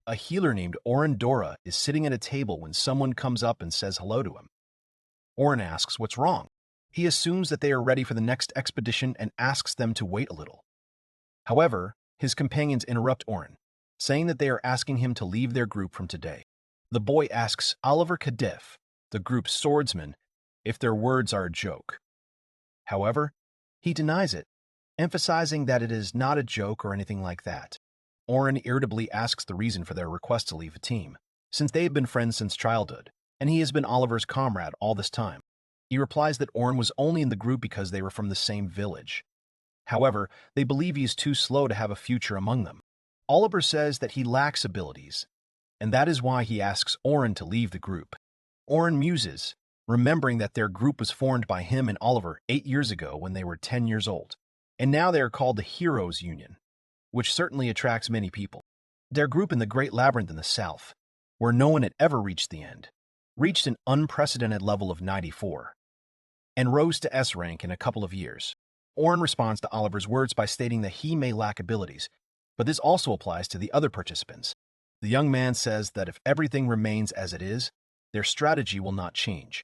a healer named Oren Dora is sitting at a table when someone comes up and says hello to him. Oren asks what's wrong. He assumes that they are ready for the next expedition and asks them to wait a little. However, his companions interrupt Oren, saying that they are asking him to leave their group from today. The boy asks Oliver Kadif, the group's swordsman, if their words are a joke. However, he denies it, emphasizing that it is not a joke or anything like that. Oren irritably asks the reason for their request to leave the team, since they have been friends since childhood, and he has been Oliver's comrade all this time. He replies that Oren was only in the group because they were from the same village. However, they believe he is too slow to have a future among them. Oliver says that he lacks abilities, and that is why he asks Oren to leave the group. Oren muses, remembering that their group was formed by him and Oliver 8 years ago when they were 10 years old, and now they are called the Heroes Union, which certainly attracts many people. Their group in the Great Labyrinth in the south, where no one had ever reached the end, reached an unprecedented level of 94, and rose to S rank in a couple of years. Oren responds to Oliver's words by stating that he may lack abilities, but this also applies to the other participants. The young man says that if everything remains as it is, their strategy will not change.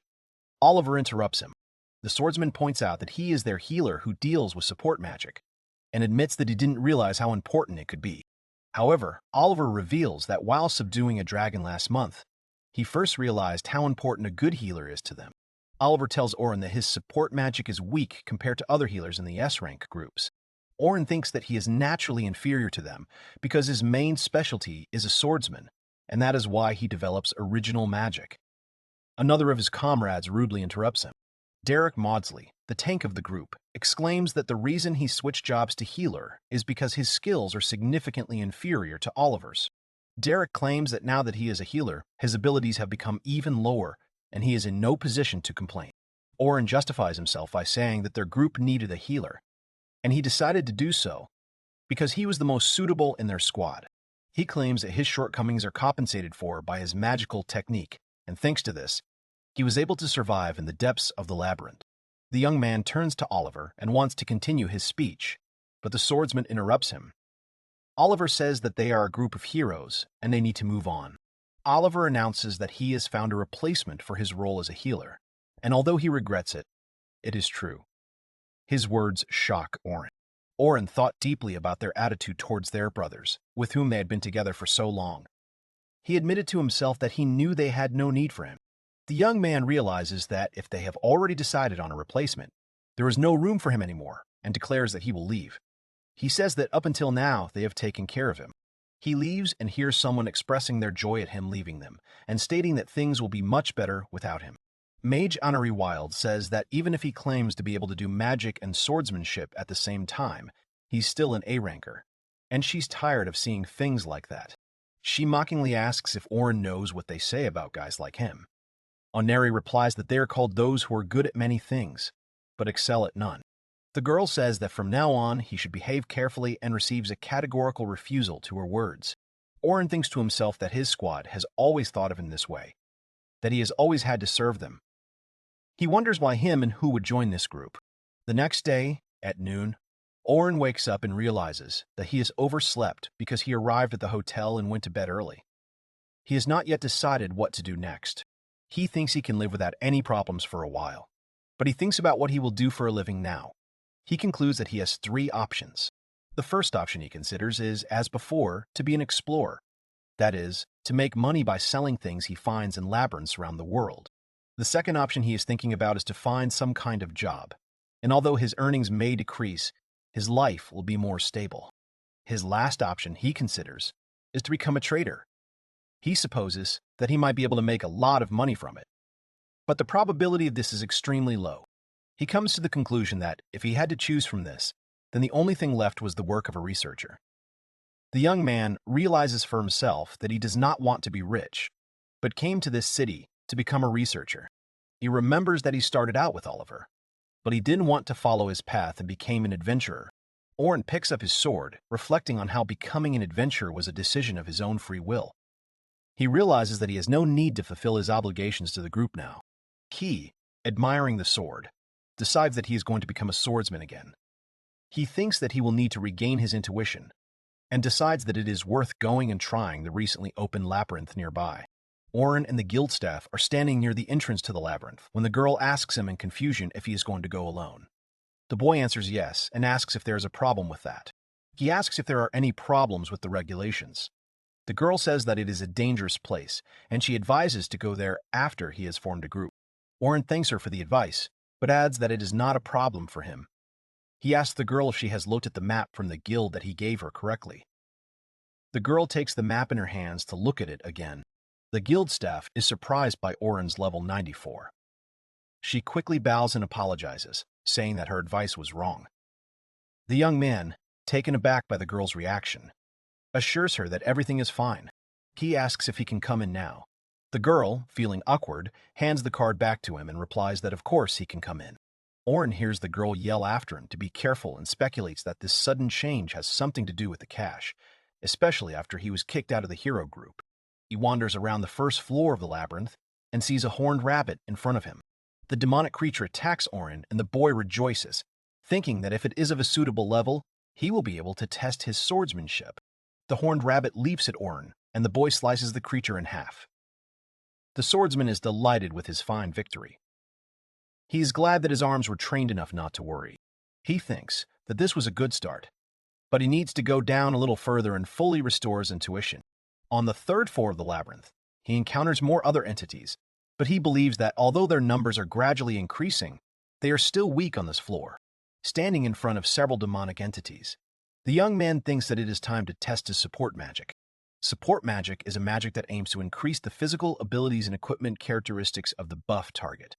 Oliver interrupts him. The swordsman points out that he is their healer who deals with support magic, and admits that he didn't realize how important it could be. However, Oliver reveals that while subduing a dragon last month, he first realized how important a good healer is to them. Oliver tells Oren that his support magic is weak compared to other healers in the S-rank groups. Oren thinks that he is naturally inferior to them because his main specialty is a swordsman, and that is why he develops original magic. Another of his comrades rudely interrupts him. Derek Maudsley, the tank of the group, exclaims that the reason he switched jobs to healer is because his skills are significantly inferior to Oliver's. Derek claims that now that he is a healer, his abilities have become even lower, and he is in no position to complain. Oren justifies himself by saying that their group needed a healer, and he decided to do so because he was the most suitable in their squad. He claims that his shortcomings are compensated for by his magical technique, and thanks to this, he was able to survive in the depths of the labyrinth. The young man turns to Oliver and wants to continue his speech, but the swordsman interrupts him. Oliver says that they are a group of heroes and they need to move on. Oliver announces that he has found a replacement for his role as a healer, and although he regrets it, it is true. His words shock Oren. Oren thought deeply about their attitude towards their brothers, with whom they had been together for so long. He admitted to himself that he knew they had no need for him. The young man realizes that if they have already decided on a replacement, there is no room for him anymore, and declares that he will leave. He says that up until now they have taken care of him. He leaves and hears someone expressing their joy at him leaving them, and stating that things will be much better without him. Mage Honorary Wild says that even if he claims to be able to do magic and swordsmanship at the same time, he's still an A-ranker, and she's tired of seeing things like that. She mockingly asks if Oren knows what they say about guys like him. Oneri replies that they are called those who are good at many things, but excel at none. The girl says that from now on he should behave carefully and receives a categorical refusal to her words. Oren thinks to himself that his squad has always thought of him this way, that he has always had to serve them. He wonders why him and who would join this group. The next day, at noon, Oren wakes up and realizes that he has overslept because he arrived at the hotel and went to bed early. He has not yet decided what to do next. He thinks he can live without any problems for a while, but he thinks about what he will do for a living now. He concludes that he has 3 options. The first option he considers is, as before, to be an explorer. That is, to make money by selling things he finds in labyrinths around the world. The second option he is thinking about is to find some kind of job, and although his earnings may decrease, his life will be more stable. His last option he considers is to become a trader. He supposes that he might be able to make a lot of money from it, but the probability of this is extremely low. He comes to the conclusion that, if he had to choose from this, then the only thing left was the work of a researcher. The young man realizes for himself that he does not want to be rich, but came to this city to become a researcher. He remembers that he started out with Oliver, but he didn't want to follow his path and became an adventurer. Oren picks up his sword, reflecting on how becoming an adventurer was a decision of his own free will. He realizes that he has no need to fulfill his obligations to the group now. Key, admiring the sword, decides that he is going to become a swordsman again. He thinks that he will need to regain his intuition, and decides that it is worth going and trying the recently opened labyrinth nearby. Oren and the guild staff are standing near the entrance to the labyrinth when the girl asks him in confusion if he is going to go alone. The boy answers yes and asks if there is a problem with that. He asks if there are any problems with the regulations. The girl says that it is a dangerous place, and she advises to go there after he has formed a group. Oren thanks her for the advice, but adds that it is not a problem for him. He asks the girl if she has looked at the map from the guild that he gave her correctly. The girl takes the map in her hands to look at it again. The guild staff is surprised by Oren's level 94. She quickly bows and apologizes, saying that her advice was wrong. The young man, taken aback by the girl's reaction, assures her that everything is fine. He asks if he can come in now. The girl, feeling awkward, hands the card back to him and replies that of course he can come in. Oren hears the girl yell after him to be careful and speculates that this sudden change has something to do with the cash, especially after he was kicked out of the hero group. He wanders around the first floor of the labyrinth and sees a horned rabbit in front of him. The demonic creature attacks Oren and the boy rejoices, thinking that if it is of a suitable level, he will be able to test his swordsmanship. The horned rabbit leaps at Oren, and the boy slices the creature in half. The swordsman is delighted with his fine victory. He is glad that his arms were trained enough not to worry. He thinks that this was a good start, but he needs to go down a little further and fully restore his intuition. On the third floor of the labyrinth, he encounters more other entities, but he believes that although their numbers are gradually increasing, they are still weak on this floor, standing in front of several demonic entities. The young man thinks that it is time to test his support magic. Support magic is a magic that aims to increase the physical abilities and equipment characteristics of the buff target,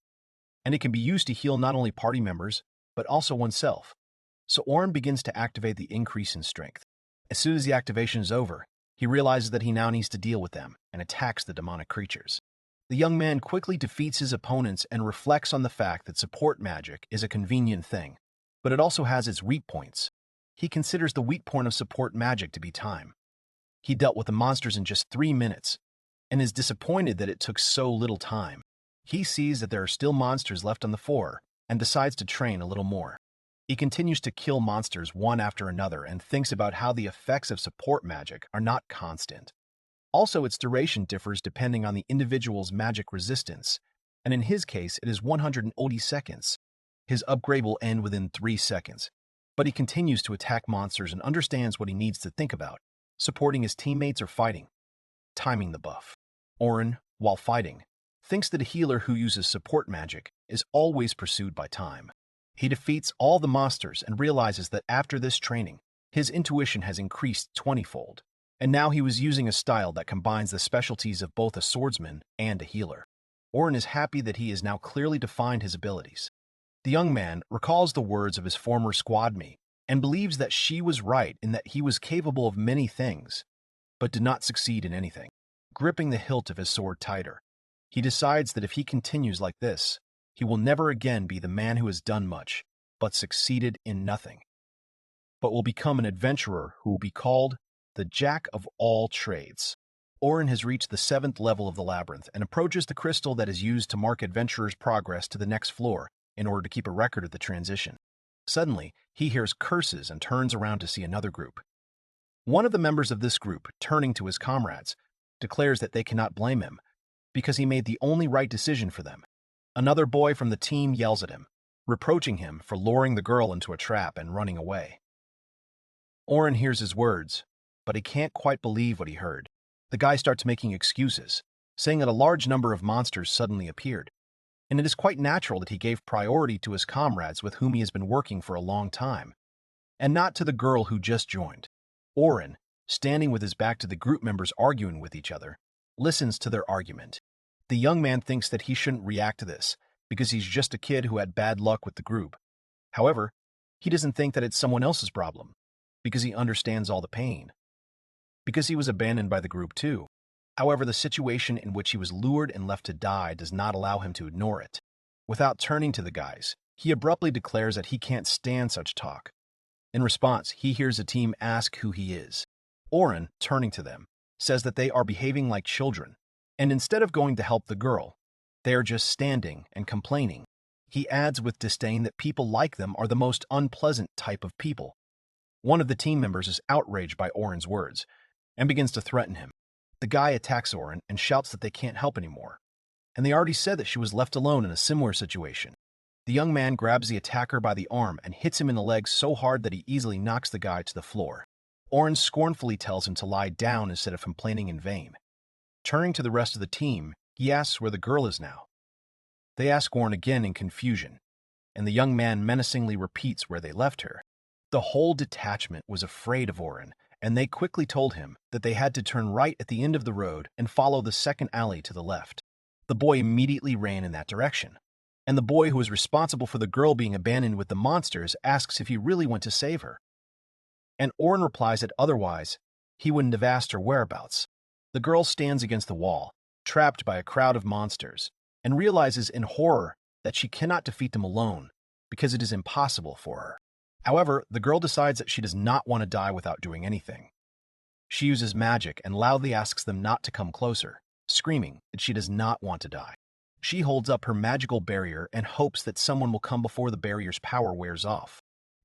and it can be used to heal not only party members, but also oneself. So Oren begins to activate the increase in strength. As soon as the activation is over, he realizes that he now needs to deal with them and attacks the demonic creatures. The young man quickly defeats his opponents and reflects on the fact that support magic is a convenient thing, but it also has its weak points. He considers the weak point of support magic to be time. He dealt with the monsters in just 3 minutes, and is disappointed that it took so little time. He sees that there are still monsters left on the floor, and decides to train a little more. He continues to kill monsters one after another and thinks about how the effects of support magic are not constant. Also, its duration differs depending on the individual's magic resistance, and in his case it is 180 seconds. His upgrade will end within 3 seconds, but he continues to attack monsters and understands what he needs to think about: supporting his teammates or fighting. Timing the buff. Oren, while fighting, thinks that a healer who uses support magic is always pursued by time. He defeats all the monsters and realizes that after this training, his intuition has increased 20-fold, and now he was using a style that combines the specialties of both a swordsman and a healer. Oren is happy that he has now clearly defined his abilities. The young man recalls the words of his former squad mate and believes that she was right in that he was capable of many things, but did not succeed in anything. Gripping the hilt of his sword tighter, he decides that if he continues like this, he will never again be the man who has done much, but succeeded in nothing, but will become an adventurer who will be called the Jack of all trades. Oren has reached the 7th level of the labyrinth and approaches the crystal that is used to mark adventurers' progress to the next floor in order to keep a record of the transition. Suddenly, he hears curses and turns around to see another group. One of the members of this group, turning to his comrades, declares that they cannot blame him because he made the only right decision for them. Another boy from the team yells at him, reproaching him for luring the girl into a trap and running away. Oren hears his words, but he can't quite believe what he heard. The guy starts making excuses, saying that a large number of monsters suddenly appeared, and it is quite natural that he gave priority to his comrades with whom he has been working for a long time, and not to the girl who just joined. Oren, standing with his back to the group members arguing with each other, listens to their argument. The young man thinks that he shouldn't react to this because he's just a kid who had bad luck with the group. However, he doesn't think that it's someone else's problem because he understands all the pain. Because he was abandoned by the group too. However, the situation in which he was lured and left to die does not allow him to ignore it. Without turning to the guys, he abruptly declares that he can't stand such talk. In response, he hears the team ask who he is. Oren, turning to them, says that they are behaving like children, and instead of going to help the girl, they are just standing and complaining. He adds with disdain that people like them are the most unpleasant type of people. One of the team members is outraged by Oren's words and begins to threaten him. The guy attacks Oren and shouts that they can't help anymore, and they already said that she was left alone in a similar situation. The young man grabs the attacker by the arm and hits him in the leg so hard that he easily knocks the guy to the floor. Oren scornfully tells him to lie down instead of complaining in vain. Turning to the rest of the team, he asks where the girl is now. They ask Oren again in confusion, and the young man menacingly repeats where they left her. The whole detachment was afraid of Oren, and they quickly told him that they had to turn right at the end of the road and follow the second alley to the left. The boy immediately ran in that direction, and the boy who was responsible for the girl being abandoned with the monsters asks if he really went to save her. And Oren replies that otherwise, he wouldn't have asked her whereabouts. The girl stands against the wall, trapped by a crowd of monsters, and realizes in horror that she cannot defeat them alone because it is impossible for her. However, the girl decides that she does not want to die without doing anything. She uses magic and loudly asks them not to come closer, screaming that she does not want to die. She holds up her magical barrier and hopes that someone will come before the barrier's power wears off.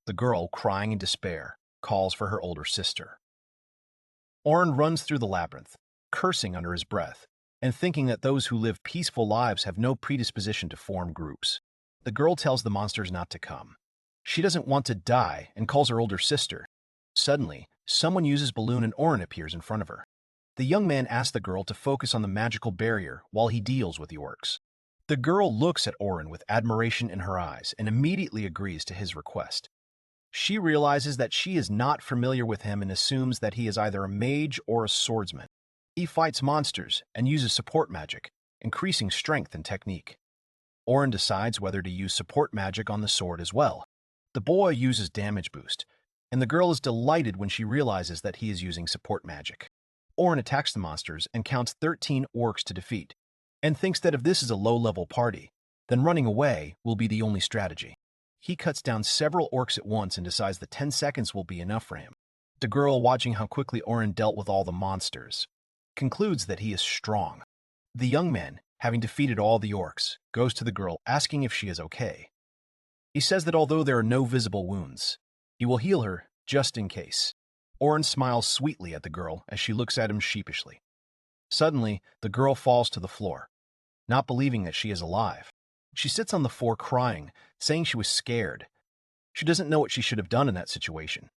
The girl, crying in despair, calls for her older sister. Oren runs through the labyrinth, cursing under his breath, and thinking that those who live peaceful lives have no predisposition to form groups. The girl tells the monsters not to come. She doesn't want to die and calls her older sister. Suddenly, someone uses balloon and Oren appears in front of her. The young man asks the girl to focus on the magical barrier while he deals with the orcs. The girl looks at Oren with admiration in her eyes and immediately agrees to his request. She realizes that she is not familiar with him and assumes that he is either a mage or a swordsman. He fights monsters and uses support magic, increasing strength and technique. Oren decides whether to use support magic on the sword as well. The boy uses damage boost, and the girl is delighted when she realizes that he is using support magic. Oren attacks the monsters and counts 13 orcs to defeat, and thinks that if this is a low-level party, then running away will be the only strategy. He cuts down several orcs at once and decides that 10 seconds will be enough for him. The girl, watching how quickly Oren dealt with all the monsters, concludes that he is strong. The young man, having defeated all the orcs, goes to the girl asking if she is okay. He says that although there are no visible wounds, he will heal her just in case. Oren smiles sweetly at the girl as she looks at him sheepishly. Suddenly, the girl falls to the floor, not believing that she is alive. She sits on the floor crying, saying she was scared. She doesn't know what she should have done in that situation.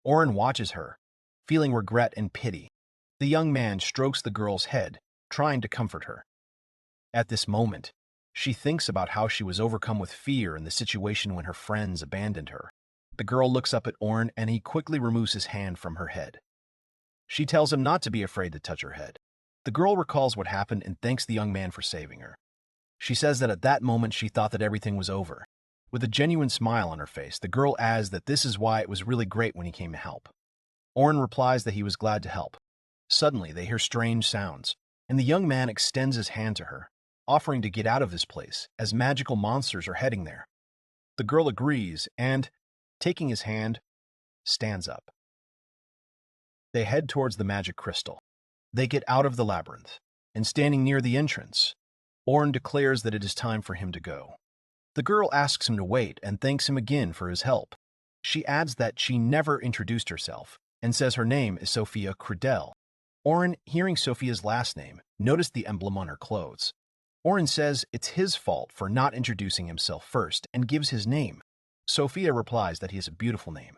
Oren watches her, feeling regret and pity. The young man strokes the girl's head, trying to comfort her. At this moment, she thinks about how she was overcome with fear in the situation when her friends abandoned her. The girl looks up at Oren and he quickly removes his hand from her head. She tells him not to be afraid to touch her head. The girl recalls what happened and thanks the young man for saving her. She says that at that moment she thought that everything was over. With a genuine smile on her face, the girl adds that this is why it was really great when he came to help. Oren replies that he was glad to help. Suddenly, they hear strange sounds, and the young man extends his hand to her, offering to get out of this place, as magical monsters are heading there. The girl agrees and, taking his hand, stands up. They head towards the magic crystal. They get out of the labyrinth, and standing near the entrance, Oren declares that it is time for him to go. The girl asks him to wait and thanks him again for his help. She adds that she never introduced herself and says her name is Sophia Crudel. Oren, hearing Sophia's last name, noticed the emblem on her clothes. Oren says it's his fault for not introducing himself first and gives his name. Sophia replies that he has a beautiful name.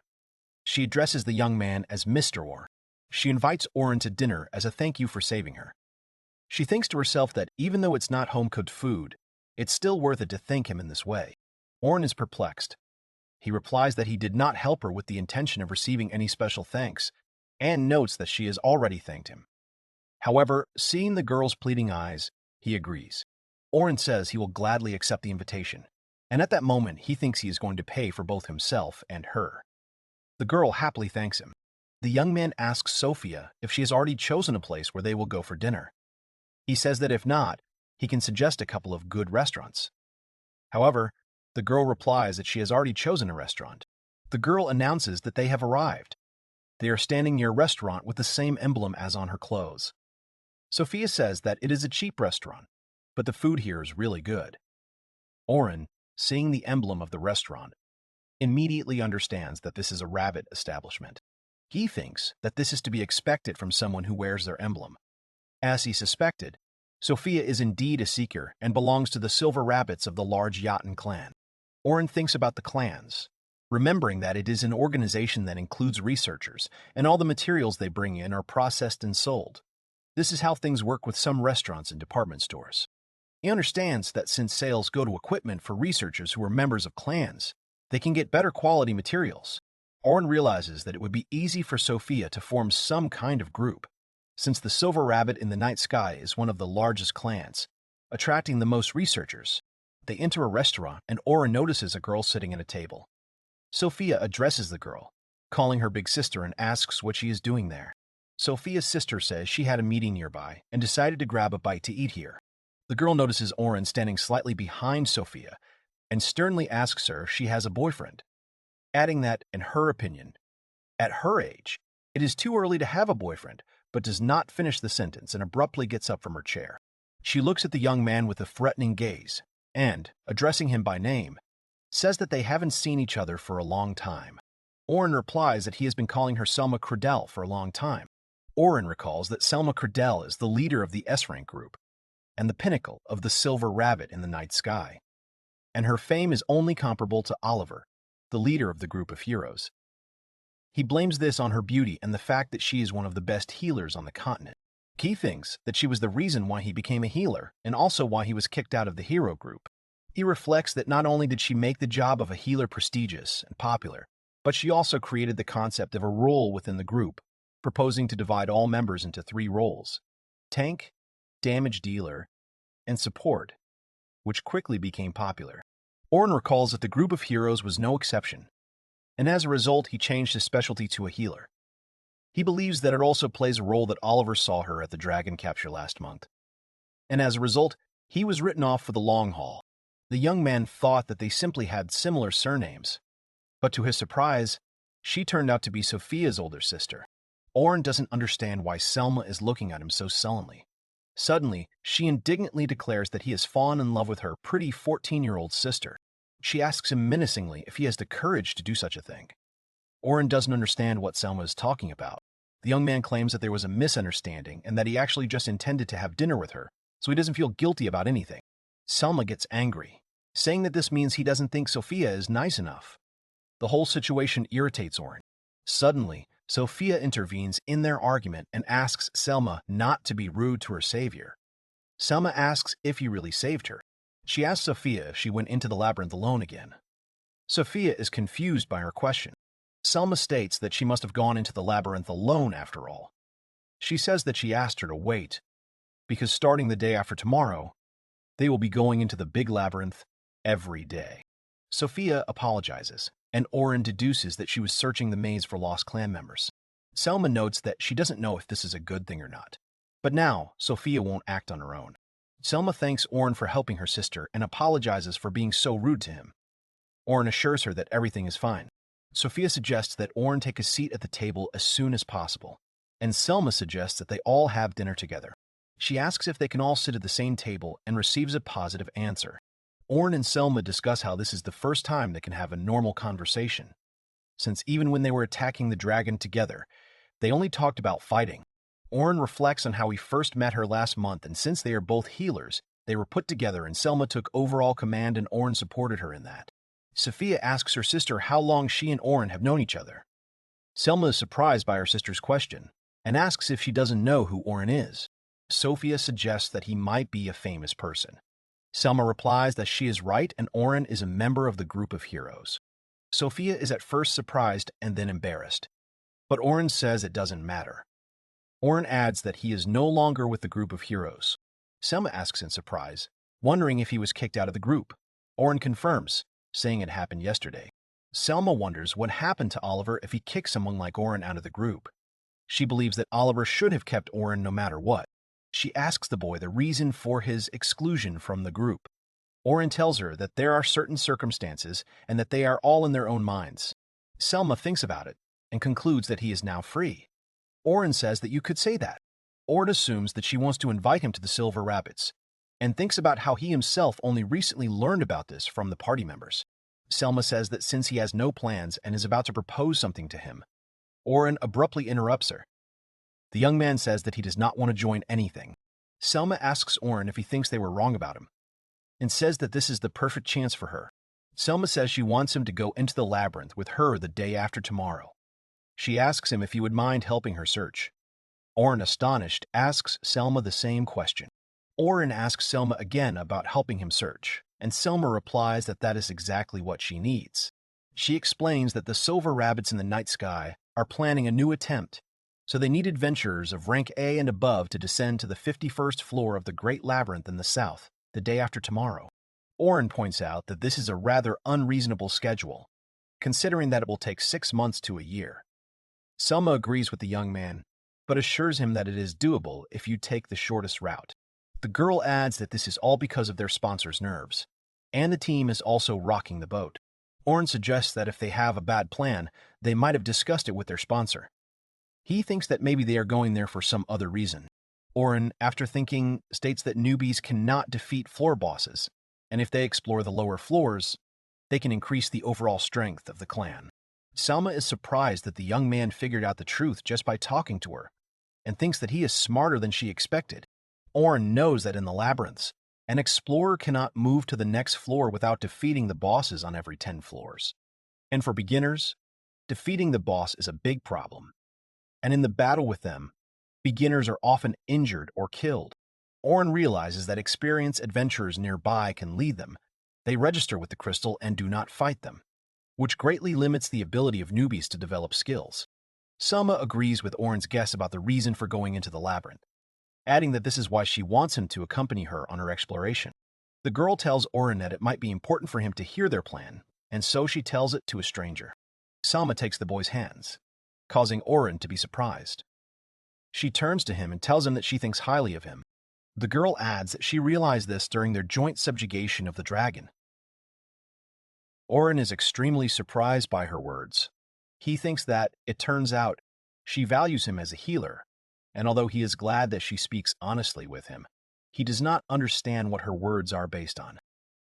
She addresses the young man as Mr. Oren. She invites Oren to dinner as a thank you for saving her. She thinks to herself that even though it's not home-cooked food, it's still worth it to thank him in this way. Oren is perplexed. He replies that he did not help her with the intention of receiving any special thanks, and notes that she has already thanked him. However, seeing the girl's pleading eyes, he agrees. Oren says he will gladly accept the invitation, and at that moment he thinks he is going to pay for both himself and her. The girl happily thanks him. The young man asks Sophia if she has already chosen a place where they will go for dinner. He says that if not, he can suggest a couple of good restaurants. However, the girl replies that she has already chosen a restaurant. The girl announces that they have arrived. They are standing near a restaurant with the same emblem as on her clothes. Sophia says that it is a cheap restaurant, but the food here is really good. Oren, seeing the emblem of the restaurant, immediately understands that this is a rabbit establishment. He thinks that this is to be expected from someone who wears their emblem. As he suspected, Sophia is indeed a seeker and belongs to the Silver Rabbits of the large Yachten clan. Oren thinks about the clans, remembering that it is an organization that includes researchers, and all the materials they bring in are processed and sold. This is how things work with some restaurants and department stores. He understands that since sales go to equipment for researchers who are members of clans, they can get better quality materials. Oren realizes that it would be easy for Sophia to form some kind of group, since the Silver Rabbit in the Night Sky is one of the largest clans, attracting the most researchers. They enter a restaurant, and Oren notices a girl sitting at a table. Sophia addresses the girl, calling her big sister, and asks what she is doing there. Sophia's sister says she had a meeting nearby and decided to grab a bite to eat here. The girl notices Oren standing slightly behind Sophia and sternly asks her if she has a boyfriend, adding that, in her opinion, at her age, it is too early to have a boyfriend, but does not finish the sentence and abruptly gets up from her chair. She looks at the young man with a threatening gaze and, addressing him by name, says that they haven't seen each other for a long time. Oren replies that he has been calling her Selma Cradell for a long time. Oren recalls that Selma Cradell is the leader of the S-Rank group and the pinnacle of the Silver Rabbit in the Night Sky, and her fame is only comparable to Oliver, the leader of the group of heroes. He blames this on her beauty and the fact that she is one of the best healers on the continent. He thinks that she was the reason why he became a healer and also why he was kicked out of the hero group. He reflects that not only did she make the job of a healer prestigious and popular, but she also created the concept of a role within the group, proposing to divide all members into 3 roles: tank, damage dealer, and support, which quickly became popular. Oren recalls that the group of heroes was no exception, and as a result he changed his specialty to a healer. He believes that it also plays a role that Oliver saw her at the dragon capture last month, and as a result he was written off for the long haul. The young man thought that they simply had similar surnames, but to his surprise, she turned out to be Sophia's older sister. Oren doesn't understand why Selma is looking at him so sullenly. Suddenly, she indignantly declares that he has fallen in love with her pretty 14-year-old sister. She asks him menacingly if he has the courage to do such a thing. Oren doesn't understand what Selma is talking about. The young man claims that there was a misunderstanding and that he actually just intended to have dinner with her, so he doesn't feel guilty about anything. Selma gets angry, saying that this means he doesn't think Sophia is nice enough. The whole situation irritates Oren. Suddenly, Sophia intervenes in their argument and asks Selma not to be rude to her savior. Selma asks if he really saved her. She asks Sophia if she went into the labyrinth alone again. Sophia is confused by her question. Selma states that she must have gone into the labyrinth alone after all. She says that she asked her to wait, because starting the day after tomorrow, they will be going into the big labyrinth every day. Sophia apologizes, and Oren deduces that she was searching the maze for lost clan members. Selma notes that she doesn't know if this is a good thing or not. But now, Sophia won't act on her own. Selma thanks Oren for helping her sister and apologizes for being so rude to him. Oren assures her that everything is fine. Sophia suggests that Oren take a seat at the table as soon as possible, and Selma suggests that they all have dinner together. She asks if they can all sit at the same table and receives a positive answer. Oren and Selma discuss how this is the first time they can have a normal conversation, since even when they were attacking the dragon together, they only talked about fighting. Oren reflects on how he first met her last month, and since they are both healers, they were put together and Selma took overall command and Oren supported her in that. Sophia asks her sister how long she and Oren have known each other. Selma is surprised by her sister's question and asks if she doesn't know who Oren is. Sophia suggests that he might be a famous person. Selma replies that she is right and Oren is a member of the group of heroes. Sophia is at first surprised and then embarrassed, but Oren says it doesn't matter. Oren adds that he is no longer with the group of heroes. Selma asks in surprise, wondering if he was kicked out of the group. Oren confirms, saying it happened yesterday. Selma wonders what happened to Oliver if he kicked someone like Oren out of the group. She believes that Oliver should have kept Oren no matter what. She asks the boy the reason for his exclusion from the group. Oren tells her that there are certain circumstances and that they are all in their own minds. Selma thinks about it and concludes that he is now free. Oren says that you could say that. Oren assumes that she wants to invite him to the Silver Rabbits and thinks about how he himself only recently learned about this from the party members. Selma says that since he has no plans and is about to propose something to him, Oren abruptly interrupts her. The young man says that he does not want to join anything. Selma asks Oren if he thinks they were wrong about him, and says that this is the perfect chance for her. Selma says she wants him to go into the labyrinth with her the day after tomorrow. She asks him if he would mind helping her search. Oren, astonished, asks Selma the same question. Oren asks Selma again about helping him search, and Selma replies that that is exactly what she needs. She explains that the silver rabbits in the night sky are planning a new attempt, so they need adventurers of rank A and above to descend to the 51st floor of the Great Labyrinth in the south the day after tomorrow. Oren points out that this is a rather unreasonable schedule, considering that it will take 6 months to a year. Selma agrees with the young man, but assures him that it is doable if you take the shortest route. The girl adds that this is all because of their sponsor's nerves, and the team is also rocking the boat. Oren suggests that if they have a bad plan, they might have discussed it with their sponsor. He thinks that maybe they are going there for some other reason. Oren, after thinking, states that newbies cannot defeat floor bosses, and if they explore the lower floors, they can increase the overall strength of the clan. Selma is surprised that the young man figured out the truth just by talking to her, and thinks that he is smarter than she expected. Oren knows that in the labyrinths, an explorer cannot move to the next floor without defeating the bosses on every 10 floors. And for beginners, defeating the boss is a big problem. And in the battle with them, beginners are often injured or killed. Oren realizes that experienced adventurers nearby can lead them. They register with the crystal and do not fight them, which greatly limits the ability of newbies to develop skills. Selma agrees with Oren's guess about the reason for going into the labyrinth, adding that this is why she wants him to accompany her on her exploration. The girl tells Oren that it might be important for him to hear their plan, and so she tells it to a stranger. Selma takes the boy's hands, causing Oren to be surprised. She turns to him and tells him that she thinks highly of him. The girl adds that she realized this during their joint subjugation of the dragon. Oren is extremely surprised by her words. He thinks that, it turns out, she values him as a healer, and although he is glad that she speaks honestly with him, he does not understand what her words are based on.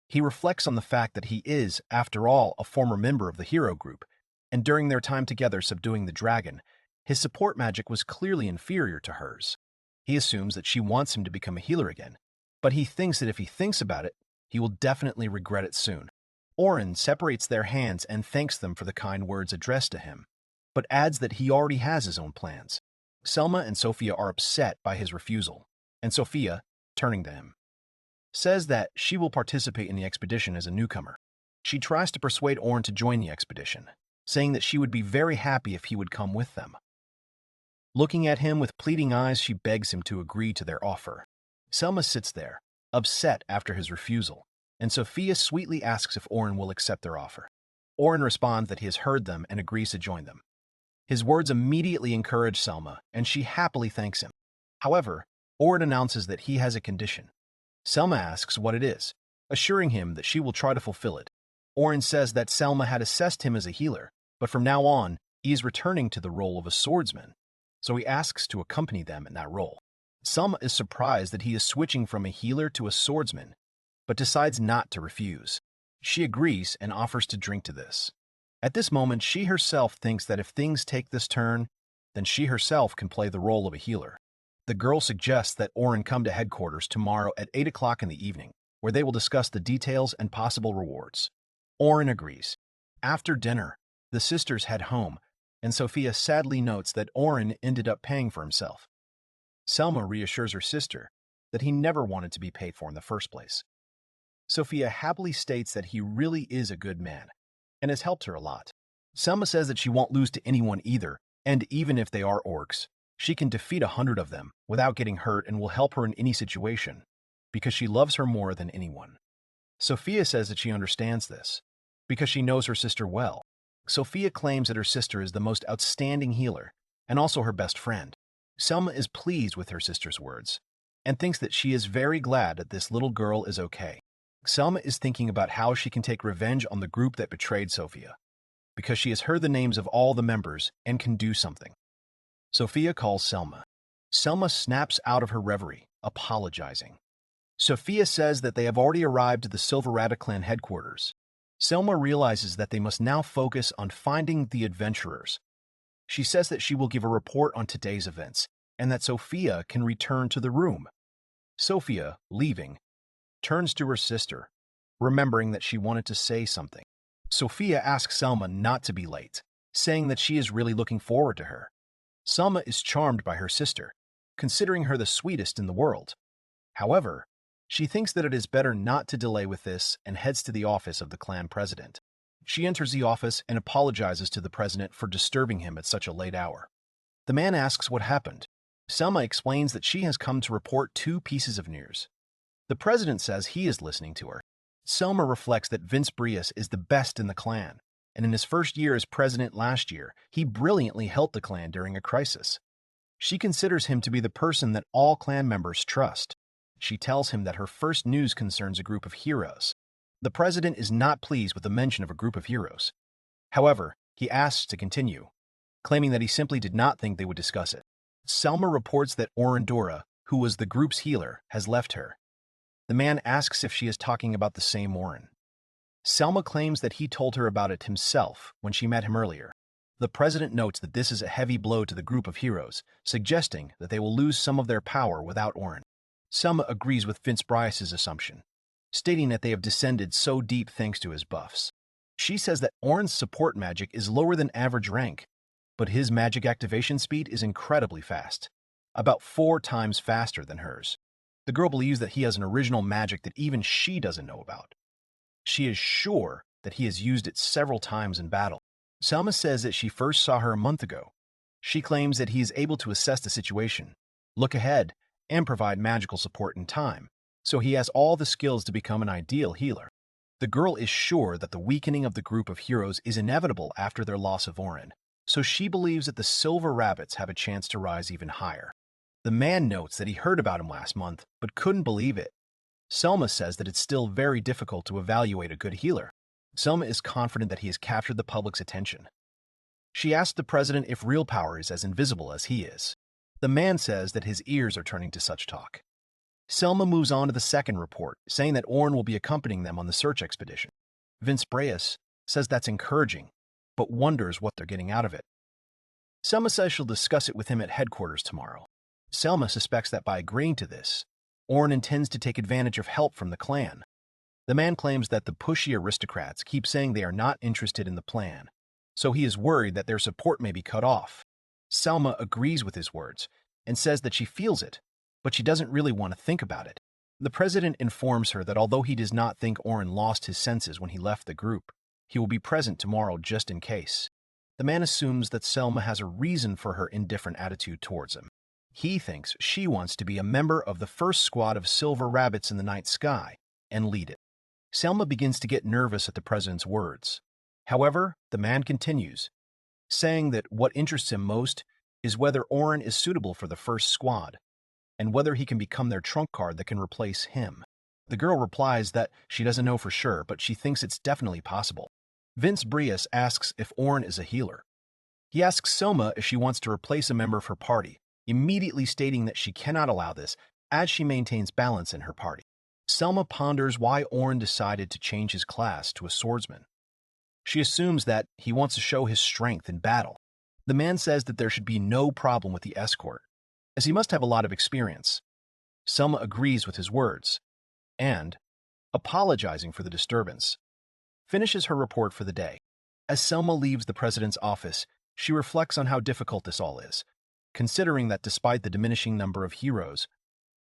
He reflects on the fact that he is, after all, a former member of the hero group, and during their time together subduing the dragon, his support magic was clearly inferior to hers. He assumes that she wants him to become a healer again, but he thinks that if he thinks about it, he will definitely regret it soon. Oren separates their hands and thanks them for the kind words addressed to him, but adds that he already has his own plans. Selma and Sophia are upset by his refusal, and Sophia, turning to him, says that she will participate in the expedition as a newcomer. She tries to persuade Oren to join the expedition, saying that she would be very happy if he would come with them. Looking at him with pleading eyes, she begs him to agree to their offer. Selma sits there, upset after his refusal, and Sophia sweetly asks if Oren will accept their offer. Oren responds that he has heard them and agrees to join them. His words immediately encourage Selma, and she happily thanks him. However, Oren announces that he has a condition. Selma asks what it is, assuring him that she will try to fulfill it. Oren says that Selma had assessed him as a healer, but from now on, he is returning to the role of a swordsman, so he asks to accompany them in that role. Selma is surprised that he is switching from a healer to a swordsman, but decides not to refuse. She agrees and offers to drink to this. At this moment, she herself thinks that if things take this turn, then she herself can play the role of a healer. The girl suggests that Oren come to headquarters tomorrow at 8 o'clock in the evening, where they will discuss the details and possible rewards. Oren agrees. After dinner, the sisters head home, and Sophia sadly notes that Oren ended up paying for himself. Selma reassures her sister that he never wanted to be paid for in the first place. Sophia happily states that he really is a good man and has helped her a lot. Selma says that she won't lose to anyone either, and even if they are orcs, she can defeat 100 of them without getting hurt and will help her in any situation, because she loves her more than anyone. Sophia says that she understands this, because she knows her sister well. Sophia claims that her sister is the most outstanding healer, and also her best friend. Selma is pleased with her sister's words, and thinks that she is very glad that this little girl is okay. Selma is thinking about how she can take revenge on the group that betrayed Sophia, because she has heard the names of all the members and can do something. Sophia calls Selma. Selma snaps out of her reverie, apologizing. Sophia says that they have already arrived at the Silverata clan headquarters. Selma realizes that they must now focus on finding the adventurers. She says that she will give a report on today's events and that Sophia can return to the room. Sophia, leaving, turns to her sister, remembering that she wanted to say something. Sophia asks Selma not to be late, saying that she is really looking forward to her. Selma is charmed by her sister, considering her the sweetest in the world. However, she thinks that it is better not to delay with this and heads to the office of the clan president. She enters the office and apologizes to the president for disturbing him at such a late hour. The man asks what happened. Selma explains that she has come to report 2 pieces of news. The president says he is listening to her. Selma reflects that Vince Brias is the best in the clan, and in his first year as president last year, he brilliantly helped the clan during a crisis. She considers him to be the person that all clan members trust. She tells him that her first news concerns a group of heroes. The president is not pleased with the mention of a group of heroes. However, he asks to continue, claiming that he simply did not think they would discuss it. Selma reports that Orandora, who was the group's healer, has left her. The man asks if she is talking about the same Orin. Selma claims that he told her about it himself when she met him earlier. The president notes that this is a heavy blow to the group of heroes, suggesting that they will lose some of their power without Orin. Selma agrees with Vince Brias's assumption, stating that they have descended so deep thanks to his buffs. She says that Orin's support magic is lower than average rank, but his magic activation speed is incredibly fast, about 4 times faster than hers. The girl believes that he has an original magic that even she doesn't know about. She is sure that he has used it several times in battle. Selma says that she first saw her a month ago. She claims that he is able to assess the situation, look ahead, and provide magical support in time, so he has all the skills to become an ideal healer. The girl is sure that the weakening of the group of heroes is inevitable after their loss of Orin, so she believes that the Silver Rabbits have a chance to rise even higher. The man notes that he heard about him last month, but couldn't believe it. Selma says that it's still very difficult to evaluate a good healer. Selma is confident that he has captured the public's attention. She asks the president if real power is as invisible as he is. The man says that his ears are turning to such talk. Selma moves on to the second report, saying that Orin will be accompanying them on the search expedition. Vince Brias says that's encouraging, but wonders what they're getting out of it. Selma says she'll discuss it with him at headquarters tomorrow. Selma suspects that by agreeing to this, Orin intends to take advantage of help from the clan. The man claims that the pushy aristocrats keep saying they are not interested in the plan, so he is worried that their support may be cut off. Selma agrees with his words and says that she feels it, but she doesn't really want to think about it. The president informs her that although he does not think Orin lost his senses when he left the group, he will be present tomorrow just in case. The man assumes that Selma has a reason for her indifferent attitude towards him. He thinks she wants to be a member of the first squad of Silver Rabbits in the night sky and lead it. Selma begins to get nervous at the president's words. However, the man continues, saying that what interests him most is whether Orin is suitable for the first squad and whether he can become their trump card that can replace him. The girl replies that she doesn't know for sure, but she thinks it's definitely possible. Vince Brias asks if Orin is a healer. He asks Selma if she wants to replace a member of her party, immediately stating that she cannot allow this as she maintains balance in her party. Selma ponders why Orin decided to change his class to a swordsman. She assumes that he wants to show his strength in battle. The man says that there should be no problem with the escort, as he must have a lot of experience. Selma agrees with his words, and, apologizing for the disturbance, finishes her report for the day. As Selma leaves the president's office, she reflects on how difficult this all is, considering that despite the diminishing number of heroes,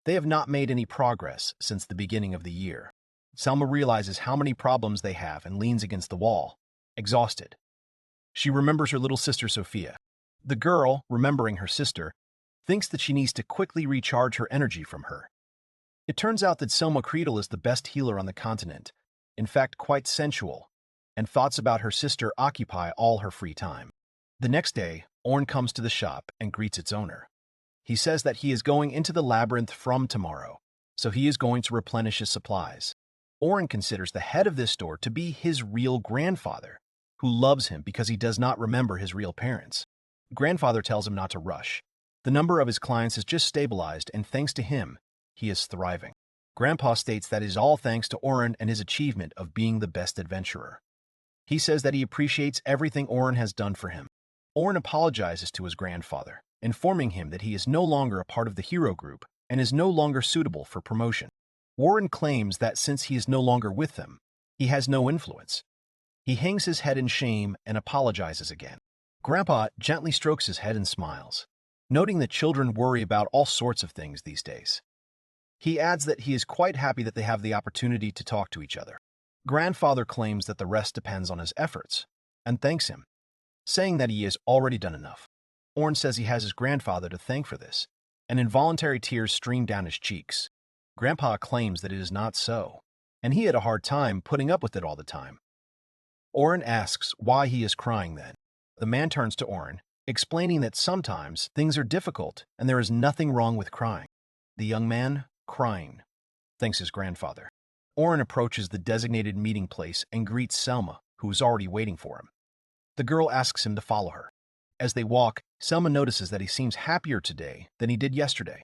they have not made any progress since the beginning of the year. Selma realizes how many problems they have and leans against the wall, exhausted. She remembers her little sister Sophia. The girl, remembering her sister, thinks that she needs to quickly recharge her energy from her. It turns out that Selma Creedle is the best healer on the continent, in fact quite sensual, and thoughts about her sister occupy all her free time. The next day, Orin comes to the shop and greets its owner. He says that he is going into the labyrinth from tomorrow, so he is going to replenish his supplies. Orin considers the head of this store to be his real grandfather, who loves him because he does not remember his real parents. Grandfather tells him not to rush. The number of his clients has just stabilized, and thanks to him, he is thriving. Grandpa states that it is all thanks to Orin and his achievement of being the best adventurer. He says that he appreciates everything Oren has done for him. Oren apologizes to his grandfather, informing him that he is no longer a part of the hero group and is no longer suitable for promotion. Oren claims that since he is no longer with them, he has no influence. He hangs his head in shame and apologizes again. Grandpa gently strokes his head and smiles, noting that children worry about all sorts of things these days. He adds that he is quite happy that they have the opportunity to talk to each other. Grandfather claims that the rest depends on his efforts, and thanks him, saying that he has already done enough. Oren says he has his grandfather to thank for this, and involuntary tears stream down his cheeks. Grandpa claims that it is not so, and he had a hard time putting up with it all the time. Oren asks why he is crying then. The man turns to Oren, explaining that sometimes things are difficult and there is nothing wrong with crying. The young man, crying, thanks his grandfather. Oren approaches the designated meeting place and greets Selma, who is already waiting for him. The girl asks him to follow her. As they walk, Selma notices that he seems happier today than he did yesterday.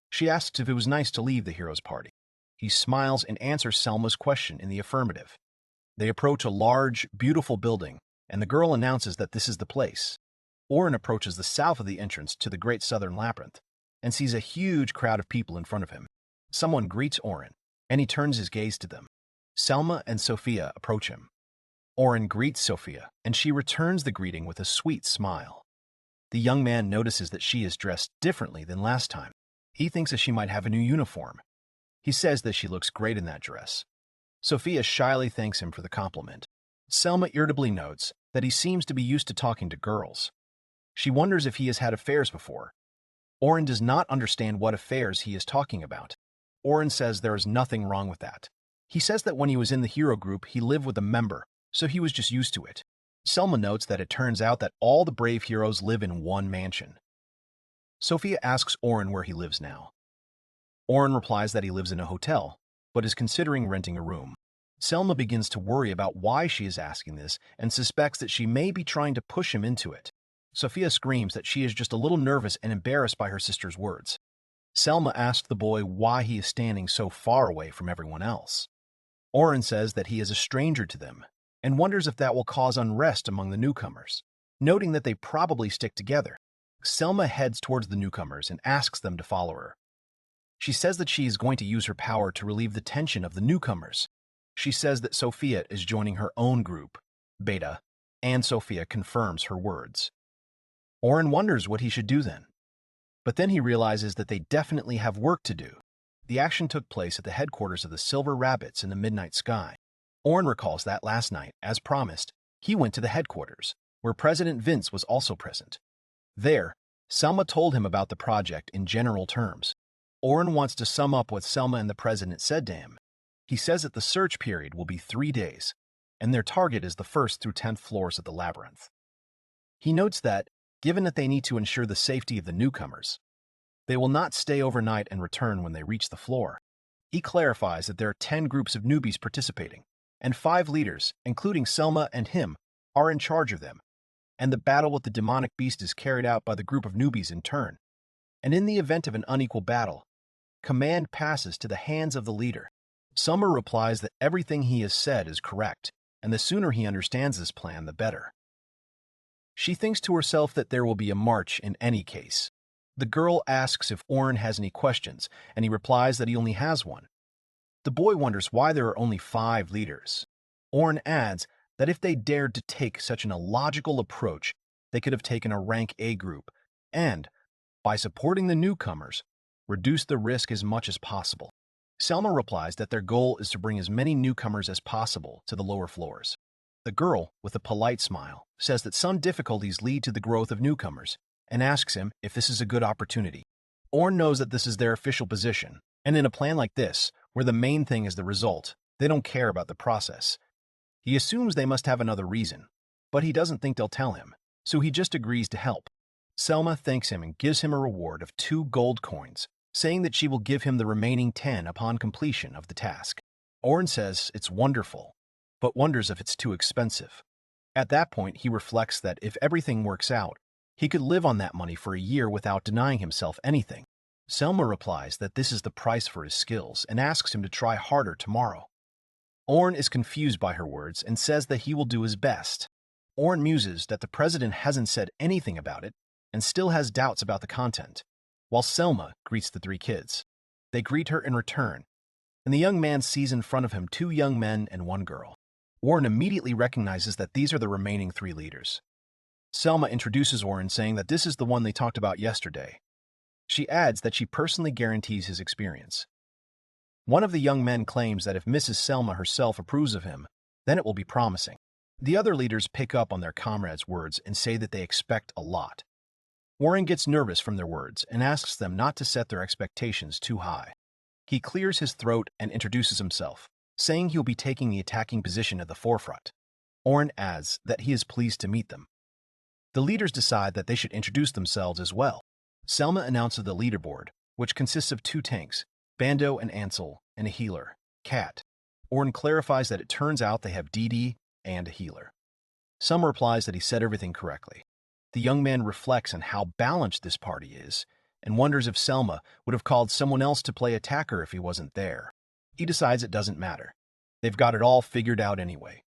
She asks if it was nice to leave the hero's party. He smiles and answers Selma's question in the affirmative. They approach a large, beautiful building, and the girl announces that this is the place. Oren approaches the south of the entrance to the Great Southern Labyrinth and sees a huge crowd of people in front of him. Someone greets Oren, and he turns his gaze to them. Selma and Sophia approach him. Oren greets Sophia, and she returns the greeting with a sweet smile. The young man notices that she is dressed differently than last time. He thinks that she might have a new uniform. He says that she looks great in that dress. Sophia shyly thanks him for the compliment. Selma irritably notes that he seems to be used to talking to girls. She wonders if he has had affairs before. Oren does not understand what affairs he is talking about. Oren says there is nothing wrong with that. He says that when he was in the hero group, he lived with a member, so he was just used to it. Selma notes that it turns out that all the brave heroes live in one mansion. Sophia asks Oren where he lives now. Oren replies that he lives in a hotel, but is considering renting a room. Selma begins to worry about why she is asking this and suspects that she may be trying to push him into it. Sophia screams that she is just a little nervous and embarrassed by her sister's words. Selma asks the boy why he is standing so far away from everyone else. Oren says that he is a stranger to them and wonders if that will cause unrest among the newcomers, noting that they probably stick together. Selma heads towards the newcomers and asks them to follow her. She says that she is going to use her power to relieve the tension of the newcomers. She says that Sophia is joining her own group, Beta, and Sophia confirms her words. Oren wonders what he should do then. But then he realizes that they definitely have work to do. The action took place at the headquarters of the Silver Rabbits in the Midnight Sky. Oren recalls that last night, as promised, he went to the headquarters, where President Vince was also present. There, Selma told him about the project in general terms. Oren wants to sum up what Selma and the president said to him. He says that the search period will be 3 days, and their target is the 1st through 10th floors of the labyrinth. He notes that, given that they need to ensure the safety of the newcomers, they will not stay overnight and return when they reach the floor. He clarifies that there are 10 groups of newbies participating, and 5 leaders, including Selma and him, are in charge of them, and the battle with the demonic beast is carried out by the group of newbies in turn. And in the event of an unequal battle, command passes to the hands of the leader. Selma replies that everything he has said is correct, and the sooner he understands this plan, the better. She thinks to herself that there will be a march in any case. The girl asks if Oren has any questions, and he replies that he only has one. The boy wonders why there are only 5 leaders. Oren adds that if they dared to take such an illogical approach, they could have taken a rank A group, and, by supporting the newcomers, reduce the risk as much as possible. Selma replies that their goal is to bring as many newcomers as possible to the lower floors. The girl, with a polite smile, says that some difficulties lead to the growth of newcomers, and asks him if this is a good opportunity. Oren knows that this is their official position, and in a plan like this, where the main thing is the result, they don't care about the process. He assumes they must have another reason, but he doesn't think they'll tell him, so he just agrees to help. Selma thanks him and gives him a reward of 2 gold coins, saying that she will give him the remaining 10 upon completion of the task. Oren says it's wonderful, but wonders if it's too expensive. At that point, he reflects that if everything works out, he could live on that money for a year without denying himself anything. Selma replies that this is the price for his skills and asks him to try harder tomorrow. Orn is confused by her words and says that he will do his best. Orn muses that the president hasn't said anything about it and still has doubts about the content, while Selma greets the three kids. They greet her in return, and the young man sees in front of him two young men and one girl. Orn immediately recognizes that these are the remaining three leaders. Selma introduces Orn, saying that this is the one they talked about yesterday. She adds that she personally guarantees his experience. One of the young men claims that if Mrs. Selma herself approves of him, then it will be promising. The other leaders pick up on their comrades' words and say that they expect a lot. Orn gets nervous from their words and asks them not to set their expectations too high. He clears his throat and introduces himself, saying he will be taking the attacking position at the forefront. Orn adds that he is pleased to meet them. The leaders decide that they should introduce themselves as well. Selma announces the leaderboard, which consists of two tanks, Bando and Ansel, and a healer, Kat. Orn clarifies that it turns out they have DD and a healer. Selma replies that he said everything correctly. The young man reflects on how balanced this party is and wonders if Selma would have called someone else to play attacker if he wasn't there. He decides it doesn't matter. They've got it all figured out anyway.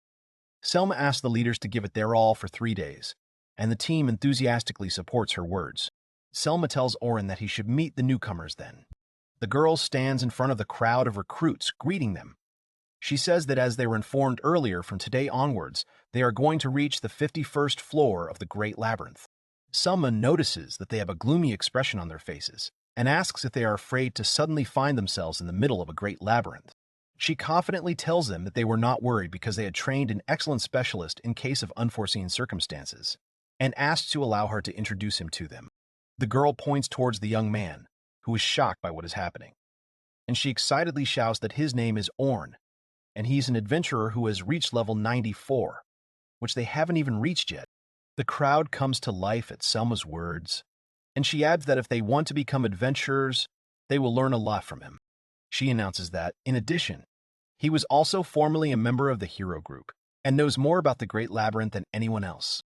Selma asks the leaders to give it their all for 3 days, and the team enthusiastically supports her words. Selma tells Orn that he should meet the newcomers then. The girl stands in front of the crowd of recruits, greeting them. She says that as they were informed earlier, from today onwards, they are going to reach the 51st floor of the Great Labyrinth. Selma notices that they have a gloomy expression on their faces and asks if they are afraid to suddenly find themselves in the middle of a great labyrinth. She confidently tells them that they were not worried because they had trained an excellent specialist in case of unforeseen circumstances, and asked to allow her to introduce him to them. The girl points towards the young man, who is shocked by what is happening, and she excitedly shouts that his name is Orn, and he's an adventurer who has reached level 94, which they haven't even reached yet. The crowd comes to life at Selma's words, and she adds that if they want to become adventurers, they will learn a lot from him. She announces that, in addition, he was also formerly a member of the hero group and knows more about the Great Labyrinth than anyone else.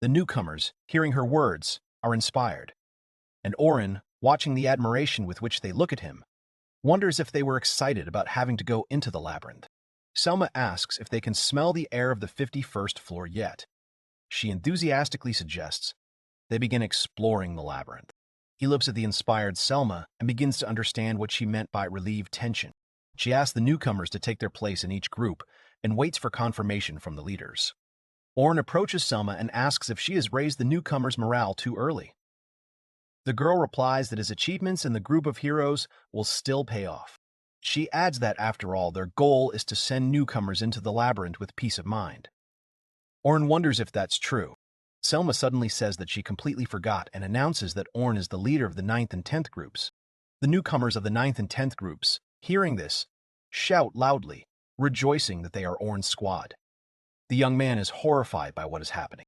The newcomers, hearing her words, are inspired, and Orn, watching the admiration with which they look at him, wonders if they were excited about having to go into the labyrinth. Selma asks if they can smell the air of the 51st floor yet. She enthusiastically suggests they begin exploring the labyrinth. He looks at the inspired Selma and begins to understand what she meant by relieve tension. She asks the newcomers to take their place in each group and waits for confirmation from the leaders. Orn approaches Selma and asks if she has raised the newcomers' morale too early. The girl replies that his achievements in the group of heroes will still pay off. She adds that, after all, their goal is to send newcomers into the labyrinth with peace of mind. Orn wonders if that's true. Selma suddenly says that she completely forgot and announces that Orn is the leader of the 9th and 10th groups. The newcomers of the 9th and 10th groups, hearing this, shout loudly, rejoicing that they are Orn's squad. The young man is horrified by what is happening.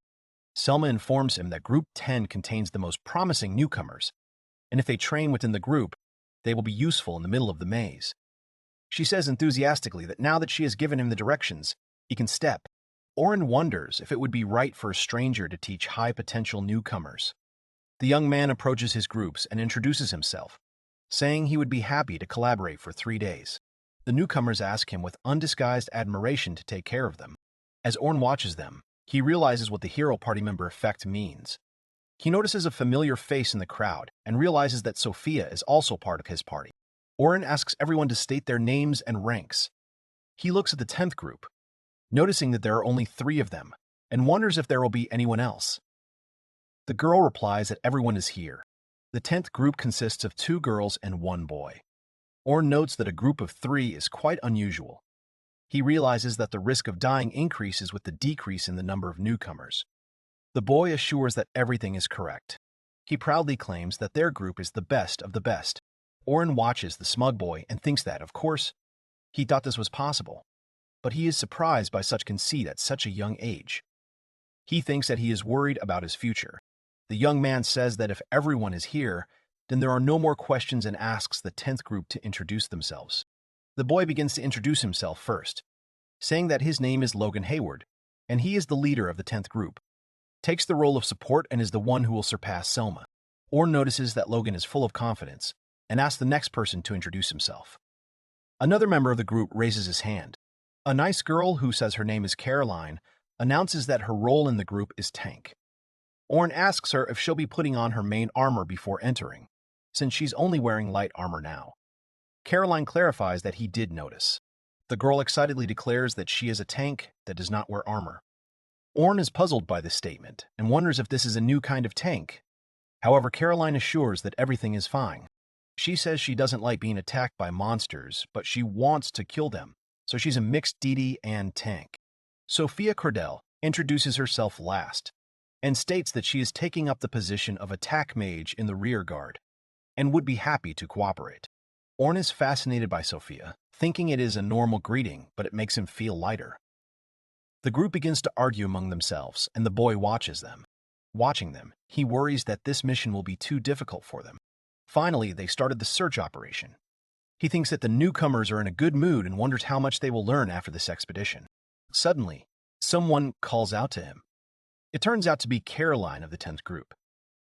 Selma informs him that Group 10 contains the most promising newcomers, and if they train within the group, they will be useful in the middle of the maze. She says enthusiastically that now that she has given him the directions, he can step. Orn wonders if it would be right for a stranger to teach high-potential newcomers. The young man approaches his groups and introduces himself, saying he would be happy to collaborate for 3 days. The newcomers ask him with undisguised admiration to take care of them. As Orn watches them, he realizes what the hero party member effect means. He notices a familiar face in the crowd and realizes that Sophia is also part of his party. Orn asks everyone to state their names and ranks. He looks at the 10th group, noticing that there are only 3 of them, and wonders if there will be anyone else. The girl replies that everyone is here. The 10th group consists of 2 girls and 1 boy. Orn notes that a group of 3 is quite unusual. He realizes that the risk of dying increases with the decrease in the number of newcomers. The boy assures that everything is correct. He proudly claims that their group is the best of the best. Orn watches the smug boy and thinks that, of course, he thought this was possible, but he is surprised by such conceit at such a young age. He thinks that he is worried about his future. The young man says that if everyone is here, then there are no more questions and asks the 10th group to introduce themselves. The boy begins to introduce himself first, saying that his name is Logan Hayward, and he is the leader of the 10th group. Takes the role of support and is the one who will surpass Selma. Orn notices that Logan is full of confidence and asks the next person to introduce himself. Another member of the group raises his hand. A nice girl who says her name is Caroline announces that her role in the group is tank. Orn asks her if she'll be putting on her main armor before entering, since she's only wearing light armor now. Caroline clarifies that he did notice. The girl excitedly declares that she is a tank that does not wear armor. Orn is puzzled by this statement and wonders if this is a new kind of tank. However, Caroline assures that everything is fine. She says she doesn't like being attacked by monsters, but she wants to kill them, so she's a mixed DD and tank. Sophia Cordell introduces herself last and states that she is taking up the position of attack mage in the rear guard and would be happy to cooperate. Orn is fascinated by Sophia, thinking it is a normal greeting, but it makes him feel lighter. The group begins to argue among themselves, and the boy watches them. Watching them, he worries that this mission will be too difficult for them. Finally, they started the search operation. He thinks that the newcomers are in a good mood and wonders how much they will learn after this expedition. Suddenly, someone calls out to him. It turns out to be Caroline of the 10th group.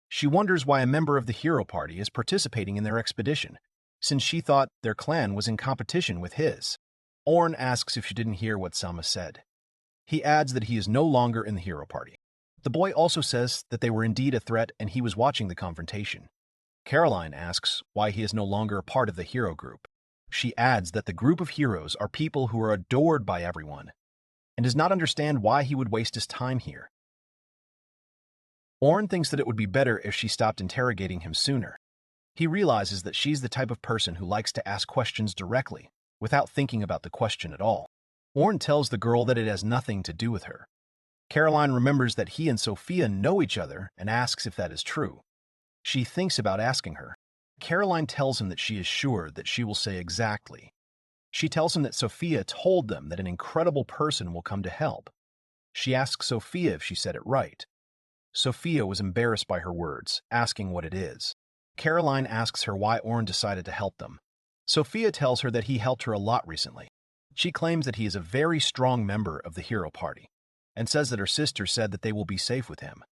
She wonders why a member of the hero party is participating in their expedition, since she thought their clan was in competition with his. Orn asks if she didn't hear what Sama said. He adds that he is no longer in the hero party. The boy also says that they were indeed a threat and he was watching the confrontation. Caroline asks why he is no longer a part of the hero group. She adds that the group of heroes are people who are adored by everyone and does not understand why he would waste his time here. Orn thinks that it would be better if she stopped interrogating him sooner. He realizes that she's the type of person who likes to ask questions directly, without thinking about the question at all. Orn tells the girl that it has nothing to do with her. Caroline remembers that he and Sophia know each other and asks if that is true. She thinks about asking her. Caroline tells him that she is sure that she will say exactly. She tells him that Sophia told them that an incredible person will come to help. She asks Sophia if she said it right. Sophia was embarrassed by her words, asking what it is. Caroline asks her why Orn decided to help them. Sophia tells her that he helped her a lot recently. She claims that he is a very strong member of the hero party, and says that her sister said that they will be safe with him.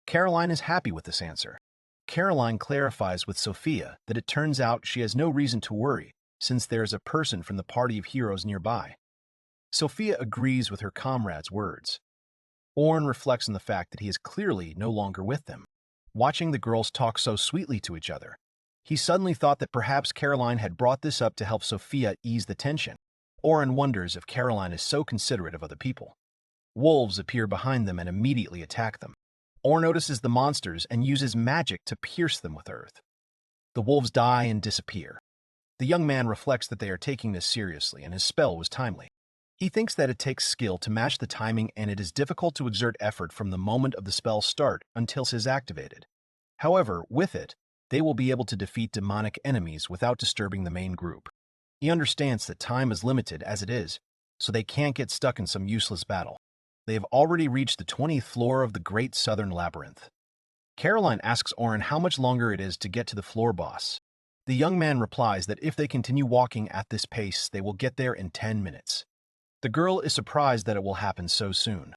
Caroline is happy with this answer. Caroline clarifies with Sophia that it turns out she has no reason to worry, since there is a person from the party of heroes nearby. Sophia agrees with her comrade's words. Orn reflects on the fact that he is clearly no longer with them. Watching the girls talk so sweetly to each other, he suddenly thought that perhaps Caroline had brought this up to help Sophia ease the tension. Orn wonders if Caroline is so considerate of other people. Wolves appear behind them and immediately attack them. Orn notices the monsters and uses magic to pierce them with earth. The wolves die and disappear. The young man reflects that they are taking this seriously and his spell was timely. He thinks that it takes skill to match the timing and it is difficult to exert effort from the moment of the spell's start until it is activated. However, with it, they will be able to defeat demonic enemies without disturbing the main group. He understands that time is limited as it is, so they can't get stuck in some useless battle. They have already reached the 20th floor of the Great Southern Labyrinth. Caroline asks Orn how much longer it is to get to the floor boss. The young man replies that if they continue walking at this pace, they will get there in 10 minutes. The girl is surprised that it will happen so soon.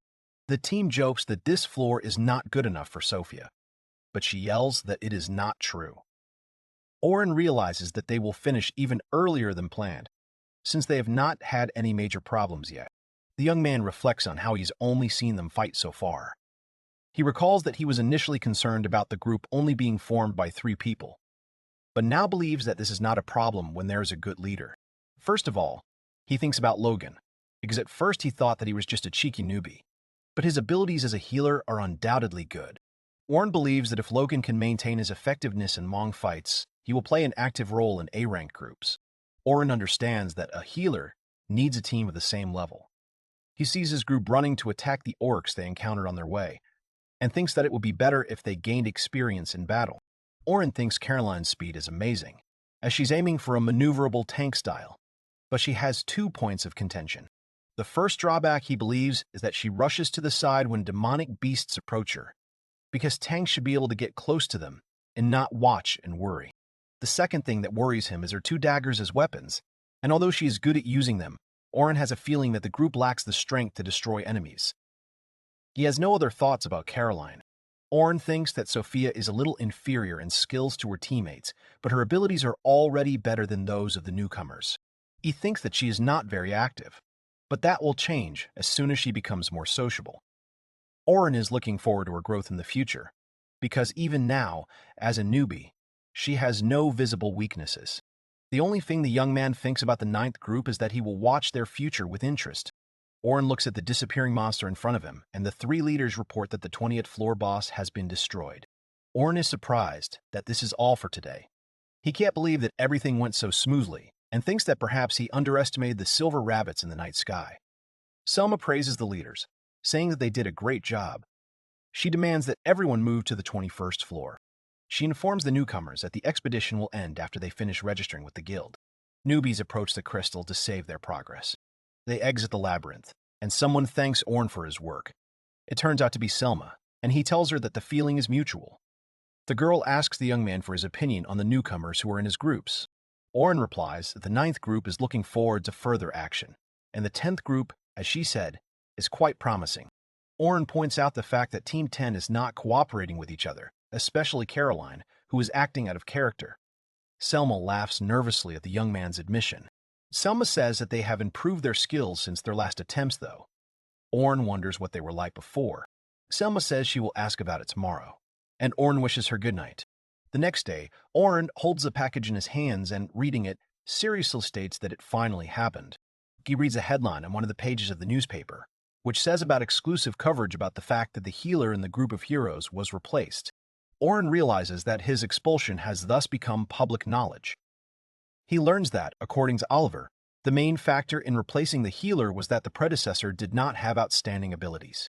The team jokes that this floor is not good enough for Sophia, but she yells that it is not true. Orn realizes that they will finish even earlier than planned, since they have not had any major problems yet. The young man reflects on how he's only seen them fight so far. He recalls that he was initially concerned about the group only being formed by 3 people, but now believes that this is not a problem when there is a good leader. First of all, he thinks about Logan, because at first he thought that he was just a cheeky newbie, but his abilities as a healer are undoubtedly good. Orn believes that if Logan can maintain his effectiveness in long fights, he will play an active role in A-rank groups. Orn understands that a healer needs a team of the same level. He sees his group running to attack the orcs they encountered on their way, and thinks that it would be better if they gained experience in battle. Orn thinks Caroline's speed is amazing, as she's aiming for a maneuverable tank style, but she has 2 points of contention. The first drawback, he believes, is that she rushes to the side when demonic beasts approach her, because tanks should be able to get close to them and not watch and worry. The second thing that worries him is her 2 daggers as weapons, and although she is good at using them, Orn has a feeling that the group lacks the strength to destroy enemies. He has no other thoughts about Caroline. Orn thinks that Sophia is a little inferior in skills to her teammates, but her abilities are already better than those of the newcomers. He thinks that she is not very active. But that will change as soon as she becomes more sociable. Orin is looking forward to her growth in the future, because even now, as a newbie, she has no visible weaknesses. The only thing the young man thinks about the ninth group is that he will watch their future with interest. Orin looks at the disappearing monster in front of him, and the three leaders report that the 20th floor boss has been destroyed. Orin is surprised that this is all for today. He can't believe that everything went so smoothly, and thinks that perhaps he underestimated the silver rabbits in the night sky. Selma praises the leaders, saying that they did a great job. She demands that everyone move to the 21st floor. She informs the newcomers that the expedition will end after they finish registering with the guild. Newbies approach the crystal to save their progress. They exit the labyrinth, and someone thanks Orn for his work. It turns out to be Selma, and he tells her that the feeling is mutual. The girl asks the young man for his opinion on the newcomers who are in his groups. Orn replies that the 9th group is looking forward to further action, and the 10th group, as she said, is quite promising. Orn points out the fact that Team 10 is not cooperating with each other, especially Caroline, who is acting out of character. Selma laughs nervously at the young man's admission. Selma says that they have improved their skills since their last attempts, though. Orn wonders what they were like before. Selma says she will ask about it tomorrow, and Orn wishes her good night. The next day, Orn holds the package in his hands and, reading it, seriously states that it finally happened. He reads a headline on one of the pages of the newspaper, which says about exclusive coverage about the fact that the healer in the group of heroes was replaced. Orn realizes that his expulsion has thus become public knowledge. He learns that, according to Oliver, the main factor in replacing the healer was that the predecessor did not have outstanding abilities.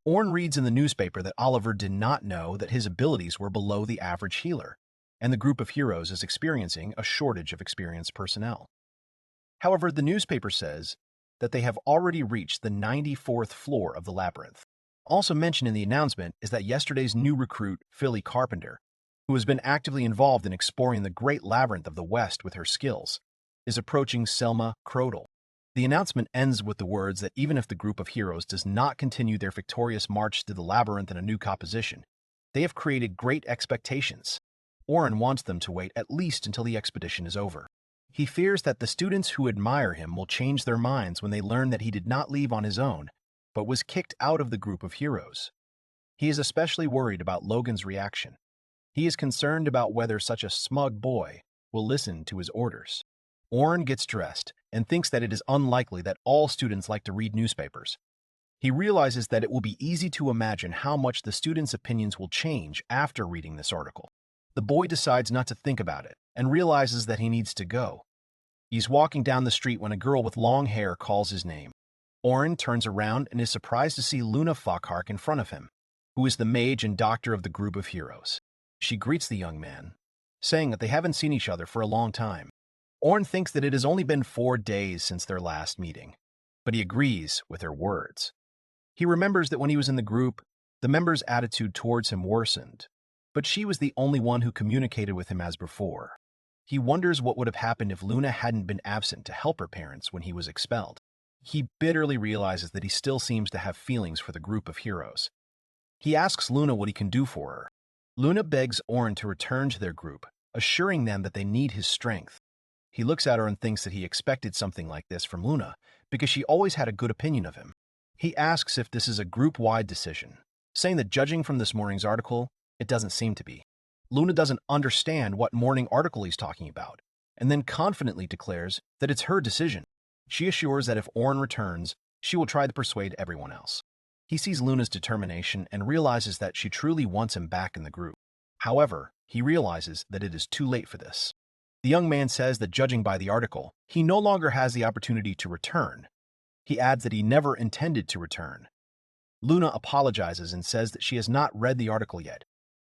Orn reads in the newspaper that Oliver did not know that his abilities were below the average healer, and the group of heroes is experiencing a shortage of experienced personnel. However, the newspaper says that they have already reached the 94th floor of the labyrinth. Also mentioned in the announcement is that yesterday's new recruit, Philly Carpenter, who has been actively involved in exploring the great labyrinth of the West with her skills, is approaching Selma Crodel. The announcement ends with the words that even if the group of heroes does not continue their victorious march through the labyrinth in a new composition, they have created great expectations. Orin wants them to wait at least until the expedition is over. He fears that the students who admire him will change their minds when they learn that he did not leave on his own, but was kicked out of the group of heroes. He is especially worried about Logan's reaction. He is concerned about whether such a smug boy will listen to his orders. Orin gets dressed and thinks that it is unlikely that all students like to read newspapers. He realizes that it will be easy to imagine how much the students' opinions will change after reading this article. The boy decides not to think about it and realizes that he needs to go. He's walking down the street when a girl with long hair calls his name. Orin turns around and is surprised to see Luna Fockhark in front of him, who is the mage and doctor of the group of heroes. She greets the young man, saying that they haven't seen each other for a long time. Orin thinks that it has only been 4 days since their last meeting, but he agrees with her words. He remembers that when he was in the group, the members' attitude towards him worsened, but she was the only one who communicated with him as before. He wonders what would have happened if Luna hadn't been absent to help her parents when he was expelled. He bitterly realizes that he still seems to have feelings for the group of heroes. He asks Luna what he can do for her. Luna begs Orin to return to their group, assuring them that they need his strength. He looks at her and thinks that he expected something like this from Luna because she always had a good opinion of him. He asks if this is a group-wide decision, saying that judging from this morning's article, it doesn't seem to be. Luna doesn't understand what morning article he's talking about, and then confidently declares that it's her decision. She assures that if Orin returns, she will try to persuade everyone else. He sees Luna's determination and realizes that she truly wants him back in the group. However, he realizes that it is too late for this. The young man says that judging by the article, he no longer has the opportunity to return. He adds that he never intended to return. Luna apologizes and says that she has not read the article yet,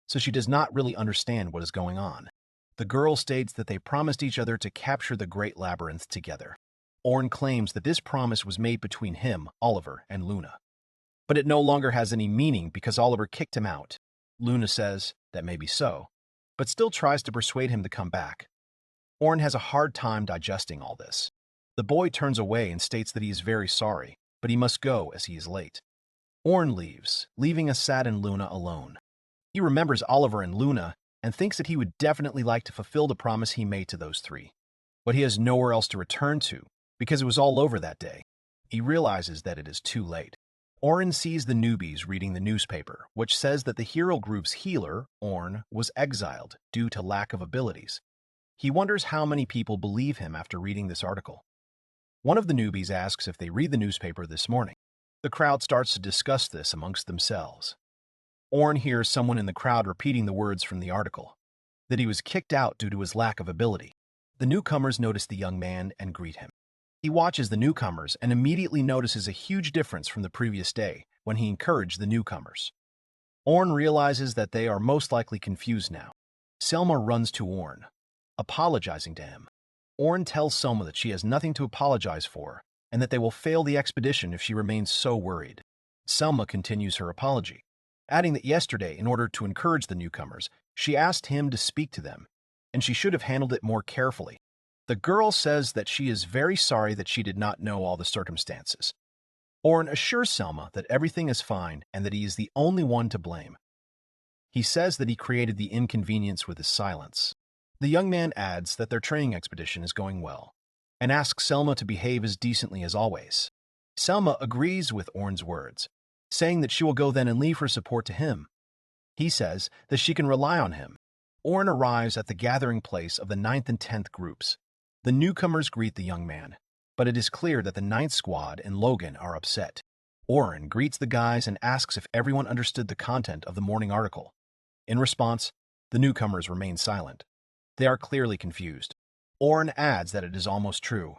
so she does not really understand what is going on. The girl states that they promised each other to capture the Great Labyrinth together. Orin claims that this promise was made between him, Oliver, and Luna. But it no longer has any meaning because Oliver kicked him out. Luna says that may be so, but still tries to persuade him to come back. Orin has a hard time digesting all this. The boy turns away and states that he is very sorry, but he must go as he is late. Orin leaves, leaving a saddened Luna alone. He remembers Oliver and Luna and thinks that he would definitely like to fulfill the promise he made to those three. But he has nowhere else to return to because it was all over that day. He realizes that it is too late. Oren sees the newbies reading the newspaper, which says that the hero group's healer, Orn, was exiled due to lack of abilities. He wonders how many people believe him after reading this article. One of the newbies asks if they read the newspaper this morning. The crowd starts to discuss this amongst themselves. Orn hears someone in the crowd repeating the words from the article, that he was kicked out due to his lack of ability. The newcomers notice the young man and greet him. He watches the newcomers and immediately notices a huge difference from the previous day when he encouraged the newcomers. Orn realizes that they are most likely confused now. Selma runs to Orn, apologizing to him. Orn tells Selma that she has nothing to apologize for and that they will fail the expedition if she remains so worried. Selma continues her apology, adding that yesterday, in order to encourage the newcomers, she asked him to speak to them, and she should have handled it more carefully. The girl says that she is very sorry that she did not know all the circumstances. Orn assures Selma that everything is fine and that he is the only one to blame. He says that he created the inconvenience with his silence. The young man adds that their training expedition is going well and asks Selma to behave as decently as always. Selma agrees with Orn's words, saying that she will go then and leave her support to him. He says that she can rely on him. Orn arrives at the gathering place of the 9th and 10th groups. The newcomers greet the young man, but it is clear that the 9th squad and Logan are upset. Orn greets the guys and asks if everyone understood the content of the morning article. In response, the newcomers remain silent. They are clearly confused. Orn adds that it is almost true.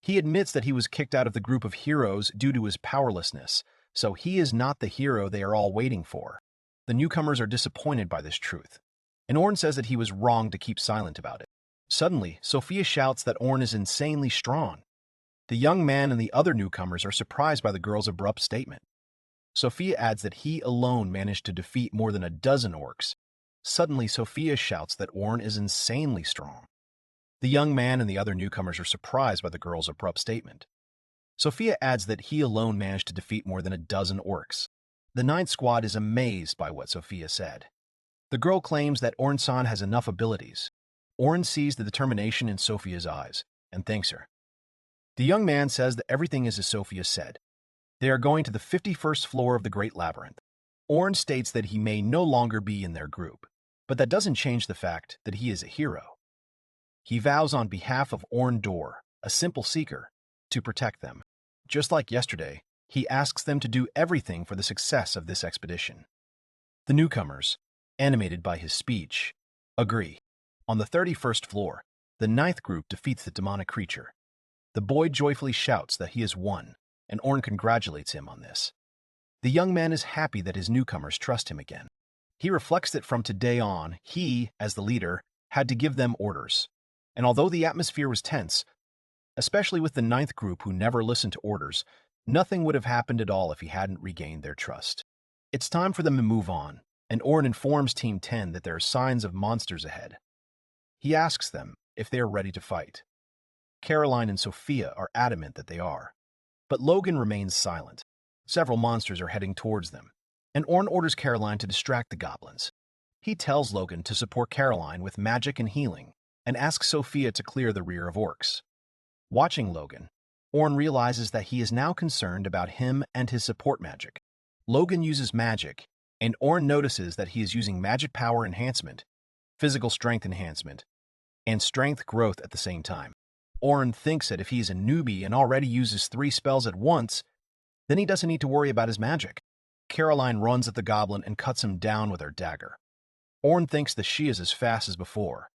He admits that he was kicked out of the group of heroes due to his powerlessness, so he is not the hero they are all waiting for. The newcomers are disappointed by this truth, and Orn says that he was wrong to keep silent about it. Suddenly, Sophia shouts that Orn is insanely strong. The young man and the other newcomers are surprised by the girl's abrupt statement. Sophia adds that he alone managed to defeat more than a dozen orcs. Suddenly, Sophia shouts that Orn is insanely strong. The young man and the other newcomers are surprised by the girl's abrupt statement. Sophia adds that he alone managed to defeat more than a dozen orcs. The 9th squad is amazed by what Sophia said. The girl claims that Orn-san has enough abilities. Orn sees the determination in Sophia's eyes and thanks her. The young man says that everything is as Sophia said. They are going to the 51st floor of the Great Labyrinth. Orn states that he may no longer be in their group, but that doesn't change the fact that he is a hero. He vows on behalf of Orn Dor, a simple seeker, to protect them. Just like yesterday, he asks them to do everything for the success of this expedition. The newcomers, animated by his speech, agree. On the 31st floor, the 9th group defeats the demonic creature. The boy joyfully shouts that he has won, and Orn congratulates him on this. The young man is happy that his newcomers trust him again. He reflects that from today on, he, as the leader, had to give them orders. And although the atmosphere was tense, especially with the 9th group who never listened to orders, nothing would have happened at all if he hadn't regained their trust. It's time for them to move on, and Orn informs Team 10 that there are signs of monsters ahead. He asks them if they are ready to fight. Caroline and Sophia are adamant that they are, but Logan remains silent. Several monsters are heading towards them, and Orn orders Caroline to distract the goblins. He tells Logan to support Caroline with magic and healing, and asks Sophia to clear the rear of orcs. Watching Logan, Orn realizes that he is now concerned about him and his support magic. Logan uses magic, and Orn notices that he is using magic power enhancement, physical strength enhancement, and strength growth at the same time. Orn thinks that if he is a newbie and already uses 3 spells at once, then he doesn't need to worry about his magic. Caroline runs at the goblin and cuts him down with her dagger. Orn thinks that she is as fast as before,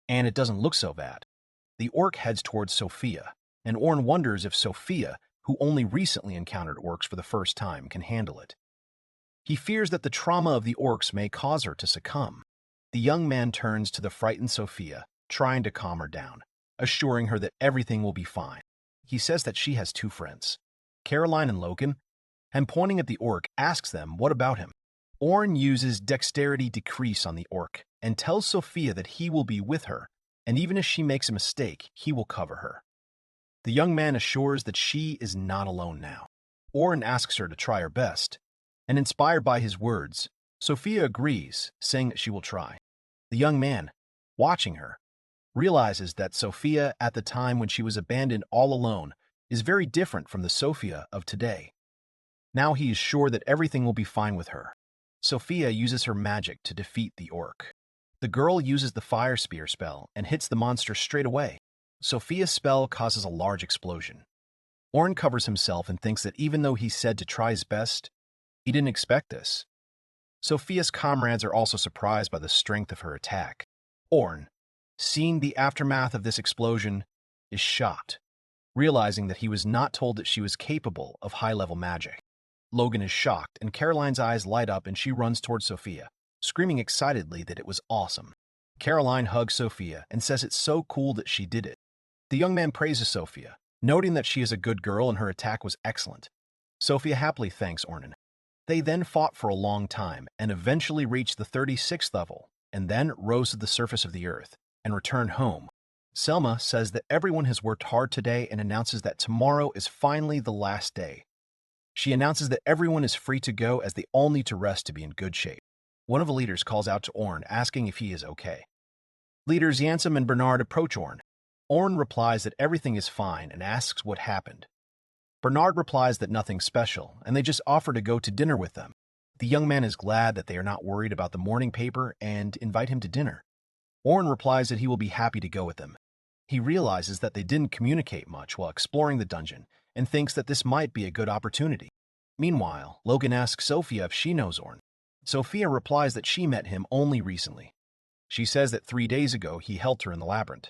and it doesn't look so bad. The orc heads towards Sophia, and Orn wonders if Sophia, who only recently encountered orcs for the first time, can handle it. He fears that the trauma of the orcs may cause her to succumb. The young man turns to the frightened Sophia, trying to calm her down, assuring her that everything will be fine. He says that she has 2 friends, Caroline and Logan, and pointing at the orc, asks them what about him. Orn uses dexterity decrease on the orc and tells Sophia that he will be with her, and even if she makes a mistake, he will cover her. The young man assures that she is not alone now. Orn asks her to try her best, and inspired by his words, Sophia agrees, saying that she will try. The young man, watching her, realizes that Sophia, at the time when she was abandoned all alone, is very different from the Sophia of today. Now he is sure that everything will be fine with her. Sophia uses her magic to defeat the orc. The girl uses the fire spear spell and hits the monster straight away. Sophia's spell causes a large explosion. Orn covers himself and thinks that even though he said to try his best, he didn't expect this. Sophia's comrades are also surprised by the strength of her attack. Orn, seeing the aftermath of this explosion, is shocked, realizing that he was not told that she was capable of high-level magic. Logan is shocked, and Caroline's eyes light up and she runs towards Sophia, screaming excitedly that it was awesome. Caroline hugs Sophia and says it's so cool that she did it. The young man praises Sophia, noting that she is a good girl and her attack was excellent. Sophia happily thanks Ornan. They then fought for a long time and eventually reached the 36th level, and then rose to the surface of the earth and returned home. Selma says that everyone has worked hard today and announces that tomorrow is finally the last day. She announces that everyone is free to go as they all need to rest to be in good shape. One of the leaders calls out to Orn, asking if he is okay. Leaders Yansam and Bernard approach Orn. Orn replies that everything is fine and asks what happened. Bernard replies that nothing special, and they just offer to go to dinner with them. The young man is glad that they are not worried about the morning paper and invite him to dinner. Orn replies that he will be happy to go with them. He realizes that they didn't communicate much while exploring the dungeon and thinks that this might be a good opportunity. Meanwhile, Logan asks Sophia if she knows Orn. Sophia replies that she met him only recently. She says that 3 days ago he helped her in the labyrinth.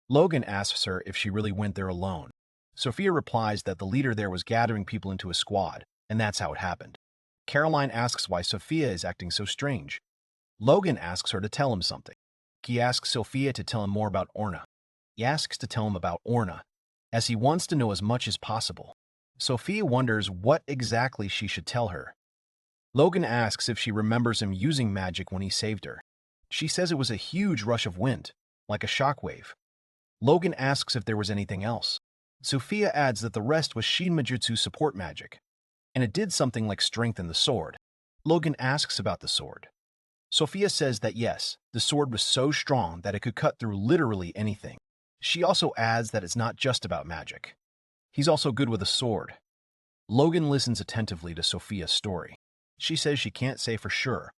Logan asks her if she really went there alone. Sophia replies that the leader there was gathering people into a squad, and that's how it happened. Caroline asks why Sophia is acting so strange. Logan asks her to tell him something. He asks Sophia to tell him more about Orna. He asks to tell him about Orna, as he wants to know as much as possible. Sophia wonders what exactly she should tell her. Logan asks if she remembers him using magic when he saved her. She says it was a huge rush of wind, like a shockwave. Logan asks if there was anything else. Sophia adds that the rest was Shin Majutsu support magic, and it did something like strengthen the sword. Logan asks about the sword. Sophia says that yes, the sword was so strong that it could cut through literally anything. She also adds that it's not just about magic. He's also good with a sword. Logan listens attentively to Sophia's story. She says she can't say for sure,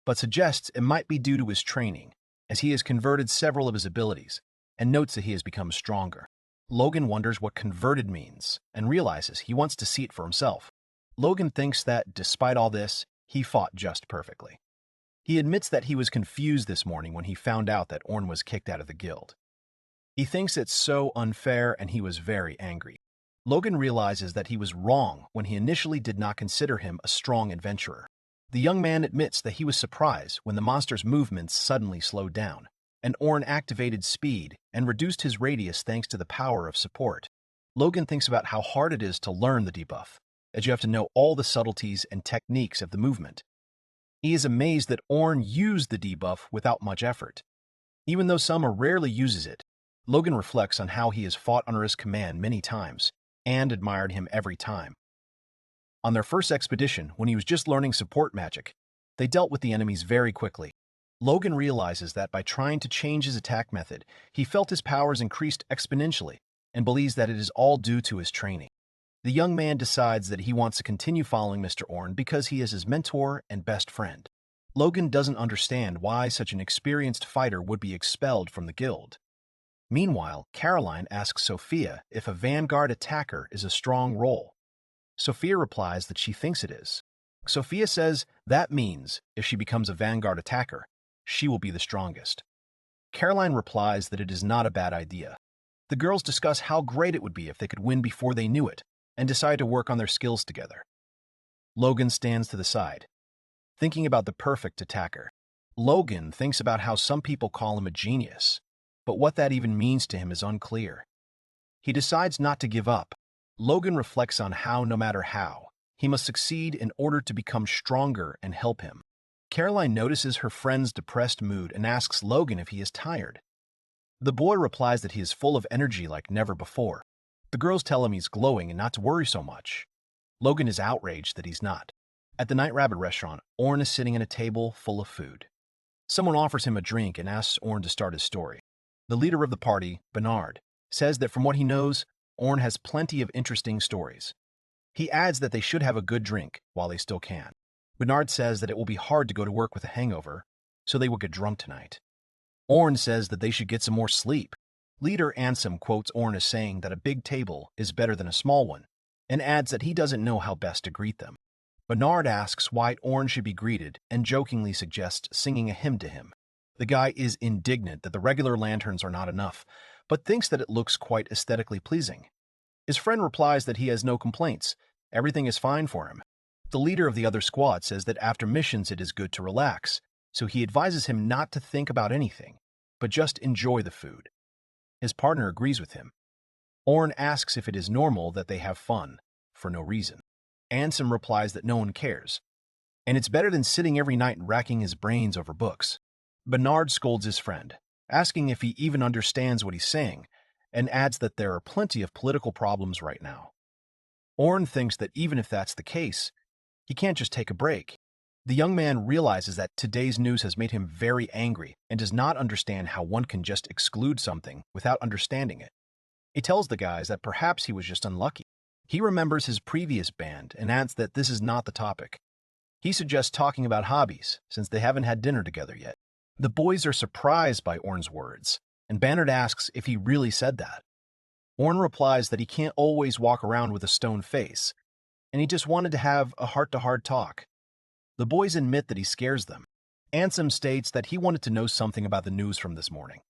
but suggests it might be due to his training, as he has converted several of his abilities, and notes that he has become stronger. Logan wonders what converted means, and realizes he wants to see it for himself. Logan thinks that, despite all this, he fought just perfectly. He admits that he was confused this morning when he found out that Orn was kicked out of the guild. He thinks it's so unfair and he was very angry. Logan realizes that he was wrong when he initially did not consider him a strong adventurer. The young man admits that he was surprised when the monster's movements suddenly slowed down, and Orn activated speed and reduced his radius thanks to the power of support. Logan thinks about how hard it is to learn the debuff, as you have to know all the subtleties and techniques of the movement. He is amazed that Orn used the debuff without much effort. Even though Selma rarely uses it, Logan reflects on how he has fought under his command many times, and admired him every time. On their first expedition, when he was just learning support magic, they dealt with the enemies very quickly. Logan realizes that by trying to change his attack method, he felt his powers increased exponentially, and believes that it is all due to his training. The young man decides that he wants to continue following Mr. Orn because he is his mentor and best friend. Logan doesn't understand why such an experienced fighter would be expelled from the guild. Meanwhile, Caroline asks Sophia if a vanguard attacker is a strong role. Sophia replies that she thinks it is. Sophia says that means if she becomes a vanguard attacker, she will be the strongest. Caroline replies that it is not a bad idea. The girls discuss how great it would be if they could win before they knew it, and decide to work on their skills together. Logan stands to the side, thinking about the perfect attacker. Logan thinks about how some people call him a genius, but what that even means to him is unclear. He decides not to give up. Logan reflects on how, no matter how, he must succeed in order to become stronger and help him. Caroline notices her friend's depressed mood and asks Logan if he is tired. The boy replies that he is full of energy like never before. The girls tell him he's glowing and not to worry so much. Logan is outraged that he's not. At the Night Rabbit restaurant, Orn is sitting at a table full of food. Someone offers him a drink and asks Orn to start his story. The leader of the party, Bernard, says that from what he knows, Orn has plenty of interesting stories. He adds that they should have a good drink while they still can. Bernard says that it will be hard to go to work with a hangover, so they will get drunk tonight. Orn says that they should get some more sleep. Leader Ansem quotes Orn as saying that a big table is better than a small one, and adds that he doesn't know how best to greet them. Bernard asks why Orn should be greeted and jokingly suggests singing a hymn to him. The guy is indignant that the regular lanterns are not enough, but thinks that it looks quite aesthetically pleasing. His friend replies that he has no complaints, everything is fine for him. The leader of the other squad says that after missions it is good to relax, so he advises him not to think about anything, but just enjoy the food. His partner agrees with him. Orn asks if it is normal that they have fun, for no reason. Ansem replies that no one cares, and it's better than sitting every night and racking his brains over books. Bernard scolds his friend, asking if he even understands what he's saying, and adds that there are plenty of political problems right now. Orn thinks that even if that's the case, he can't just take a break. The young man realizes that today's news has made him very angry and does not understand how one can just exclude something without understanding it. He tells the guys that perhaps he was just unlucky. He remembers his previous band and adds that this is not the topic. He suggests talking about hobbies, since they haven't had dinner together yet. The boys are surprised by Orn's words, and Bannard asks if he really said that. Orn replies that he can't always walk around with a stone face, and he just wanted to have a heart-to-heart talk. The boys admit that he scares them. Ansem states that he wanted to know something about the news from this morning.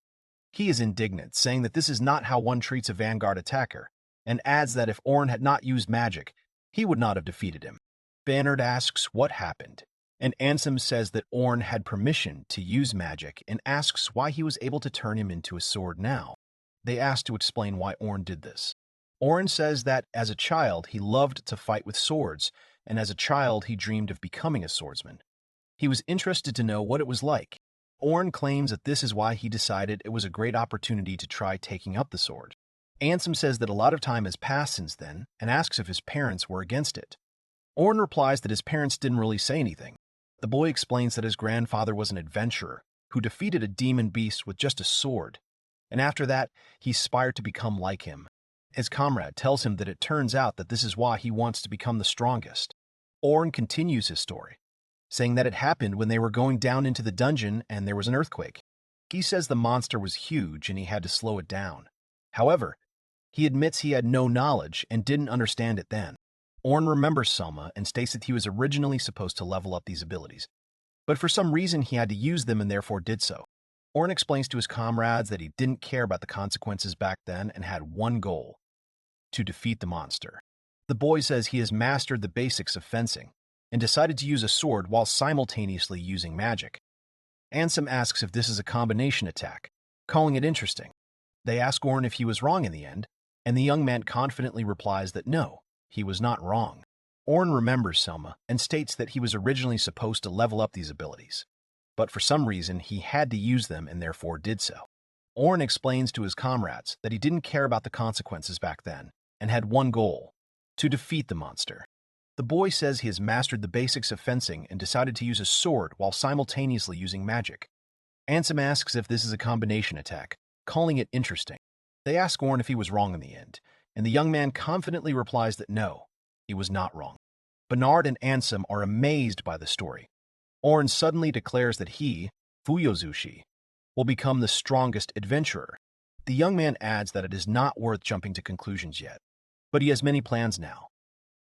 He is indignant, saying that this is not how one treats a vanguard attacker, and adds that if Orn had not used magic, he would not have defeated him. Bannard asks what happened, and Ansem says that Orn had permission to use magic and asks why he was able to turn him into a sword now. They ask to explain why Orn did this. Orn says that as a child he loved to fight with swords, and as a child he dreamed of becoming a swordsman. He was interested to know what it was like. Orn claims that this is why he decided it was a great opportunity to try taking up the sword. Ansem says that a lot of time has passed since then and asks if his parents were against it. Orn replies that his parents didn't really say anything. The boy explains that his grandfather was an adventurer who defeated a demon beast with just a sword, and after that, he aspired to become like him. His comrade tells him that it turns out that this is why he wants to become the strongest. Orn continues his story, saying that it happened when they were going down into the dungeon and there was an earthquake. He says the monster was huge and he had to slow it down. However, he admits he had no knowledge and didn't understand it then. Orn remembers Selma and states that he was originally supposed to level up these abilities, but for some reason he had to use them and therefore did so. Orn explains to his comrades that he didn't care about the consequences back then and had one goal: to defeat the monster. The boy says he has mastered the basics of fencing and decided to use a sword while simultaneously using magic. Ansem asks if this is a combination attack, calling it interesting. They ask Orn if he was wrong in the end, and the young man confidently replies that no, he was not wrong. Orn remembers Selma and states that he was originally supposed to level up these abilities, but for some reason he had to use them and therefore did so. Orn explains to his comrades that he didn't care about the consequences back then and had one goal: to defeat the monster. The boy says he has mastered the basics of fencing and decided to use a sword while simultaneously using magic. Ansem asks if this is a combination attack, calling it interesting. They ask Orn if he was wrong in the end, and the young man confidently replies that no, he was not wrong. Bernard and Ansem are amazed by the story. Orn suddenly declares that he, Fuyozushi, will become the strongest adventurer. The young man adds that it is not worth jumping to conclusions yet, but he has many plans now.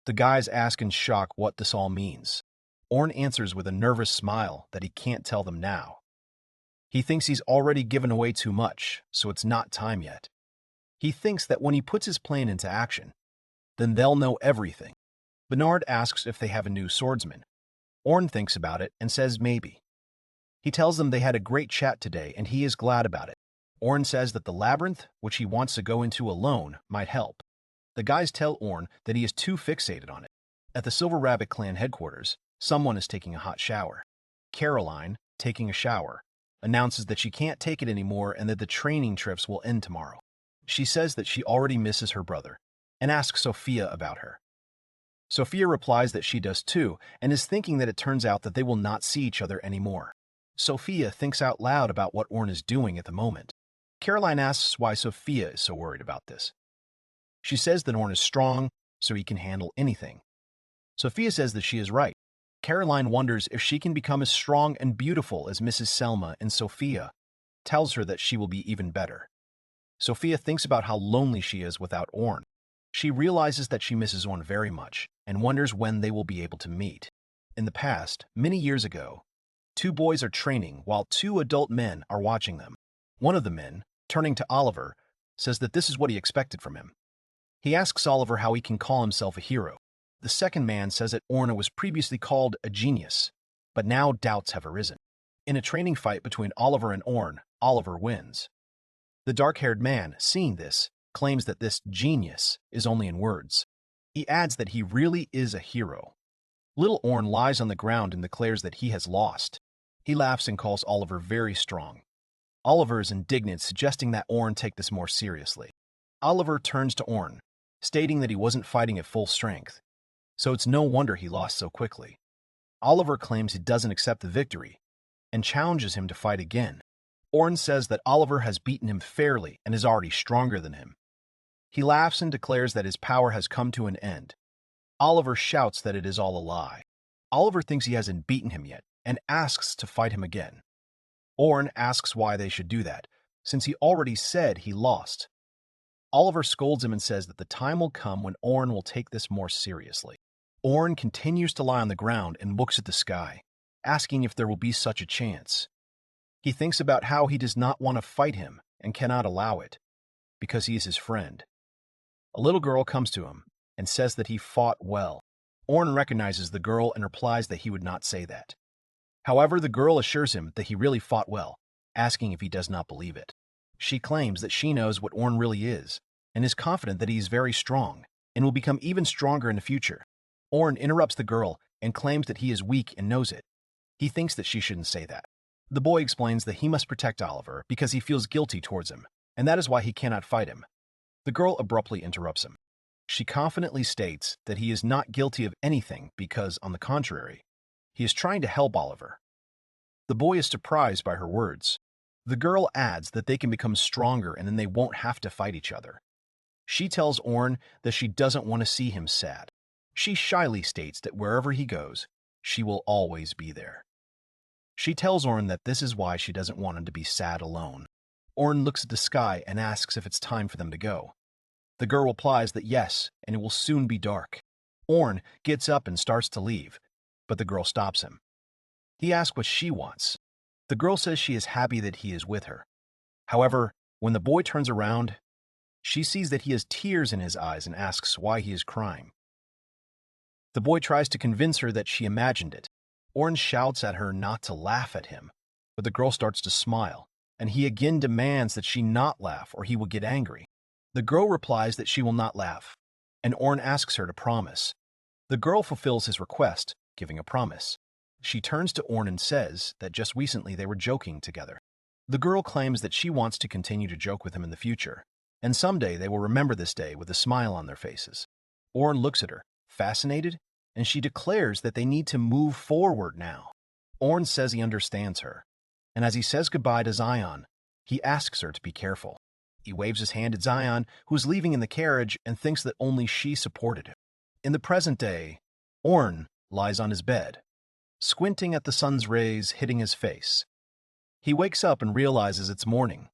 The guys ask in shock what this all means. Orn answers with a nervous smile that he can't tell them now. He thinks he's already given away too much, so it's not time yet. He thinks that when he puts his plan into action, then they'll know everything. Bernard asks if they have a new swordsman. Orn thinks about it and says maybe. He tells them they had a great chat today and he is glad about it. Orn says that the labyrinth, which he wants to go into alone, might help. The guys tell Orn that he is too fixated on it. At the Silver Rabbit clan headquarters, someone is taking a hot shower. Caroline, taking a shower, announces that she can't take it anymore and that the training trips will end tomorrow. She says that she already misses her brother and asks Sophia about her. Sophia replies that she does too and is thinking that it turns out that they will not see each other anymore. Sophia thinks out loud about what Orn is doing at the moment. Caroline asks why Sophia is so worried about this. She says that Orn is strong, so he can handle anything. Sophia says that she is right. Caroline wonders if she can become as strong and beautiful as Mrs. Selma, and Sophia tells her that she will be even better. Sophia thinks about how lonely she is without Orn. She realizes that she misses Orn very much and wonders when they will be able to meet. In the past, many years ago, two boys are training while two adult men are watching them. One of the men, turning to Oliver, says that this is what he expected from him. He asks Oliver how he can call himself a hero. The second man says that Orn was previously called a genius, but now doubts have arisen. In a training fight between Oliver and Orn, Oliver wins. The dark-haired man, seeing this, claims that this genius is only in words. He adds that he really is a hero. Little Orn lies on the ground and declares that he has lost. He laughs and calls Oliver very strong. Oliver is indignant, suggesting that Orn take this more seriously. Oliver turns to Orn, stating that he wasn't fighting at full strength, so it's no wonder he lost so quickly. Oliver claims he doesn't accept the victory and challenges him to fight again. Orn says that Oliver has beaten him fairly and is already stronger than him. He laughs and declares that his power has come to an end. Oliver shouts that it is all a lie. Oliver thinks he hasn't beaten him yet and asks to fight him again. Orn asks why they should do that, since he already said he lost. Oliver scolds him and says that the time will come when Orn will take this more seriously. Orn continues to lie on the ground and looks at the sky, asking if there will be such a chance. He thinks about how he does not want to fight him and cannot allow it, because he is his friend. A little girl comes to him and says that he fought well. Orn recognizes the girl and replies that he would not say that. However, the girl assures him that he really fought well, asking if he does not believe it. She claims that she knows what Orn really is, and is confident that he is very strong, and will become even stronger in the future. Orn interrupts the girl and claims that he is weak and knows it. He thinks that she shouldn't say that. The boy explains that he must protect Oliver because he feels guilty towards him, and that is why he cannot fight him. The girl abruptly interrupts him. She confidently states that he is not guilty of anything because, on the contrary, he is trying to help Oliver. The boy is surprised by her words. The girl adds that they can become stronger and then they won't have to fight each other. She tells Orn that she doesn't want to see him sad. She shyly states that wherever he goes, she will always be there. She tells Orn that this is why she doesn't want him to be sad alone. Orn looks at the sky and asks if it's time for them to go. The girl replies that yes, and it will soon be dark. Orn gets up and starts to leave, but the girl stops him. He asks what she wants. The girl says she is happy that he is with her. However, when the boy turns around, she sees that he has tears in his eyes and asks why he is crying. The boy tries to convince her that she imagined it. Orn shouts at her not to laugh at him, but the girl starts to smile, and he again demands that she not laugh or he will get angry. The girl replies that she will not laugh, and Orn asks her to promise. The girl fulfills his request, giving a promise. She turns to Orn and says that just recently they were joking together. The girl claims that she wants to continue to joke with him in the future, and someday they will remember this day with a smile on their faces. Orn looks at her, fascinated, and she declares that they need to move forward now. Orn says he understands her, and as he says goodbye to Zion, he asks her to be careful. He waves his hand at Zion, who is leaving in the carriage and thinks that only she supported him. In the present day, Orn lies on his bed, squinting at the sun's rays hitting his face. He wakes up and realizes it's morning,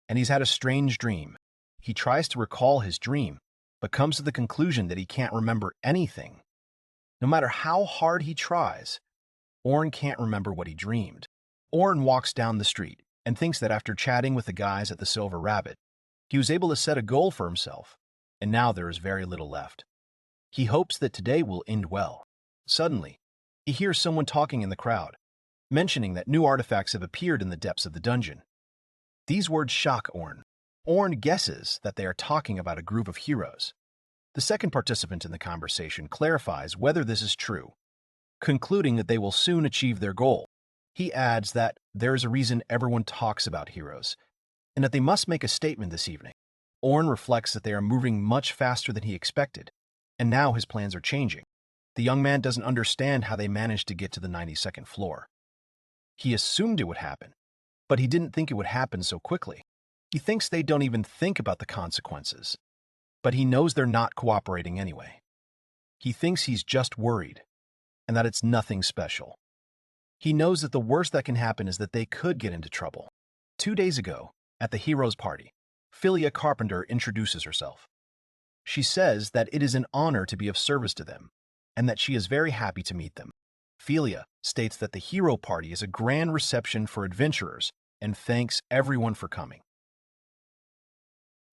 and he's had a strange dream. He tries to recall his dream, but comes to the conclusion that he can't remember anything. No matter how hard he tries, Orn can't remember what he dreamed. Orn walks down the street and thinks that after chatting with the guys at the Silver Rabbit, he was able to set a goal for himself, and now there is very little left. He hopes that today will end well. Suddenly, he hears someone talking in the crowd, mentioning that new artifacts have appeared in the depths of the dungeon. These words shock Orn. Orn guesses that they are talking about a group of heroes. The second participant in the conversation clarifies whether this is true, concluding that they will soon achieve their goal. He adds that there is a reason everyone talks about heroes, and that they must make a statement this evening. Orn reflects that they are moving much faster than he expected, and now his plans are changing. The young man doesn't understand how they managed to get to the 92nd floor. He assumed it would happen, but he didn't think it would happen so quickly. He thinks they don't even think about the consequences. but he knows they're not cooperating anyway. He thinks he's just worried, and that it's nothing special. He knows that the worst that can happen is that they could get into trouble. 2 days ago, at the heroes' party, Philia Carpenter introduces herself. She says that it is an honor to be of service to them, and that she is very happy to meet them. Philia states that the hero party is a grand reception for adventurers and thanks everyone for coming.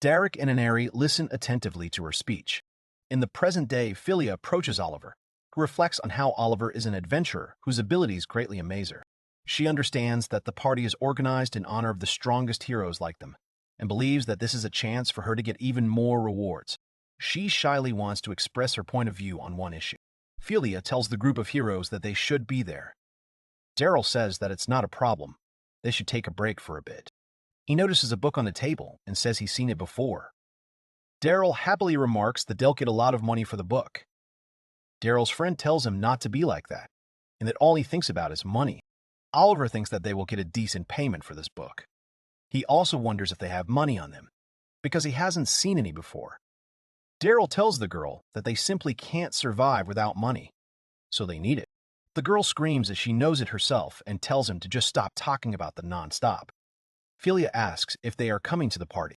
Derek and Inari listen attentively to her speech. In the present day, Philia approaches Oliver, who reflects on how Oliver is an adventurer whose abilities greatly amaze her. She understands that the party is organized in honor of the strongest heroes like them, and believes that this is a chance for her to get even more rewards. She shyly wants to express her point of view on one issue. Philia tells the group of heroes that they should be there. Daryl says that it's not a problem. They should take a break for a bit. He notices a book on the table and says he's seen it before. Daryl happily remarks that they'll get a lot of money for the book. Daryl's friend tells him not to be like that, and that all he thinks about is money. Oliver thinks that they will get a decent payment for this book. He also wonders if they have money on them, because he hasn't seen any before. Daryl tells the girl that they simply can't survive without money, so they need it. The girl screams as she knows it herself and tells him to just stop talking about them non-stop. Philia asks if they are coming to the party.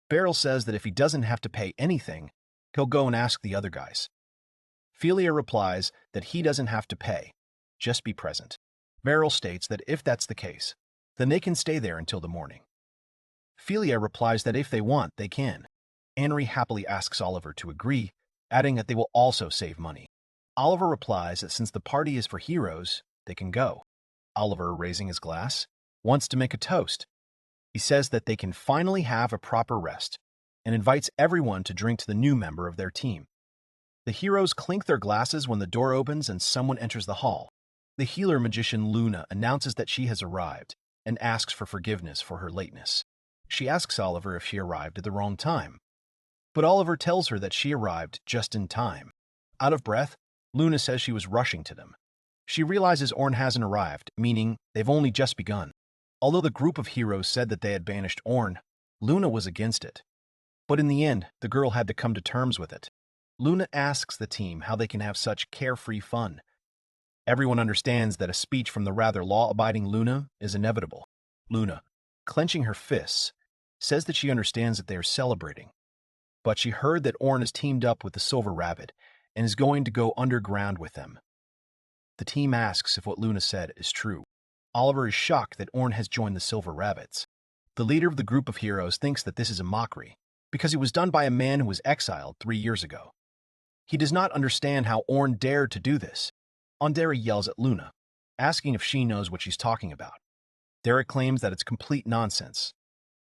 Daryl says that if he doesn't have to pay anything, he'll go and ask the other guys. Philia replies that he doesn't have to pay, just be present. Daryl states that if that's the case, then they can stay there until the morning. Philia replies that if they want, they can. Henry happily asks Oliver to agree, adding that they will also save money. Oliver replies that since the party is for heroes, they can go. Oliver, raising his glass, wants to make a toast. He says that they can finally have a proper rest, and invites everyone to drink to the new member of their team. The heroes clink their glasses when the door opens and someone enters the hall. The healer magician Luna announces that she has arrived and asks for forgiveness for her lateness. She asks Oliver if she arrived at the wrong time, but Oliver tells her that she arrived just in time. Out of breath, Luna says she was rushing to them. She realizes Orn hasn't arrived, meaning they've only just begun. Although the group of heroes said that they had banished Orn, Luna was against it. But in the end, the girl had to come to terms with it. Luna asks the team how they can have such carefree fun. Everyone understands that a speech from the rather law-abiding Luna is inevitable. Luna, clenching her fists, says that she understands that they are celebrating. But she heard that Orn has teamed up with the Silver Rabbit and is going to go underground with them. The team asks if what Luna said is true. Oliver is shocked that Orn has joined the Silver Rabbits. The leader of the group of heroes thinks that this is a mockery, because it was done by a man who was exiled 3 years ago. He does not understand how Orn dared to do this. Ondera yells at Luna, asking if she knows what she's talking about. Derek claims that it's complete nonsense,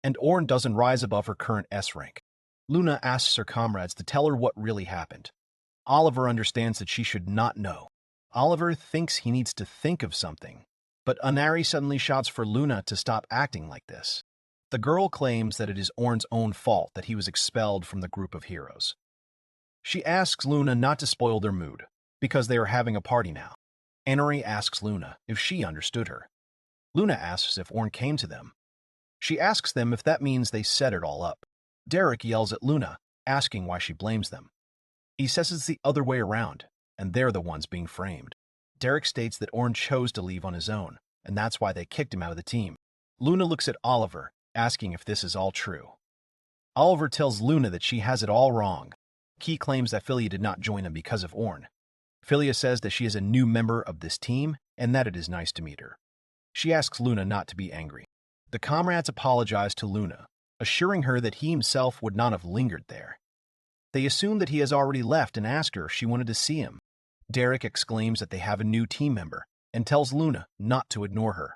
and Orn doesn't rise above her current S rank. Luna asks her comrades to tell her what really happened. Oliver understands that she should not know. Oliver thinks he needs to think of something, but Inari suddenly shouts for Luna to stop acting like this. The girl claims that it is Orn's own fault that he was expelled from the group of heroes. She asks Luna not to spoil their mood, because they are having a party now. Inari asks Luna if she understood her. Luna asks if Orn came to them. She asks them if that means they set it all up. Derek yells at Luna, asking why she blames them. He says it's the other way around, and they're the ones being framed. Derek states that Orn chose to leave on his own, and that's why they kicked him out of the team. Luna looks at Oliver, asking if this is all true. Oliver tells Luna that she has it all wrong. Key claims that Philia did not join him because of Orn. Philia says that she is a new member of this team and that it is nice to meet her. She asks Luna not to be angry. The comrades apologize to Luna, assuring her that he himself would not have lingered there. They assume that he has already left and ask her if she wanted to see him. Derek exclaims that they have a new team member and tells Luna not to ignore her.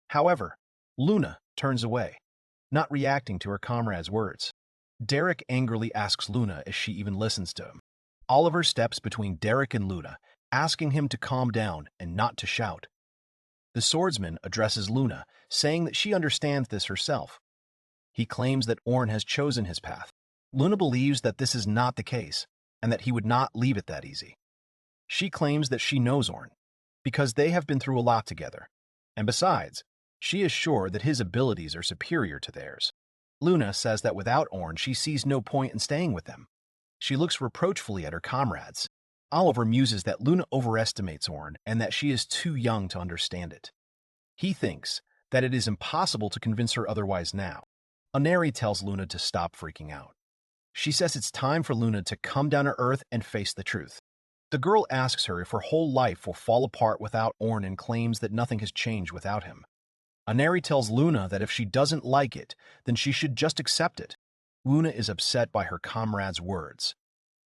However, Luna turns away, not reacting to her comrade's words. Derek angrily asks Luna if she even listens to him. Oliver steps between Derek and Luna, asking him to calm down and not to shout. The swordsman addresses Luna, saying that she understands this herself. He claims that Orn has chosen his path. Luna believes that this is not the case, and that he would not leave it that easy. She claims that she knows Orn, because they have been through a lot together, and besides, she is sure that his abilities are superior to theirs. Luna says that without Orn, she sees no point in staying with them. She looks reproachfully at her comrades. Oliver muses that Luna overestimates Orn and that she is too young to understand it. He thinks that it is impossible to convince her otherwise now. Aneri tells Luna to stop freaking out. She says it's time for Luna to come down to earth and face the truth. The girl asks her if her whole life will fall apart without Orn and claims that nothing has changed without him. Aneri tells Luna that if she doesn't like it, then she should just accept it. Luna is upset by her comrade's words.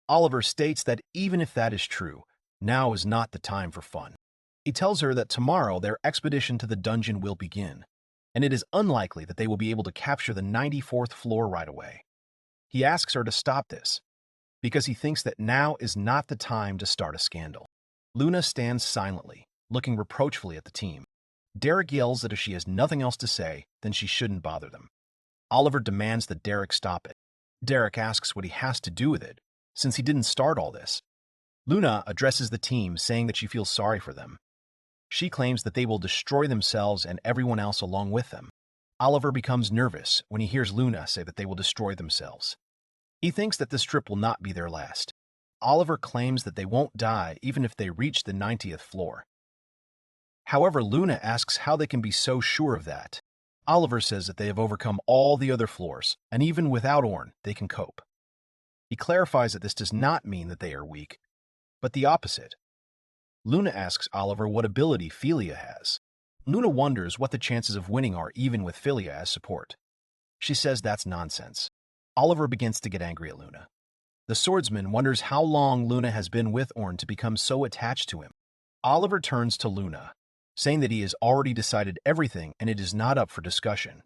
Oliver states that even if that is true, now is not the time for fun. He tells her that tomorrow their expedition to the dungeon will begin, and it is unlikely that they will be able to capture the 94th floor right away. He asks her to stop this, because he thinks that now is not the time to start a scandal. Luna stands silently, looking reproachfully at the team. Derek yells that if she has nothing else to say, then she shouldn't bother them. Oliver demands that Derek stop it. Derek asks what he has to do with it, since he didn't start all this. Luna addresses the team, saying that she feels sorry for them. She claims that they will destroy themselves and everyone else along with them. Oliver becomes nervous when he hears Luna say that they will destroy themselves. He thinks that this trip will not be their last. Oliver claims that they won't die even if they reach the 90th floor. However, Luna asks how they can be so sure of that. Oliver says that they have overcome all the other floors, and even without Orn, they can cope. He clarifies that this does not mean that they are weak, but the opposite. Luna asks Oliver what ability Philia has. Luna wonders what the chances of winning are even with Philia as support. She says that's nonsense. Oliver begins to get angry at Luna. The swordsman wonders how long Luna has been with Orn to become so attached to him. Oliver turns to Luna, saying that he has already decided everything and it is not up for discussion.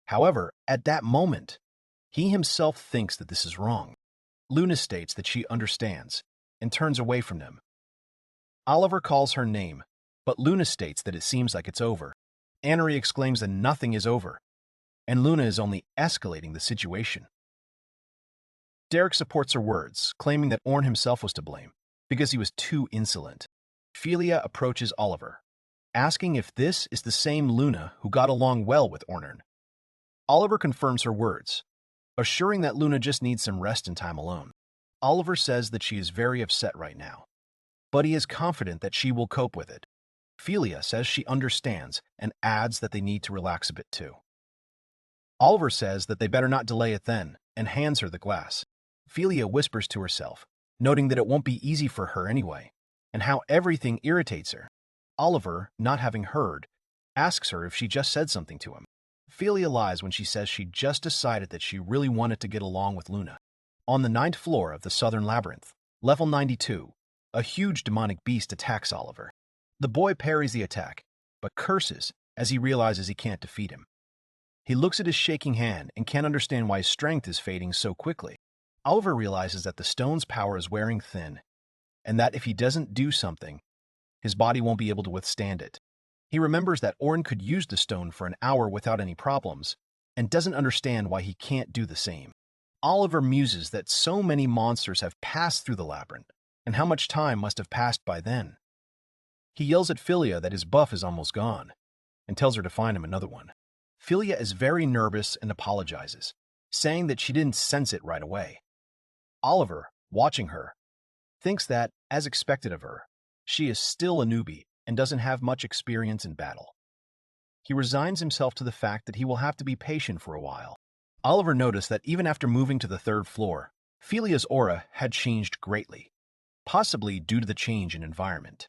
However, at that moment, he himself thinks that this is wrong. Luna states that she understands and turns away from them. Oliver calls her name, but Luna states that it seems like it's over. Aneri exclaims that nothing is over, and Luna is only escalating the situation. Derek supports her words, claiming that Orn himself was to blame because he was too insolent. Philia approaches Oliver, asking if this is the same Luna who got along well with Orn. Oliver confirms her words, assuring that Luna just needs some rest and time alone. Oliver says that she is very upset right now, but he is confident that she will cope with it. Philia says she understands and adds that they need to relax a bit too. Oliver says that they better not delay it then and hands her the glass. Philia whispers to herself, noting that it won't be easy for her anyway, and how everything irritates her. Oliver, not having heard, asks her if she just said something to him. Philia lies when she says she just decided that she really wanted to get along with Luna. On the 9th floor of the Southern Labyrinth, level 92, a huge demonic beast attacks Oliver. The boy parries the attack, but curses as he realizes he can't defeat him. He looks at his shaking hand and can't understand why his strength is fading so quickly. Oliver realizes that the stone's power is wearing thin, and that if he doesn't do something, his body won't be able to withstand it. He remembers that Orn could use the stone for an hour without any problems, and doesn't understand why he can't do the same. Oliver muses that so many monsters have passed through the labyrinth, and how much time must have passed by then. He yells at Philia that his buff is almost gone, and tells her to find him another one. Philia is very nervous and apologizes, saying that she didn't sense it right away. Oliver, watching her, thinks that, as expected of her, she is still a newbie and doesn't have much experience in battle. He resigns himself to the fact that he will have to be patient for a while. Oliver noticed that even after moving to the 3rd floor, Philia's aura had changed greatly, possibly due to the change in environment.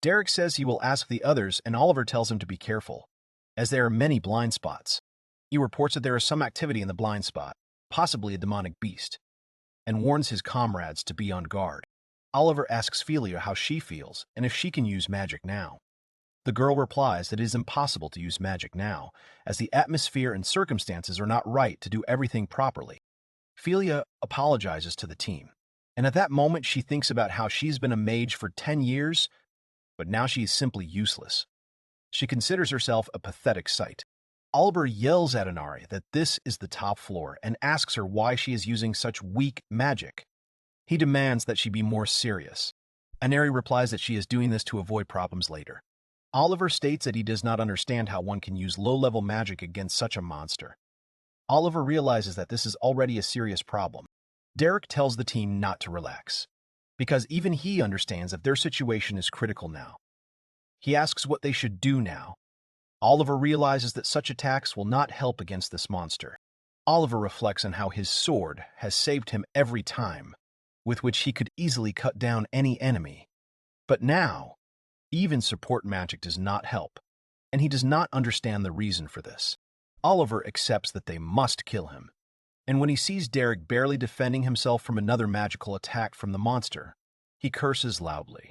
Derek says he will ask the others, and Oliver tells him to be careful, as there are many blind spots. He reports that there is some activity in the blind spot, possibly a demonic beast, and warns his comrades to be on guard. Oliver asks Philia how she feels and if she can use magic now. The girl replies that it is impossible to use magic now, as the atmosphere and circumstances are not right to do everything properly. Philia apologizes to the team, and at that moment she thinks about how she's been a mage for 10 years, but now she is simply useless. She considers herself a pathetic sight. Oliver yells at Aneri that this is the top floor and asks her why she is using such weak magic. He demands that she be more serious. Aneri replies that she is doing this to avoid problems later. Oliver states that he does not understand how one can use low-level magic against such a monster. Oliver realizes that this is already a serious problem. Derek tells the team not to relax, because even he understands that their situation is critical now. He asks what they should do now. Oliver realizes that such attacks will not help against this monster. Oliver reflects on how his sword has saved him every time, with which he could easily cut down any enemy. But now, even support magic does not help, and he does not understand the reason for this. Oliver accepts that they must kill him, and when he sees Derek barely defending himself from another magical attack from the monster, he curses loudly.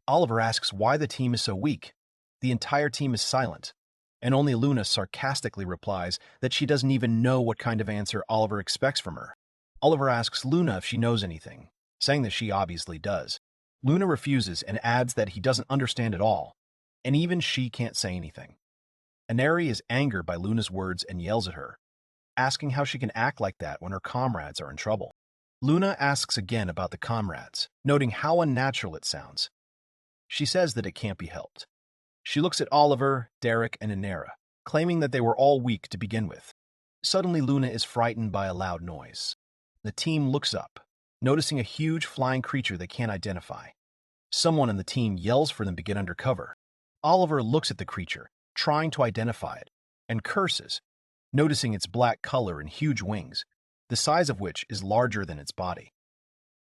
Oliver asks why the team is so weak. The entire team is silent, and only Luna sarcastically replies that she doesn't even know what kind of answer Oliver expects from her. Oliver asks Luna if she knows anything, saying that she obviously does. Luna refuses and adds that he doesn't understand at all, and even she can't say anything. Inari is angered by Luna's words and yells at her, asking how she can act like that when her comrades are in trouble. Luna asks again about the comrades, noting how unnatural it sounds. She says that it can't be helped. She looks at Oliver, Derek, and Inara, claiming that they were all weak to begin with. Suddenly, Luna is frightened by a loud noise. The team looks up, noticing a huge flying creature they can't identify. Someone in the team yells for them to get under cover. Oliver looks at the creature, trying to identify it, and curses, noticing its black color and huge wings, the size of which is larger than its body.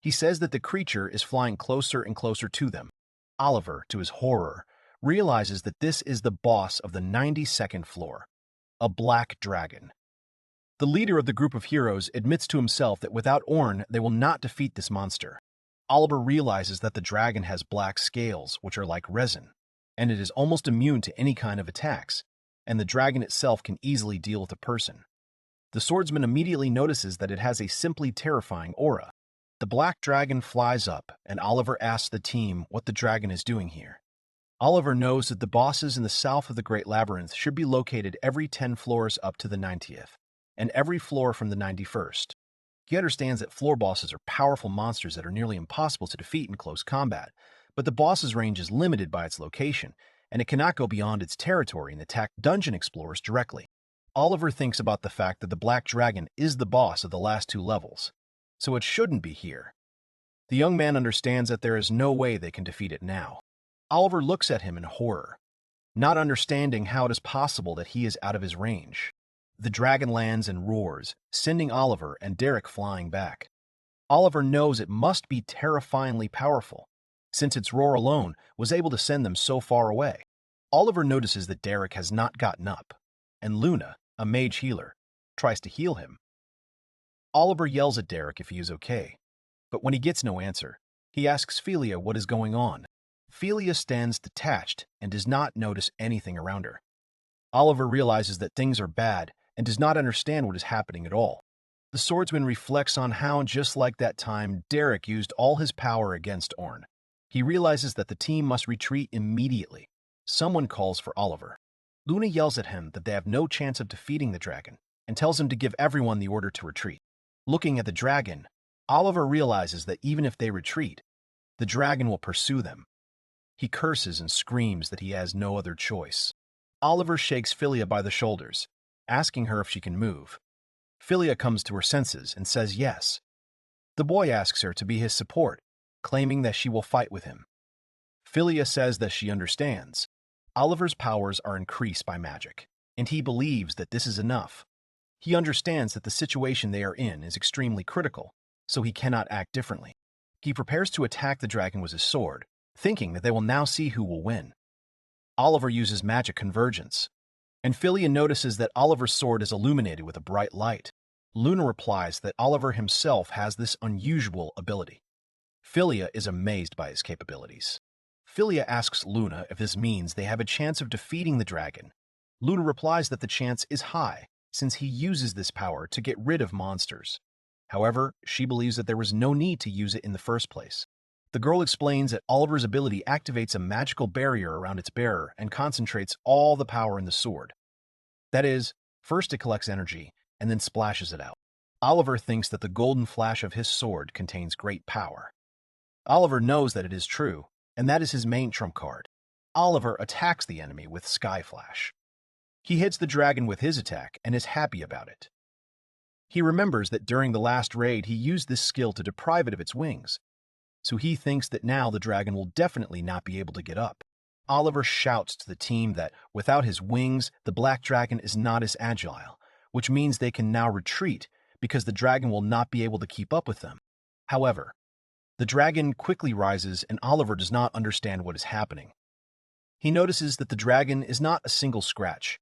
He says that the creature is flying closer and closer to them. Oliver, to his horror, realizes that this is the boss of the 92nd floor, a black dragon. The leader of the group of heroes admits to himself that without Orn, they will not defeat this monster. Oliver realizes that the dragon has black scales, which are like resin, and it is almost immune to any kind of attacks, and the dragon itself can easily deal with a person. The swordsman immediately notices that it has a simply terrifying aura. The black dragon flies up, and Oliver asks the team what the dragon is doing here. Oliver knows that the bosses in the south of the Great Labyrinth should be located every 10 floors up to the 90th, and every floor from the 91st. He understands that floor bosses are powerful monsters that are nearly impossible to defeat in close combat, but the boss's range is limited by its location, and it cannot go beyond its territory and attack dungeon explorers directly. Oliver thinks about the fact that the Black Dragon is the boss of the last 2 levels, so it shouldn't be here. The young man understands that there is no way they can defeat it now. Oliver looks at him in horror, not understanding how it is possible that he is out of his range. The dragon lands and roars, sending Oliver and Derek flying back. Oliver knows it must be terrifyingly powerful, since its roar alone was able to send them so far away. Oliver notices that Derek has not gotten up, and Luna, a mage healer, tries to heal him. Oliver yells at Derek if he is okay, but when he gets no answer, he asks Philia what is going on. Philia stands detached and does not notice anything around her. Oliver realizes that things are bad and does not understand what is happening at all. The swordsman reflects on how, just like that time, Derek used all his power against Orn. He realizes that the team must retreat immediately. Someone calls for Oliver. Luna yells at him that they have no chance of defeating the dragon and tells him to give everyone the order to retreat. Looking at the dragon, Oliver realizes that even if they retreat, the dragon will pursue them. He curses and screams that he has no other choice. Oliver shakes Philia by the shoulders, asking her if she can move. Philia comes to her senses and says yes. The boy asks her to be his support, claiming that she will fight with him. Philia says that she understands. Oliver's powers are increased by magic, and he believes that this is enough. He understands that the situation they are in is extremely critical, so he cannot act differently. He prepares to attack the dragon with his sword, thinking that they will now see who will win. Oliver uses magic convergence, and Philia notices that Oliver's sword is illuminated with a bright light. Luna replies that Oliver himself has this unusual ability. Philia is amazed by his capabilities. Philia asks Luna if this means they have a chance of defeating the dragon. Luna replies that the chance is high, since he uses this power to get rid of monsters. However, she believes that there was no need to use it in the first place. The girl explains that Oliver's ability activates a magical barrier around its bearer and concentrates all the power in the sword. That is, first it collects energy and then splashes it out. Oliver thinks that the golden flash of his sword contains great power. Oliver knows that it is true, and that is his main trump card. Oliver attacks the enemy with Sky Flash. He hits the dragon with his attack and is happy about it. He remembers that during the last raid he used this skill to deprive it of its wings, so he thinks that now the dragon will definitely not be able to get up. Oliver shouts to the team that without his wings, the black dragon is not as agile, which means they can now retreat because the dragon will not be able to keep up with them. However, the dragon quickly rises and Oliver does not understand what is happening. He notices that the dragon is not a single scratch.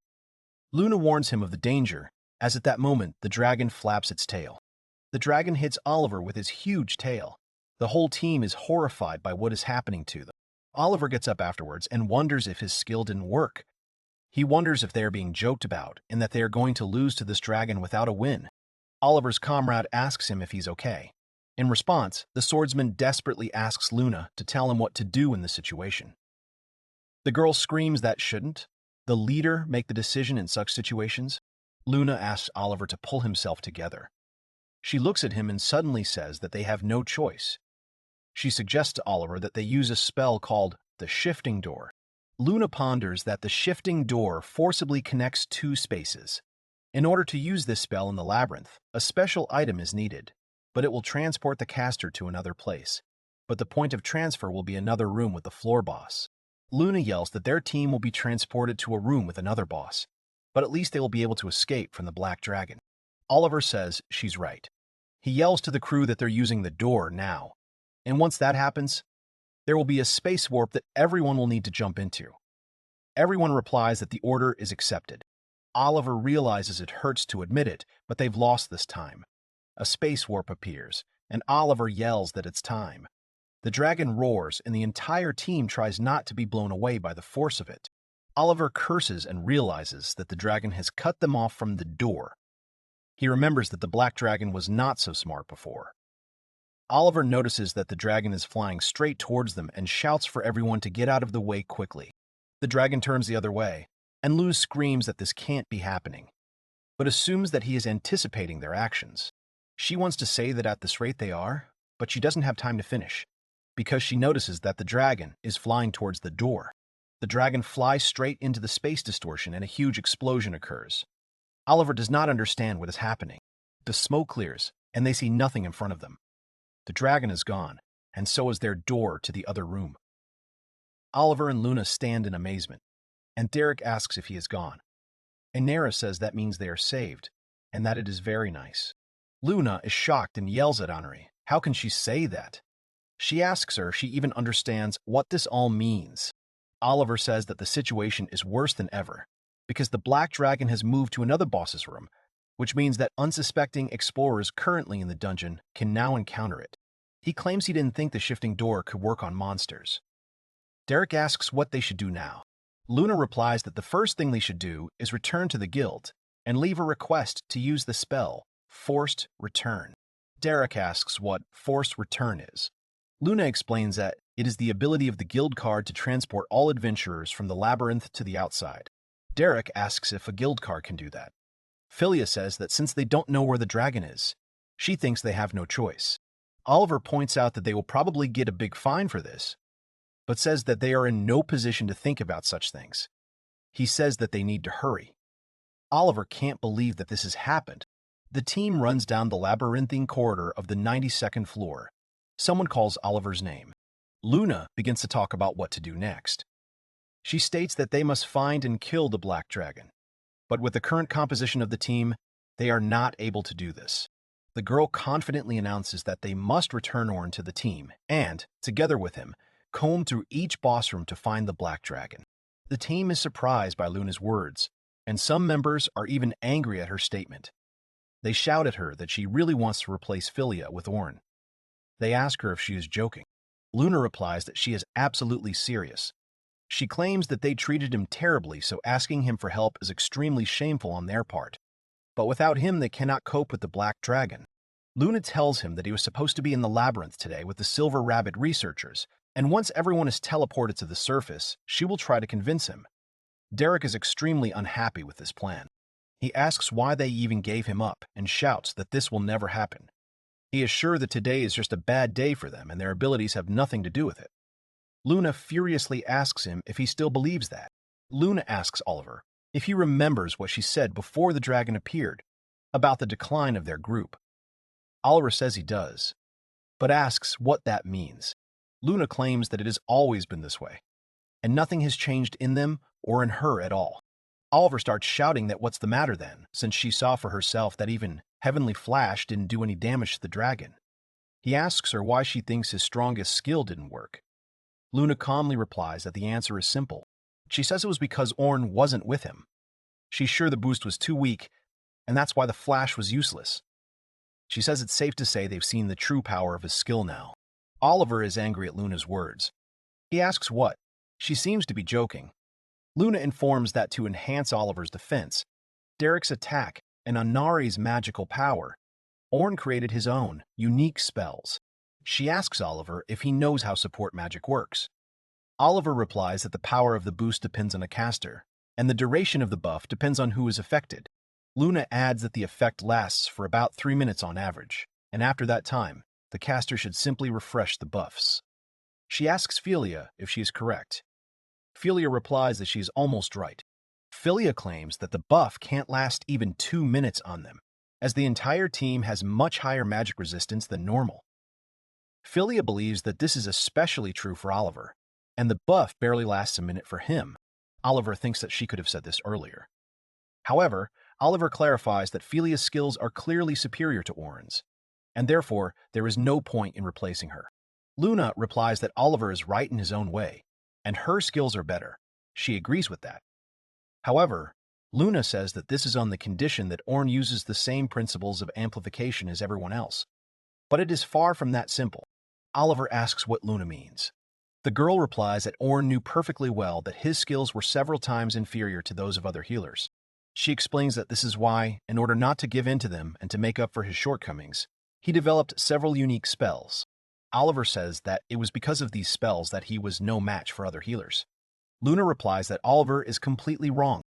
Luna warns him of the danger, as at that moment the dragon flaps its tail. The dragon hits Oliver with his huge tail. The whole team is horrified by what is happening to them. Oliver gets up afterwards and wonders if his skill didn't work. He wonders if they are being joked about and that they are going to lose to this dragon without a win. Oliver's comrade asks him if he's okay. In response, the swordsman desperately asks Luna to tell him what to do in the situation. The girl screams that shouldn't the leader make the decision in such situations. Luna asks Oliver to pull himself together. She looks at him and suddenly says that they have no choice. She suggests to Oliver that they use a spell called the Shifting Door. Luna ponders that the Shifting Door forcibly connects two spaces. In order to use this spell in the labyrinth, a special item is needed, but it will transport the caster to another place. But the point of transfer will be another room with the floor boss. Luna yells that their team will be transported to a room with another boss, but at least they will be able to escape from the black dragon. Oliver says she's right. He yells to the crew that they're using the door now, and once that happens, there will be a space warp that everyone will need to jump into. Everyone replies that the order is accepted. Oliver realizes it hurts to admit it, but they've lost this time. A space warp appears, and Oliver yells that it's time. The dragon roars, and the entire team tries not to be blown away by the force of it. Oliver curses and realizes that the dragon has cut them off from the door. He remembers that the black dragon was not so smart before. Oliver notices that the dragon is flying straight towards them and shouts for everyone to get out of the way quickly. The dragon turns the other way, and Luz screams that this can't be happening, but assumes that he is anticipating their actions. She wants to say that at this rate they are, but she doesn't have time to finish, because she notices that the dragon is flying towards the door. The dragon flies straight into the space distortion and a huge explosion occurs. Oliver does not understand what is happening. The smoke clears, and they see nothing in front of them. The dragon is gone, and so is their door to the other room. Oliver and Luna stand in amazement, and Derek asks if he is gone. Inara says that means they are saved, and that it is very nice. Luna is shocked and yells at Honoré. How can she say that? She asks her if she even understands what this all means. Oliver says that the situation is worse than ever, because the black dragon has moved to another boss's room, which means that unsuspecting explorers currently in the dungeon can now encounter it. He claims he didn't think the shifting door could work on monsters. Derek asks what they should do now. Luna replies that the first thing they should do is return to the guild and leave a request to use the spell, Forced Return. Derek asks what Forced Return is. Luna explains that it is the ability of the guild card to transport all adventurers from the labyrinth to the outside. Derek asks if a guild card can do that. Philia says that since they don't know where the dragon is, she thinks they have no choice. Oliver points out that they will probably get a big fine for this, but says that they are in no position to think about such things. He says that they need to hurry. Oliver can't believe that this has happened. The team runs down the labyrinthine corridor of the 92nd floor. Someone calls Oliver's name. Luna begins to talk about what to do next. She states that they must find and kill the black dragon. But with the current composition of the team, they are not able to do this. The girl confidently announces that they must return Orn to the team and, together with him, comb through each boss room to find the black dragon. The team is surprised by Luna's words, and some members are even angry at her statement. They shout at her that she really wants to replace Philia with Orn. They ask her if she is joking. Luna replies that she is absolutely serious. She claims that they treated him terribly, so asking him for help is extremely shameful on their part. But without him, they cannot cope with the black dragon. Luna tells him that he was supposed to be in the labyrinth today with the Silver Rabbit researchers, and once everyone is teleported to the surface, she will try to convince him. Derek is extremely unhappy with this plan. He asks why they even gave him up and shouts that this will never happen. He is sure that today is just a bad day for them and their abilities have nothing to do with it. Luna furiously asks him if he still believes that. Luna asks Oliver if he remembers what she said before the dragon appeared, about the decline of their group. Oliver says he does, but asks what that means. Luna claims that it has always been this way, and nothing has changed in them or in her at all. Oliver starts shouting that what's the matter then, since she saw for herself that even Heavenly Flash didn't do any damage to the dragon. He asks her why she thinks his strongest skill didn't work. Luna calmly replies that the answer is simple. She says it was because Orn wasn't with him. She's sure the boost was too weak, and that's why the Flash was useless. She says it's safe to say they've seen the true power of his skill now. Oliver is angry at Luna's words. He asks what. She seems to be joking. Luna informs that to enhance Oliver's defense, Derek's attack, and Anari's magical power, Orn created his own, unique spells. She asks Oliver if he knows how support magic works. Oliver replies that the power of the boost depends on a caster, and the duration of the buff depends on who is affected. Luna adds that the effect lasts for about 3 minutes on average, and after that time, the caster should simply refresh the buffs. She asks Philia if she is correct. Philia replies that she is almost right. Philia claims that the buff can't last even 2 minutes on them, as the entire team has much higher magic resistance than normal. Philia believes that this is especially true for Oliver, and the buff barely lasts a minute for him. Oliver thinks that she could have said this earlier. However, Oliver clarifies that Philia's skills are clearly superior to Orn's, and therefore there is no point in replacing her. Luna replies that Oliver is right in his own way, and her skills are better. She agrees with that. However, Luna says that this is on the condition that Orn uses the same principles of amplification as everyone else. But it is far from that simple. Oliver asks what Luna means. The girl replies that Orn knew perfectly well that his skills were several times inferior to those of other healers. She explains that this is why, in order not to give in to them and to make up for his shortcomings, he developed several unique spells. Oliver says that it was because of these spells that he was no match for other healers. Luna replies that Oliver is completely wrong.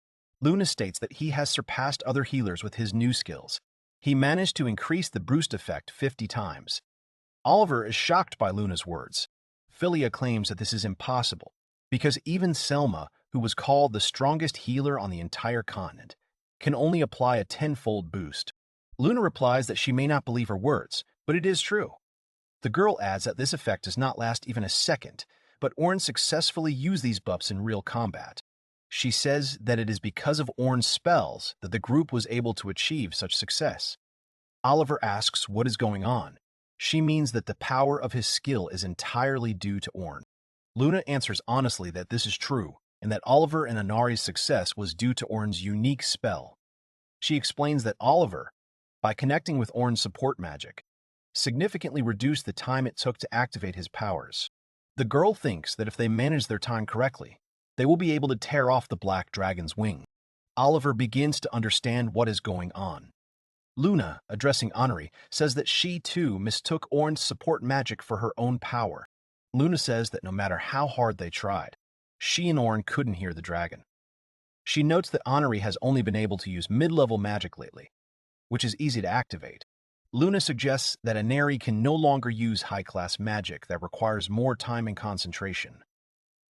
Luna states that he has surpassed other healers with his new skills. He managed to increase the boost effect 50 times. Oliver is shocked by Luna's words. Philia claims that this is impossible, because even Selma, who was called the strongest healer on the entire continent, can only apply a 10-fold boost. Luna replies that she may not believe her words, but it is true. The girl adds that this effect does not last even a second, but Orn successfully used these buffs in real combat. She says that it is because of Orn's spells that the group was able to achieve such success. Oliver asks what is going on. She means that the power of his skill is entirely due to Orn. Luna answers honestly that this is true, and that Oliver and Anari's success was due to Orn's unique spell. She explains that Oliver, by connecting with Orn's support magic, significantly reduced the time it took to activate his powers. The girl thinks that if they manage their time correctly, they will be able to tear off the Black Dragon's wing. Oliver begins to understand what is going on. Luna, addressing Anari, says that she too mistook Orn's support magic for her own power. Luna says that no matter how hard they tried, she and Orn couldn't hear the dragon. She notes that Anari has only been able to use mid-level magic lately, which is easy to activate. Luna suggests that Anari can no longer use high-class magic that requires more time and concentration.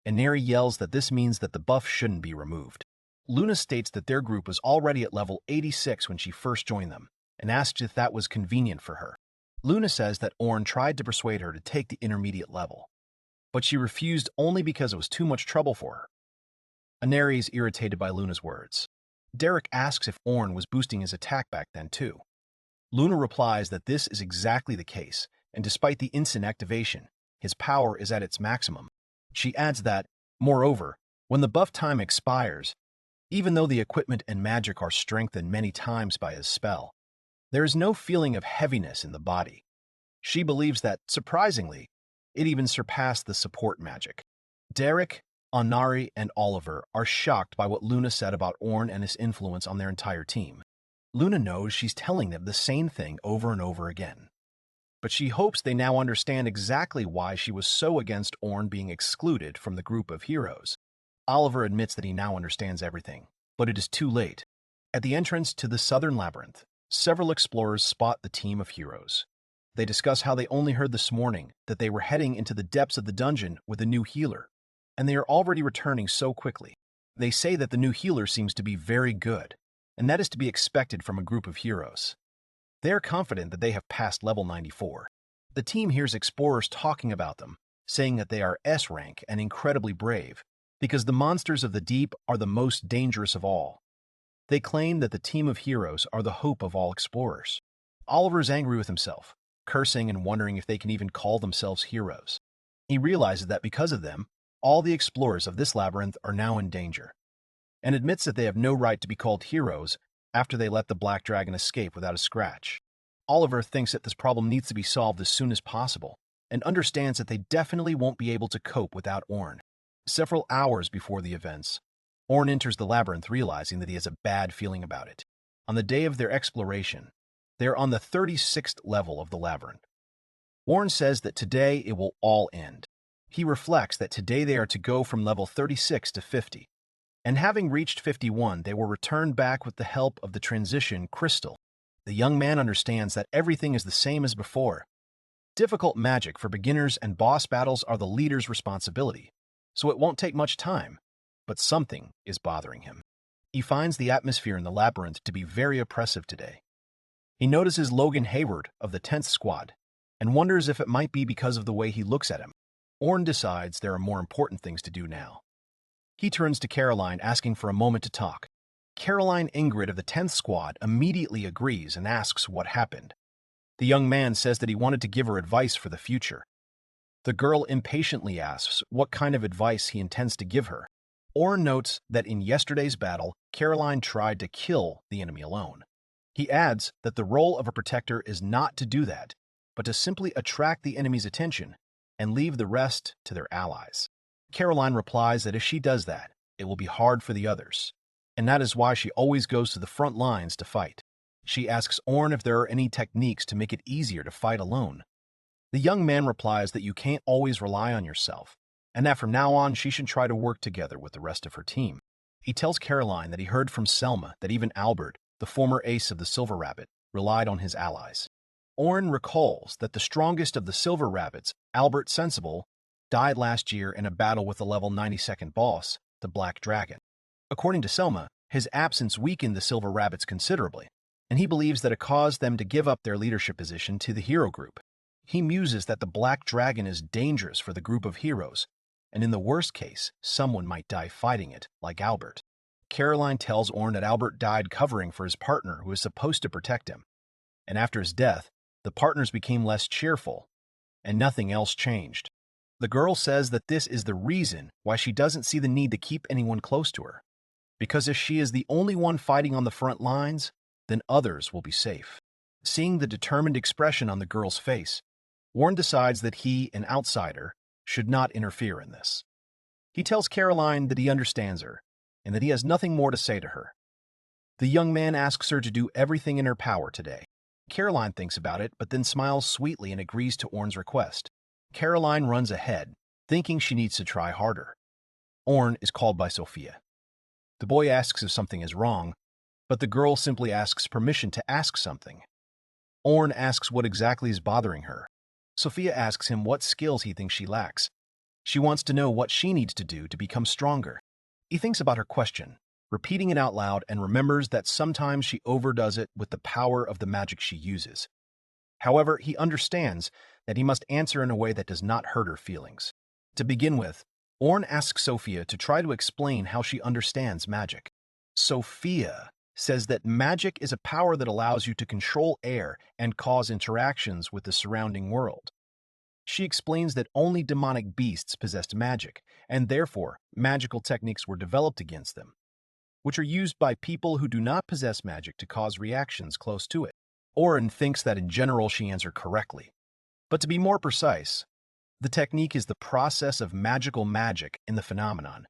Anari yells that this means that the buff shouldn't be removed. Luna states that their group was already at level 86 when she first joined them, and asked if that was convenient for her. Luna says that Orn tried to persuade her to take the intermediate level, but she refused only because it was too much trouble for her. Anari is irritated by Luna's words. Derek asks if Orn was boosting his attack back then too. Luna replies that this is exactly the case, and despite the instant activation, his power is at its maximum. She adds that, moreover, when the buff time expires, even though the equipment and magic are strengthened many times by his spell, there is no feeling of heaviness in the body. She believes that, surprisingly, it even surpassed the support magic. Derek, Anari, and Oliver are shocked by what Luna said about Orn and his influence on their entire team. Luna knows she's telling them the same thing over and over again, but she hopes they now understand exactly why she was so against Orn being excluded from the group of heroes. Oliver admits that he now understands everything, but it is too late. At the entrance to the Southern Labyrinth, several explorers spot the team of heroes. They discuss how they only heard this morning that they were heading into the depths of the dungeon with a new healer, and they are already returning so quickly. They say that the new healer seems to be very good, and that is to be expected from a group of heroes. They are confident that they have passed level 94. The team hears explorers talking about them, saying that they are S rank and incredibly brave, because the monsters of the deep are the most dangerous of all. They claim that the team of heroes are the hope of all explorers. Oliver is angry with himself, cursing and wondering if they can even call themselves heroes. He realizes that because of them, all the explorers of this labyrinth are now in danger, and admits that they have no right to be called heroes after they let the Black Dragon escape without a scratch. Oliver thinks that this problem needs to be solved as soon as possible, and understands that they definitely won't be able to cope without Orn. Several hours before the events, Orn enters the labyrinth realizing that he has a bad feeling about it. On the day of their exploration, they are on the 36th level of the labyrinth. Orn says that today it will all end. He reflects that today they are to go from level 36 to 50, and having reached 51, they will return back with the help of the transition crystal. The young man understands that everything is the same as before. Difficult magic for beginners and boss battles are the leader's responsibility, so it won't take much time, but something is bothering him. He finds the atmosphere in the labyrinth to be very oppressive today. He notices Logan Hayward of the 10th Squad, and wonders if it might be because of the way he looks at him. Orn decides there are more important things to do now. He turns to Caroline, asking for a moment to talk. Caroline Ingrid of the 10th Squad immediately agrees and asks what happened. The young man says that he wanted to give her advice for the future. The girl impatiently asks what kind of advice he intends to give her. Orn notes that in yesterday's battle, Caroline tried to kill the enemy alone. He adds that the role of a protector is not to do that, but to simply attract the enemy's attention and leave the rest to their allies. Caroline replies that if she does that, it will be hard for the others, and that is why she always goes to the front lines to fight. She asks Orn if there are any techniques to make it easier to fight alone. The young man replies that you can't always rely on yourself, and that from now on she should try to work together with the rest of her team. He tells Caroline that he heard from Selma that even Albert, the former ace of the Silver Rabbit, relied on his allies. Orn recalls that the strongest of the Silver Rabbits, Albert Sensible, died last year in a battle with the level 92nd boss, the Black Dragon. According to Selma, his absence weakened the Silver Rabbits considerably, and he believes that it caused them to give up their leadership position to the hero group. He muses that the Black Dragon is dangerous for the group of heroes, and in the worst case, someone might die fighting it, like Albert. Caroline tells Orn that Albert died covering for his partner who was supposed to protect him, and after his death, the partners became less cheerful, and nothing else changed. The girl says that this is the reason why she doesn't see the need to keep anyone close to her, because if she is the only one fighting on the front lines, then others will be safe. Seeing the determined expression on the girl's face, Orn decides that he, an outsider, should not interfere in this. He tells Caroline that he understands her, and that he has nothing more to say to her. The young man asks her to do everything in her power today. Caroline thinks about it, but then smiles sweetly and agrees to Orn's request. Caroline runs ahead, thinking she needs to try harder. Orn is called by Sophia. The boy asks if something is wrong, but the girl simply asks permission to ask something. Orn asks what exactly is bothering her. Sophia asks him what skills he thinks she lacks. She wants to know what she needs to do to become stronger. He thinks about her question, repeating it out loud, and remembers that sometimes she overdoes it with the power of the magic she uses. However, he understands that he must answer in a way that does not hurt her feelings. To begin with, Orn asks Sophia to try to explain how she understands magic. Sophia says that magic is a power that allows you to control air and cause interactions with the surrounding world. She explains that only demonic beasts possessed magic, and therefore magical techniques were developed against them, which are used by people who do not possess magic to cause reactions close to it. Orn thinks that in general she answered correctly. But to be more precise, the technique is the process of magical magic in the phenomenon.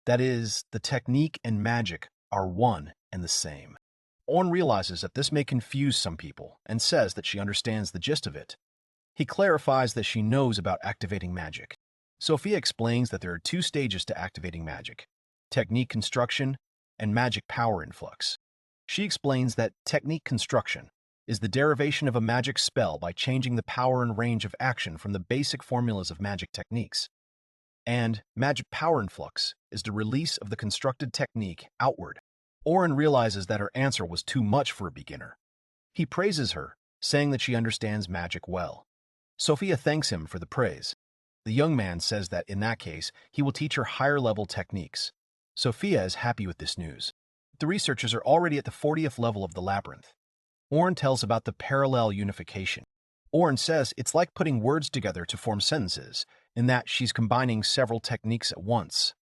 That is, the technique and magic are one and the same. Orn realizes that this may confuse some people and says that she understands the gist of it. He clarifies that she knows about activating magic. Sophia explains that there are two stages to activating magic: technique construction and magic power influx. She explains that technique construction is the derivation of a magic spell by changing the power and range of action from the basic formulas of magic techniques. And magic power influx is the release of the constructed technique outward. Oren realizes that her answer was too much for a beginner. He praises her, saying that she understands magic well. Sophia thanks him for the praise. The young man says that in that case, he will teach her higher-level techniques. Sophia is happy with this news. The researchers are already at the 40th level of the labyrinth. Oren tells about the parallel unification. Oren says it's like putting words together to form sentences, in that she's combining several techniques at once.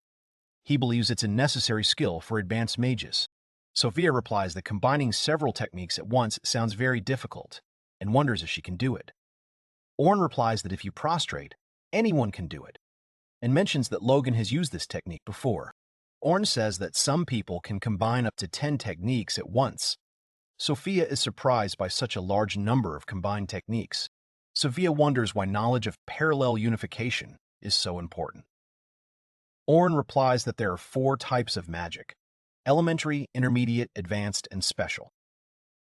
He believes it's a necessary skill for advanced mages. Sophia replies that combining several techniques at once sounds very difficult, and wonders if she can do it. Oren replies that if you prostrate, anyone can do it, and mentions that Logan has used this technique before. Oren says that some people can combine up to 10 techniques at once. Sophia is surprised by such a large number of combined techniques. Sophia wonders why knowledge of parallel unification is so important. Oren replies that there are 4 types of magic: elementary, intermediate, advanced, and special.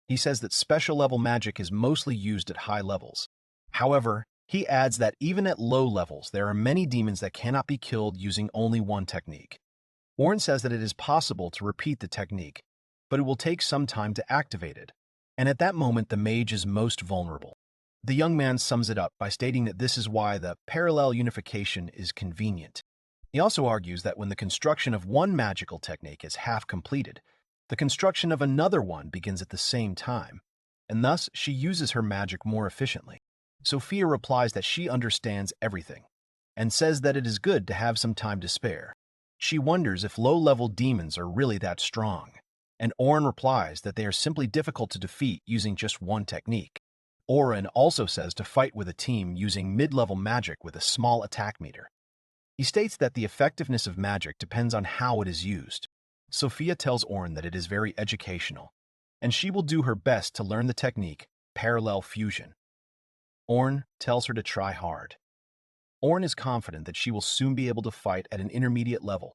He says that special-level magic is mostly used at high levels. However, he adds that even at low levels, there are many demons that cannot be killed using only one technique. Oren says that it is possible to repeat the technique, but it will take some time to activate it, and at that moment the mage is most vulnerable. The young man sums it up by stating that this is why the parallel unification is convenient. He also argues that when the construction of one magical technique is half completed, the construction of another one begins at the same time, and thus she uses her magic more efficiently. Sophia replies that she understands everything, and says that it is good to have some time to spare. She wonders if low-level demons are really that strong, and Oren replies that they are simply difficult to defeat using just one technique. Oren also says to fight with a team using mid-level magic with a small attack meter. He states that the effectiveness of magic depends on how it is used. Sophia tells Oren that it is very educational, and she will do her best to learn the technique, parallel fusion. Oren tells her to try hard. Oren is confident that she will soon be able to fight at an intermediate level,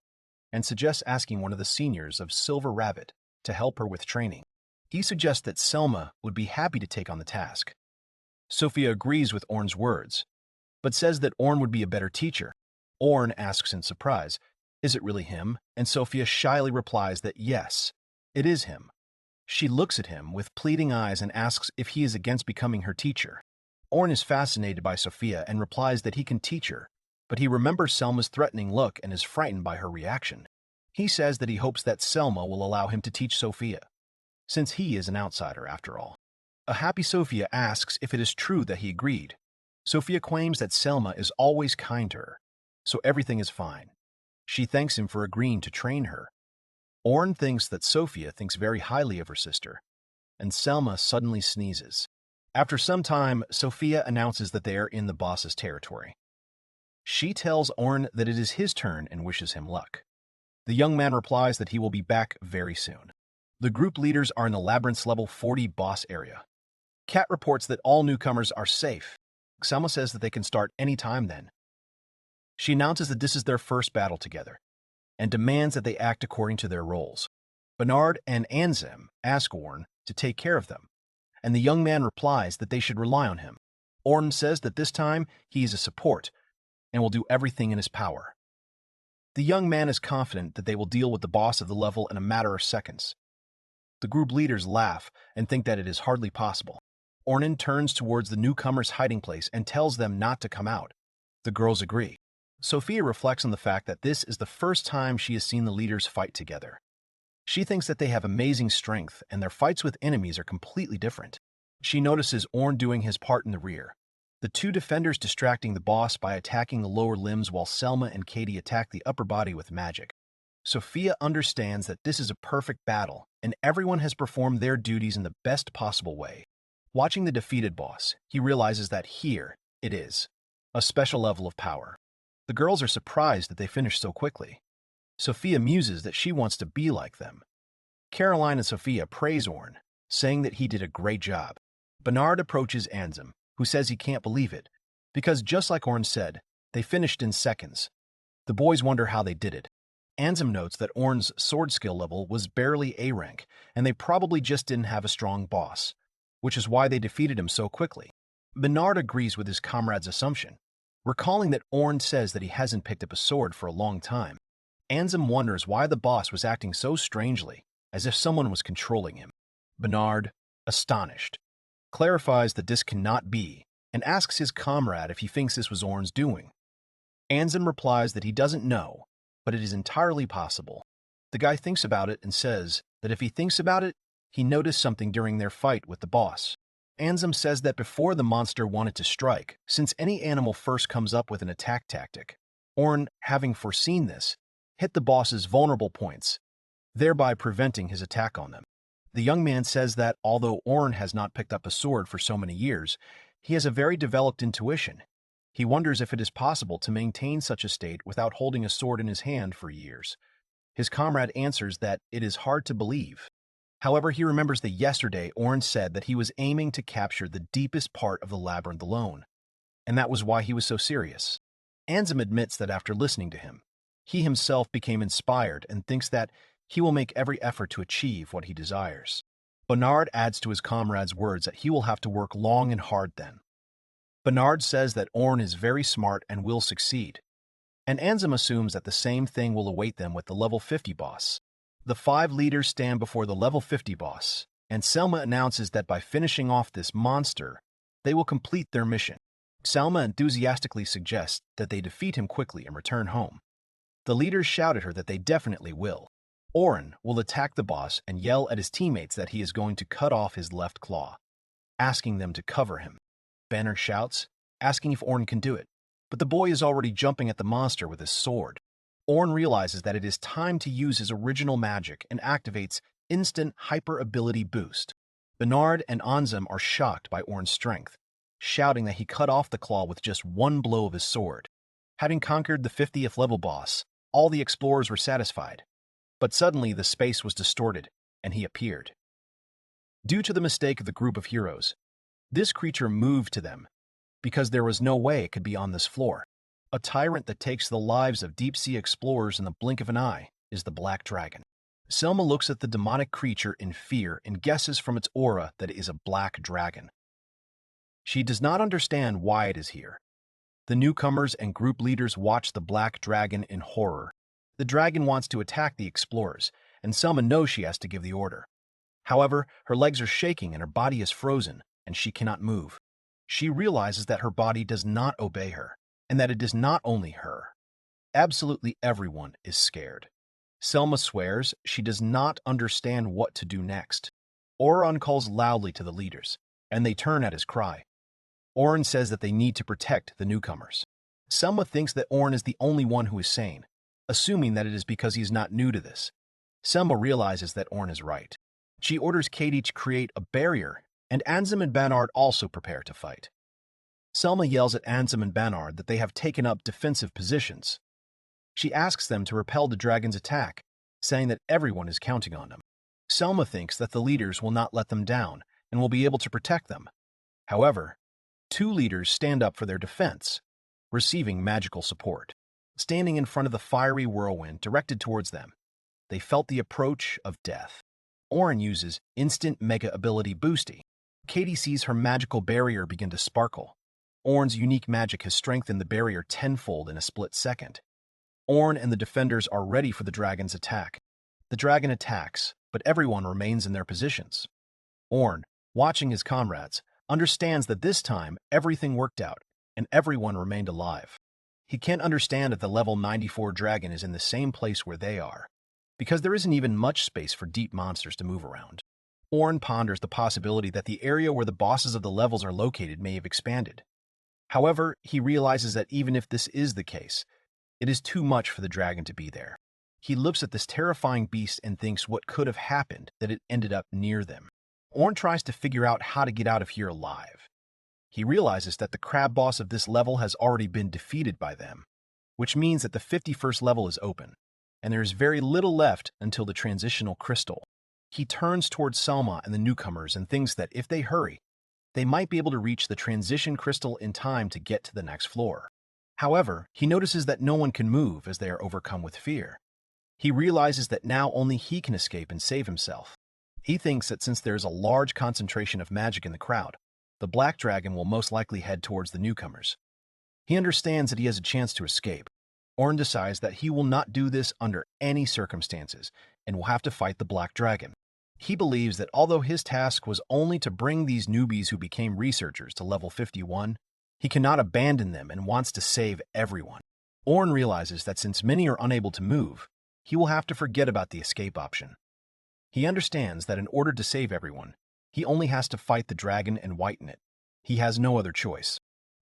and suggests asking one of the seniors of Silver Rabbit to help her with training. He suggests that Selma would be happy to take on the task. Sophia agrees with Oren's words, but says that Oren would be a better teacher. Oren asks in surprise, "Is it really him?" And Sophia shyly replies that yes, it is him. She looks at him with pleading eyes and asks if he is against becoming her teacher. Oren is fascinated by Sophia and replies that he can teach her, but he remembers Selma's threatening look and is frightened by her reaction. He says that he hopes that Selma will allow him to teach Sophia, since he is an outsider after all. A happy Sophia asks if it is true that he agreed. Sophia claims that Selma is always kind to her, so everything is fine. She thanks him for agreeing to train her. Oren thinks that Sophia thinks very highly of her sister, and Selma suddenly sneezes. After some time, Sophia announces that they are in the boss's territory. She tells Oren that it is his turn and wishes him luck. The young man replies that he will be back very soon. The group leaders are in the Labyrinth's level 40 boss area. Kat reports that all newcomers are safe. Selma says that they can start any time then. She announces that this is their first battle together, and demands that they act according to their roles. Bernard and Anzem ask Oren to take care of them, and the young man replies that they should rely on him. Oren says that this time he is a support, and will do everything in his power. The young man is confident that they will deal with the boss of the level in a matter of seconds. The group leaders laugh and think that it is hardly possible. Oren turns towards the newcomers' hiding place and tells them not to come out. The girls agree. Sophia reflects on the fact that this is the first time she has seen the leaders fight together. She thinks that they have amazing strength and their fights with enemies are completely different. She notices Oren doing his part in the rear, the two defenders distracting the boss by attacking the lower limbs while Selma and Katie attack the upper body with magic. Sophia understands that this is a perfect battle and everyone has performed their duties in the best possible way. Watching the defeated boss, he realizes that here it is, a special level of power. The girls are surprised that they finished so quickly. Sophia muses that she wants to be like them. Caroline and Sophia praise Oren, saying that he did a great job. Bernard approaches Anzem, who says he can't believe it, because just like Oren said, they finished in seconds. The boys wonder how they did it. Anzem notes that Oren's sword skill level was barely A rank, and they probably just didn't have a strong boss, which is why they defeated him so quickly. Bernard agrees with his comrade's assumption, recalling that Oren says that he hasn't picked up a sword for a long time. Anzem wonders why the boss was acting so strangely, as if someone was controlling him. Bernard, astonished, clarifies that this cannot be and asks his comrade if he thinks this was Orn's doing. Anzim replies that he doesn't know, but it is entirely possible. The guy thinks about it and says that if he thinks about it, he noticed something during their fight with the boss. Anzim says that before the monster wanted to strike, since any animal first comes up with an attack tactic, Orn, having foreseen this, hit the boss's vulnerable points, thereby preventing his attack on them. The young man says that although Orn has not picked up a sword for so many years, he has a very developed intuition. He wonders if it is possible to maintain such a state without holding a sword in his hand for years. His comrade answers that it is hard to believe. However, he remembers that yesterday Orn said that he was aiming to capture the deepest part of the labyrinth alone, and that was why he was so serious. Anzim admits that after listening to him, he himself became inspired and thinks that he will make every effort to achieve what he desires. Bernard adds to his comrade's words that he will have to work long and hard then. Bernard says that Orn is very smart and will succeed, and Anzim assumes that the same thing will await them with the level 50 boss. The 5 leaders stand before the level 50 boss, and Selma announces that by finishing off this monster, they will complete their mission. Selma enthusiastically suggests that they defeat him quickly and return home. The leaders shout at her that they definitely will. Orn will attack the boss and yell at his teammates that he is going to cut off his left claw, asking them to cover him. Banner shouts, asking if Orn can do it, but the boy is already jumping at the monster with his sword. Orn realizes that it is time to use his original magic and activates instant hyper ability boost. Bernard and Anzim are shocked by Orn's strength, shouting that he cut off the claw with just one blow of his sword. Having conquered the 50th level boss, all the explorers were satisfied. But suddenly the space was distorted, and he appeared. Due to the mistake of the group of heroes, this creature moved to them, because there was no way it could be on this floor. A tyrant that takes the lives of deep-sea explorers in the blink of an eye is the Black Dragon. Selma looks at the demonic creature in fear and guesses from its aura that it is a black dragon. She does not understand why it is here. The newcomers and group leaders watch the Black Dragon in horror. The dragon wants to attack the explorers, and Selma knows she has to give the order. However, her legs are shaking and her body is frozen, and she cannot move. She realizes that her body does not obey her, and that it is not only her. Absolutely everyone is scared. Selma swears she does not understand what to do next. Oron calls loudly to the leaders, and they turn at his cry. Oren says that they need to protect the newcomers. Selma thinks that Oren is the only one who is sane, assuming that it is because he is not new to this. Selma realizes that Oren is right. She orders Katie to create a barrier, and Anzim and Bernard also prepare to fight. Selma yells at Anzim and Bernard that they have taken up defensive positions. She asks them to repel the dragon's attack, saying that everyone is counting on them. Selma thinks that the leaders will not let them down and will be able to protect them. However, 2 leaders stand up for their defense, receiving magical support. Standing in front of the fiery whirlwind directed towards them, they felt the approach of death. Oren uses instant mega ability boosty. Katie sees her magical barrier begin to sparkle. Orn's unique magic has strengthened the barrier tenfold in a split second. Orn and the defenders are ready for the dragon's attack. The dragon attacks, but everyone remains in their positions. Orn, watching his comrades, understands that this time everything worked out and everyone remained alive. He can't understand if the level 94 dragon is in the same place where they are, because there isn't even much space for deep monsters to move around. Orn ponders the possibility that the area where the bosses of the levels are located may have expanded. However, he realizes that even if this is the case, it is too much for the dragon to be there. He looks at this terrifying beast and thinks what could have happened that it ended up near them. Orn tries to figure out how to get out of here alive. He realizes that the crab boss of this level has already been defeated by them, which means that the 51st level is open, and there is very little left until the transitional crystal. He turns towards Selma and the newcomers and thinks that if they hurry, they might be able to reach the transition crystal in time to get to the next floor. However, he notices that no one can move as they are overcome with fear. He realizes that now only he can escape and save himself. He thinks that since there is a large concentration of magic in the crowd, the Black Dragon will most likely head towards the newcomers. He understands that he has a chance to escape. Orn decides that he will not do this under any circumstances, and will have to fight the Black Dragon. He believes that although his task was only to bring these newbies who became researchers to level 51, he cannot abandon them and wants to save everyone. Orn realizes that since many are unable to move, he will have to forget about the escape option. He understands that in order to save everyone, he only has to fight the dragon and whiten it. He has no other choice.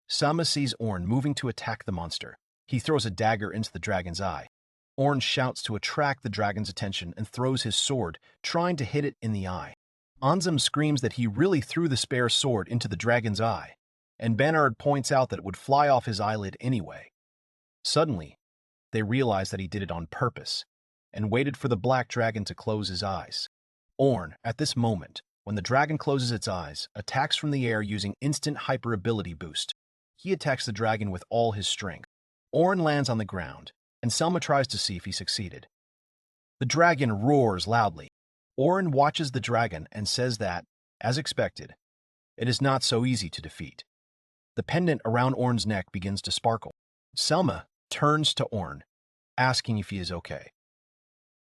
Sama sees Orn moving to attack the monster. He throws a dagger into the dragon's eye. Orn shouts to attract the dragon's attention and throws his sword, trying to hit it in the eye. Anzum screams that he really threw the spare sword into the dragon's eye, and Bernard points out that it would fly off his eyelid anyway. Suddenly, they realize that he did it on purpose, and waited for the black dragon to close his eyes. Orn, at this moment, when the dragon closes its eyes, attacks from the air using instant hyper-ability boost. He attacks the dragon with all his strength. Orn lands on the ground, and Selma tries to see if he succeeded. The dragon roars loudly. Orn watches the dragon and says that, as expected, it is not so easy to defeat. The pendant around Orn's neck begins to sparkle. Selma turns to Orn, asking if he is okay.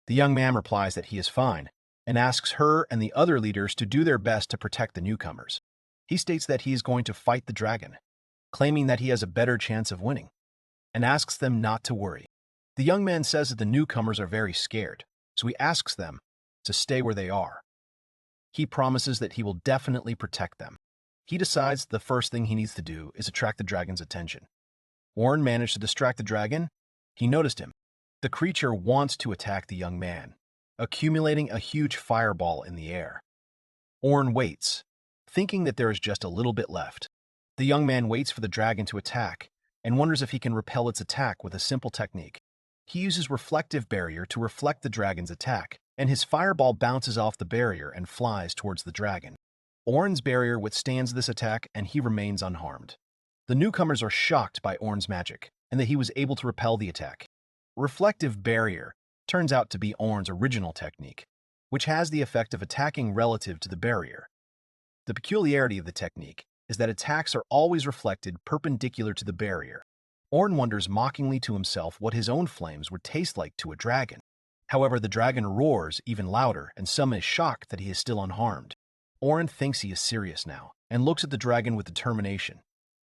The young man replies that he is fine, and asks her and the other leaders to do their best to protect the newcomers. He states that he is going to fight the dragon, claiming that he has a better chance of winning, and asks them not to worry. The young man says that the newcomers are very scared, so he asks them to stay where they are. He promises that he will definitely protect them. He decides the first thing he needs to do is attract the dragon's attention. Orn managed to distract the dragon. He noticed him. The creature wants to attack the young man, accumulating a huge fireball in the air. Orn waits, thinking that there is just a little bit left. The young man waits for the dragon to attack and wonders if he can repel its attack with a simple technique. He uses reflective barrier to reflect the dragon's attack, and his fireball bounces off the barrier and flies towards the dragon. Orn's barrier withstands this attack and he remains unharmed. The newcomers are shocked by Orn's magic and that he was able to repel the attack. Reflective barrier turns out to be Orn's original technique, which has the effect of attacking relative to the barrier. The peculiarity of the technique is that attacks are always reflected perpendicular to the barrier. Orn wonders mockingly to himself what his own flames would taste like to a dragon. However, the dragon roars even louder, and Selma is shocked that he is still unharmed. Orn thinks he is serious now, and looks at the dragon with determination.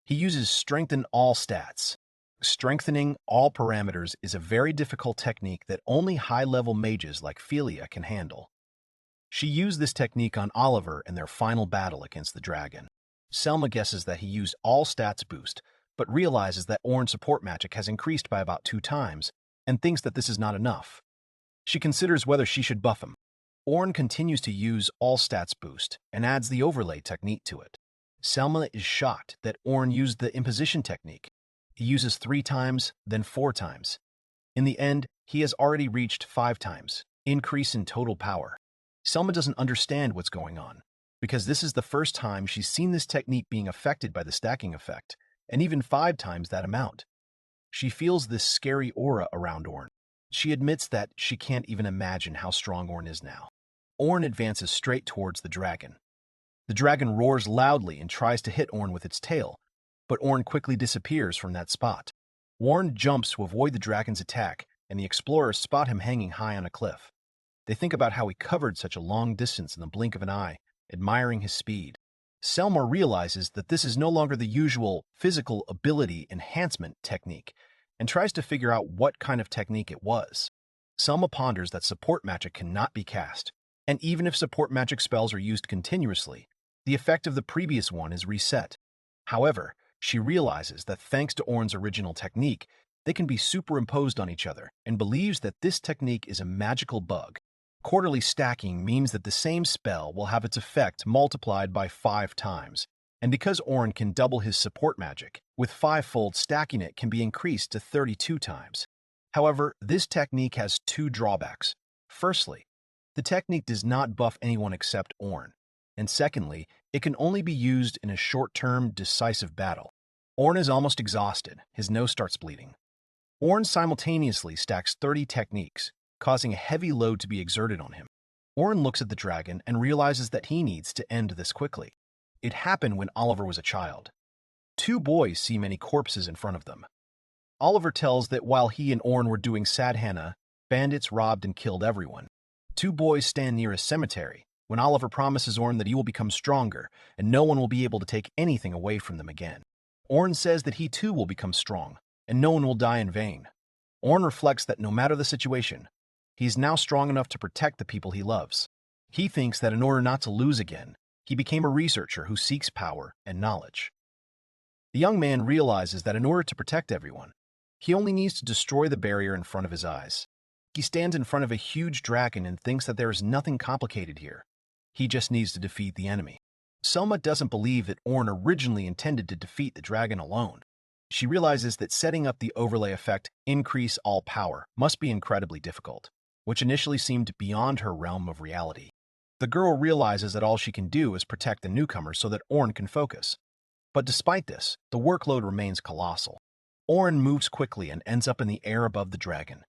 He uses Strengthen All stats. Strengthening all parameters is a very difficult technique that only high-level mages like Philia can handle. She used this technique on Oliver in their final battle against the dragon. Selma guesses that he used all stats boost, but realizes that Orn's support magic has increased by about 2 times, and thinks that this is not enough. She considers whether she should buff him. Orn continues to use all stats boost, and adds the overlay technique to it. Selma is shocked that Orn used the imposition technique. He uses 3 times, then 4 times. In the end, he has already reached 5 times, increase in total power. Selma doesn't understand what's going on, because this is the first time she's seen this technique being affected by the stacking effect, and even 5 times that amount. She feels this scary aura around Orn. She admits that she can't even imagine how strong Orn is now. Orn advances straight towards the dragon. The dragon roars loudly and tries to hit Orn with its tail, but Orn quickly disappears from that spot. Orn jumps to avoid the dragon's attack, and the explorers spot him hanging high on a cliff. They think about how he covered such a long distance in the blink of an eye, admiring his speed. Selma realizes that this is no longer the usual physical ability enhancement technique, and tries to figure out what kind of technique it was. Selma ponders that support magic cannot be cast, and even if support magic spells are used continuously, the effect of the previous one is reset. However, she realizes that thanks to Orn's original technique, they can be superimposed on each other, and believes that this technique is a magical bug. Quarterly stacking means that the same spell will have its effect multiplied by 5 times, and because Orn can double his support magic, with 5-fold stacking it can be increased to 32 times. However, this technique has 2 drawbacks. Firstly, the technique does not buff anyone except Orn, and secondly, it can only be used in a short-term, decisive battle. Orn is almost exhausted, his nose starts bleeding. Orn simultaneously stacks 30 techniques, causing a heavy load to be exerted on him. Orn looks at the dragon and realizes that he needs to end this quickly. It happened when Oliver was a child. 2 boys see many corpses in front of them. Oliver tells that while he and Orn were doing sadhana, bandits robbed and killed everyone. Two boys stand near a cemetery when Oliver promises Orn that he will become stronger and no one will be able to take anything away from them again. Orn says that he too will become strong and no one will die in vain. Orn reflects that no matter the situation, he is now strong enough to protect the people he loves. He thinks that in order not to lose again, he became a researcher who seeks power and knowledge. The young man realizes that in order to protect everyone, he only needs to destroy the barrier in front of his eyes. He stands in front of a huge dragon and thinks that there is nothing complicated here. He just needs to defeat the enemy. Selma doesn't believe that Orn originally intended to defeat the dragon alone. She realizes that setting up the overlay effect, increase all power, must be incredibly difficult, which initially seemed beyond her realm of reality. The girl realizes that all she can do is protect the newcomer so that Orn can focus. But despite this, the workload remains colossal. Orn moves quickly and ends up in the air above the dragon.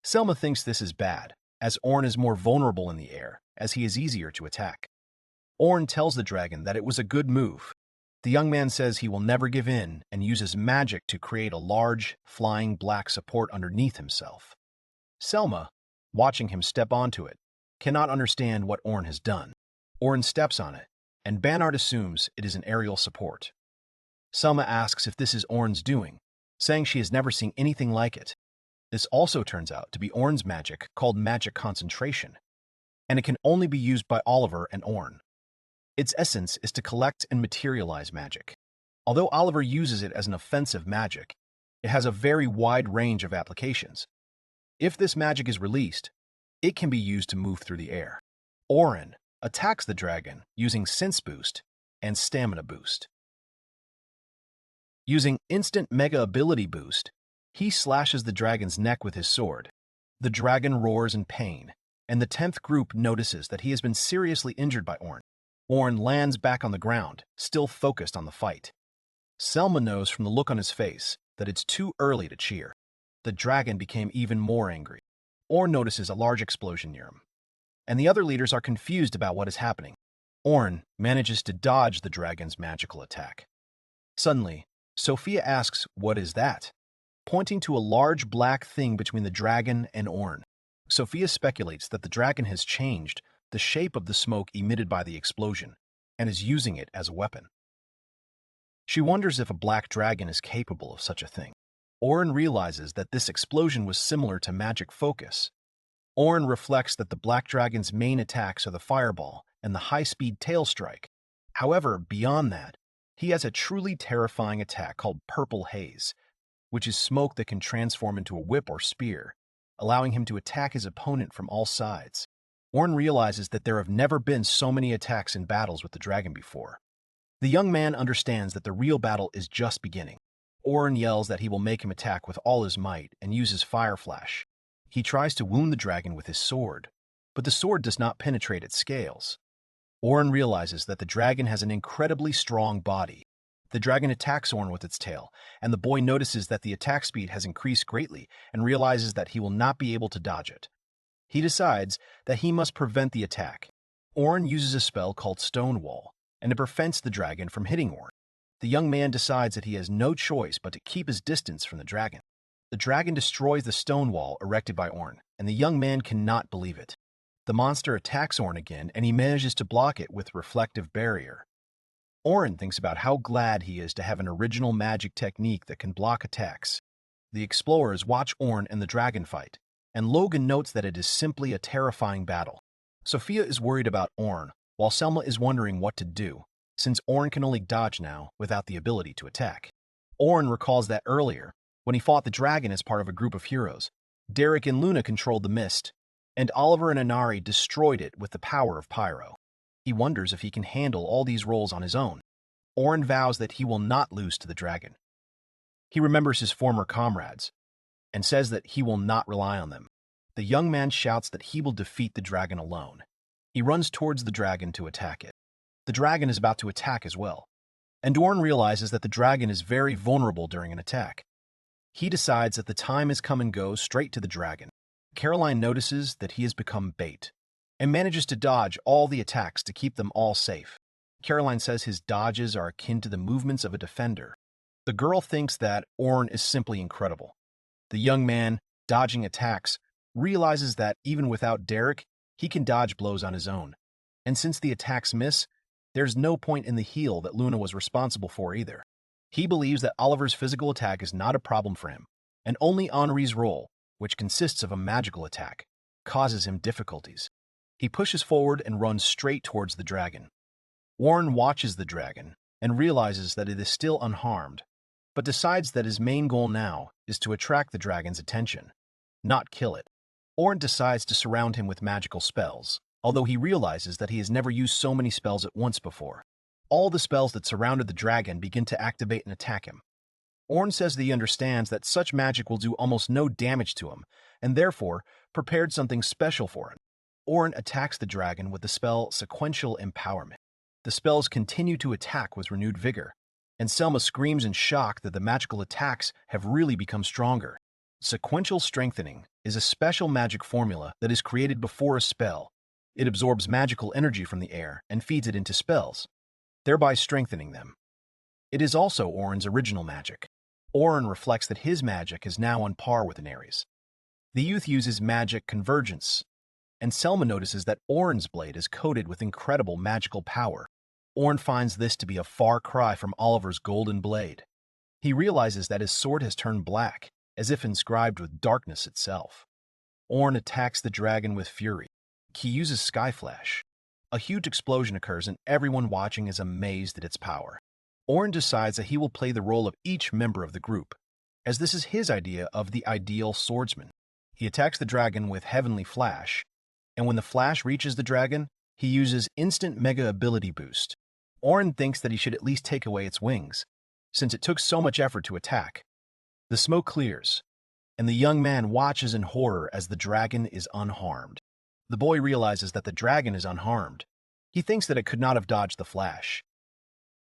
Selma thinks this is bad, as Orn is more vulnerable in the air, as he is easier to attack. Orn tells the dragon that it was a good move. The young man says he will never give in and uses magic to create a large, flying black support underneath himself. Selma, watching him step onto it, cannot understand what Orn has done. Orn steps on it, and Banard assumes it is an aerial support. Selma asks if this is Orn's doing, saying she has never seen anything like it. This also turns out to be Orn's magic called magic concentration, and it can only be used by Oliver and Orn. Its essence is to collect and materialize magic. Although Oliver uses it as an offensive magic, it has a very wide range of applications. If this magic is released, it can be used to move through the air. Orn attacks the dragon using Sense Boost and Stamina Boost. Using Instant Mega Ability Boost, he slashes the dragon's neck with his sword. The dragon roars in pain, and the 10th group notices that he has been seriously injured by Orn. Orn lands back on the ground, still focused on the fight. Selma knows from the look on his face that it's too early to cheer. The dragon became even more angry. Orn notices a large explosion near him, and the other leaders are confused about what is happening. Orn manages to dodge the dragon's magical attack. Suddenly, Sophia asks, "What is that?" pointing to a large black thing between the dragon and Orn. Sophia speculates that the dragon has changed the shape of the smoke emitted by the explosion and is using it as a weapon. She wonders if a black dragon is capable of such a thing. Orn realizes that this explosion was similar to magic focus. Orn reflects that the black dragon's main attacks are the fireball and the high-speed tail strike. However, beyond that, he has a truly terrifying attack called Purple Haze, which is smoke that can transform into a whip or spear, allowing him to attack his opponent from all sides. Orn realizes that there have never been so many attacks in battles with the dragon before. The young man understands that the real battle is just beginning. Orn yells that he will make him attack with all his might and uses Fire Flash. He tries to wound the dragon with his sword, but the sword does not penetrate its scales. Orn realizes that the dragon has an incredibly strong body. The dragon attacks Orn with its tail, and the boy notices that the attack speed has increased greatly and realizes that he will not be able to dodge it. He decides that he must prevent the attack. Orn uses a spell called Stonewall, and it prevents the dragon from hitting Orn. The young man decides that he has no choice but to keep his distance from the dragon. The dragon destroys the stone wall erected by Orn, and the young man cannot believe it. The monster attacks Orn again, and he manages to block it with Reflective Barrier. Orn thinks about how glad he is to have an original magic technique that can block attacks. The explorers watch Orn and the dragon fight, and Logan notes that it is simply a terrifying battle. Sophia is worried about Orn, while Selma is wondering what to do, since Orn can only dodge now without the ability to attack. Orn recalls that earlier, when he fought the dragon as part of a group of heroes, Derek and Luna controlled the mist, and Oliver and Inari destroyed it with the power of Pyro. He wonders if he can handle all these roles on his own. Orn vows that he will not lose to the dragon. He remembers his former comrades, and says that he will not rely on them. The young man shouts that he will defeat the dragon alone. He runs towards the dragon to attack it. The dragon is about to attack as well, and Orn realizes that the dragon is very vulnerable during an attack. He decides that the time has come and goes straight to the dragon. Caroline notices that he has become bait, and manages to dodge all the attacks to keep them all safe. Caroline says his dodges are akin to the movements of a defender. The girl thinks that Orn is simply incredible. The young man, dodging attacks, realizes that even without Derek, He can dodge blows on his own. And since the attacks miss, there's no point in the heal that Luna was responsible for either. He believes that Oliver's physical attack is not a problem for him, and only Henri's roll, which consists of a magical attack, causes him difficulties. He pushes forward and runs straight towards the dragon. Warren watches the dragon and realizes that it is still unharmed, but decides that his main goal now is to attract the dragon's attention, not kill it. Warren decides to surround him with magical spells, although he realizes that he has never used so many spells at once before. All the spells that surrounded the dragon begin to activate and attack him. Orn says that he understands that such magic will do almost no damage to him, and therefore prepared something special for him. Orn attacks the dragon with the spell Sequential Empowerment. The spells continue to attack with renewed vigor, and Selma screams in shock that the magical attacks have really become stronger. Sequential Strengthening is a special magic formula that is created before a spell. It absorbs magical energy from the air and feeds it into spells, thereby strengthening them. It is also Orn's original magic. Orn reflects that his magic is now on par with Inari's. The youth uses magic convergence, and Selma notices that Orn's blade is coated with incredible magical power. Orn finds this to be a far cry from Oliver's golden blade. He realizes that his sword has turned black, as if inscribed with darkness itself. Orn attacks the dragon with fury. He uses Sky Flash. A huge explosion occurs and everyone watching is amazed at its power. Orn decides that he will play the role of each member of the group, as this is his idea of the ideal swordsman. He attacks the dragon with Heavenly Flash, and when the flash reaches the dragon, he uses Instant Mega Ability Boost. Orn thinks that he should at least take away its wings, since it took so much effort to attack. The smoke clears, and the young man watches in horror as the dragon is unharmed. The boy realizes that the dragon is unharmed. He thinks that it could not have dodged the flash.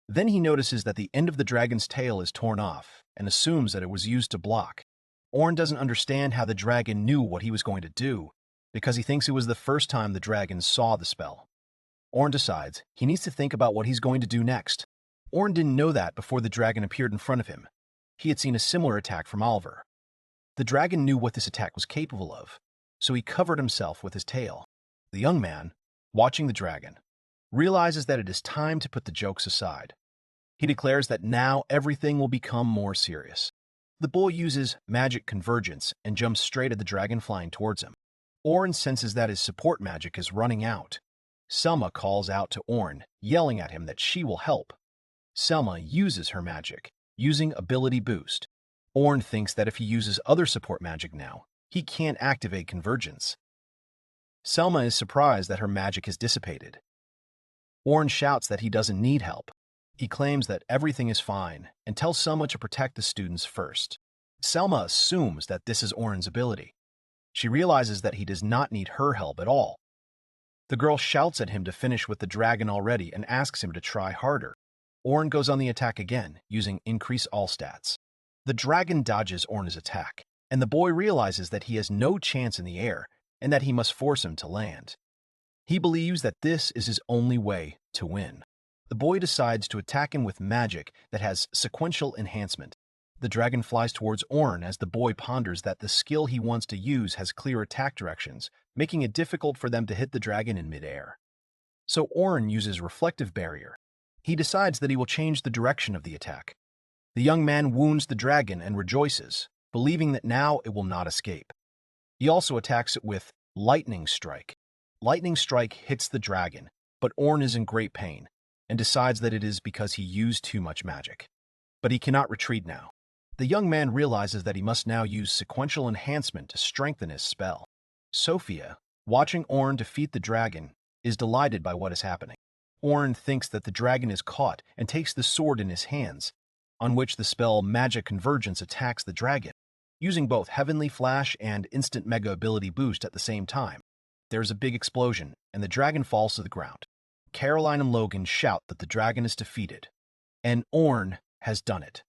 Then he notices that the end of the dragon's tail is torn off and assumes that it was used to block. Orn doesn't understand how the dragon knew what he was going to do because he thinks it was the first time the dragon saw the spell. Orn decides he needs to think about what he's going to do next. Orn didn't know that before the dragon appeared in front of him. He had seen a similar attack from Oliver. The dragon knew what this attack was capable of, so he covered himself with his tail. The young man, watching the dragon, realizes that it is time to put the jokes aside. He declares that now everything will become more serious. The boy uses magic convergence and jumps straight at the dragon flying towards him. Orn senses that his support magic is running out. Selma calls out to Orn, yelling at him that she will help. Selma uses her magic, using Ability Boost. Orn thinks that if he uses other support magic now, he can't activate convergence. Selma is surprised that her magic has dissipated. Orn shouts that he doesn't need help. He claims that everything is fine and tells Selma to protect the students first. Selma assumes that this is Orn's ability. She realizes that he does not need her help at all. The girl shouts at him to finish with the dragon already and asks him to try harder. Orn goes on the attack again, using Increase All Stats. The dragon dodges Orn's attack, and the boy realizes that he has no chance in the air and that he must force him to land. He believes that this is his only way to win. The boy decides to attack him with magic that has sequential enhancement. The dragon flies towards Orn as the boy ponders that the skill he wants to use has clear attack directions, making it difficult for them to hit the dragon in midair. So Orn uses Reflective Barrier. He decides that he will change the direction of the attack. The young man wounds the dragon and rejoices, believing that now it will not escape. He also attacks it with Lightning Strike. Lightning Strike hits the dragon, but Orn is in great pain and decides that it is because he used too much magic. But he cannot retreat now. The young man realizes that he must now use Sequential Enhancement to strengthen his spell. Sophia, watching Orn defeat the dragon, is delighted by what is happening. Orn thinks that the dragon is caught and takes the sword in his hands, on which the spell Magic Convergence attacks the dragon, using both Heavenly Flash and Instant Mega Ability Boost at the same time. There's a big explosion, and the dragon falls to the ground. Caroline and Logan shout that the dragon is defeated, and Orn has done it.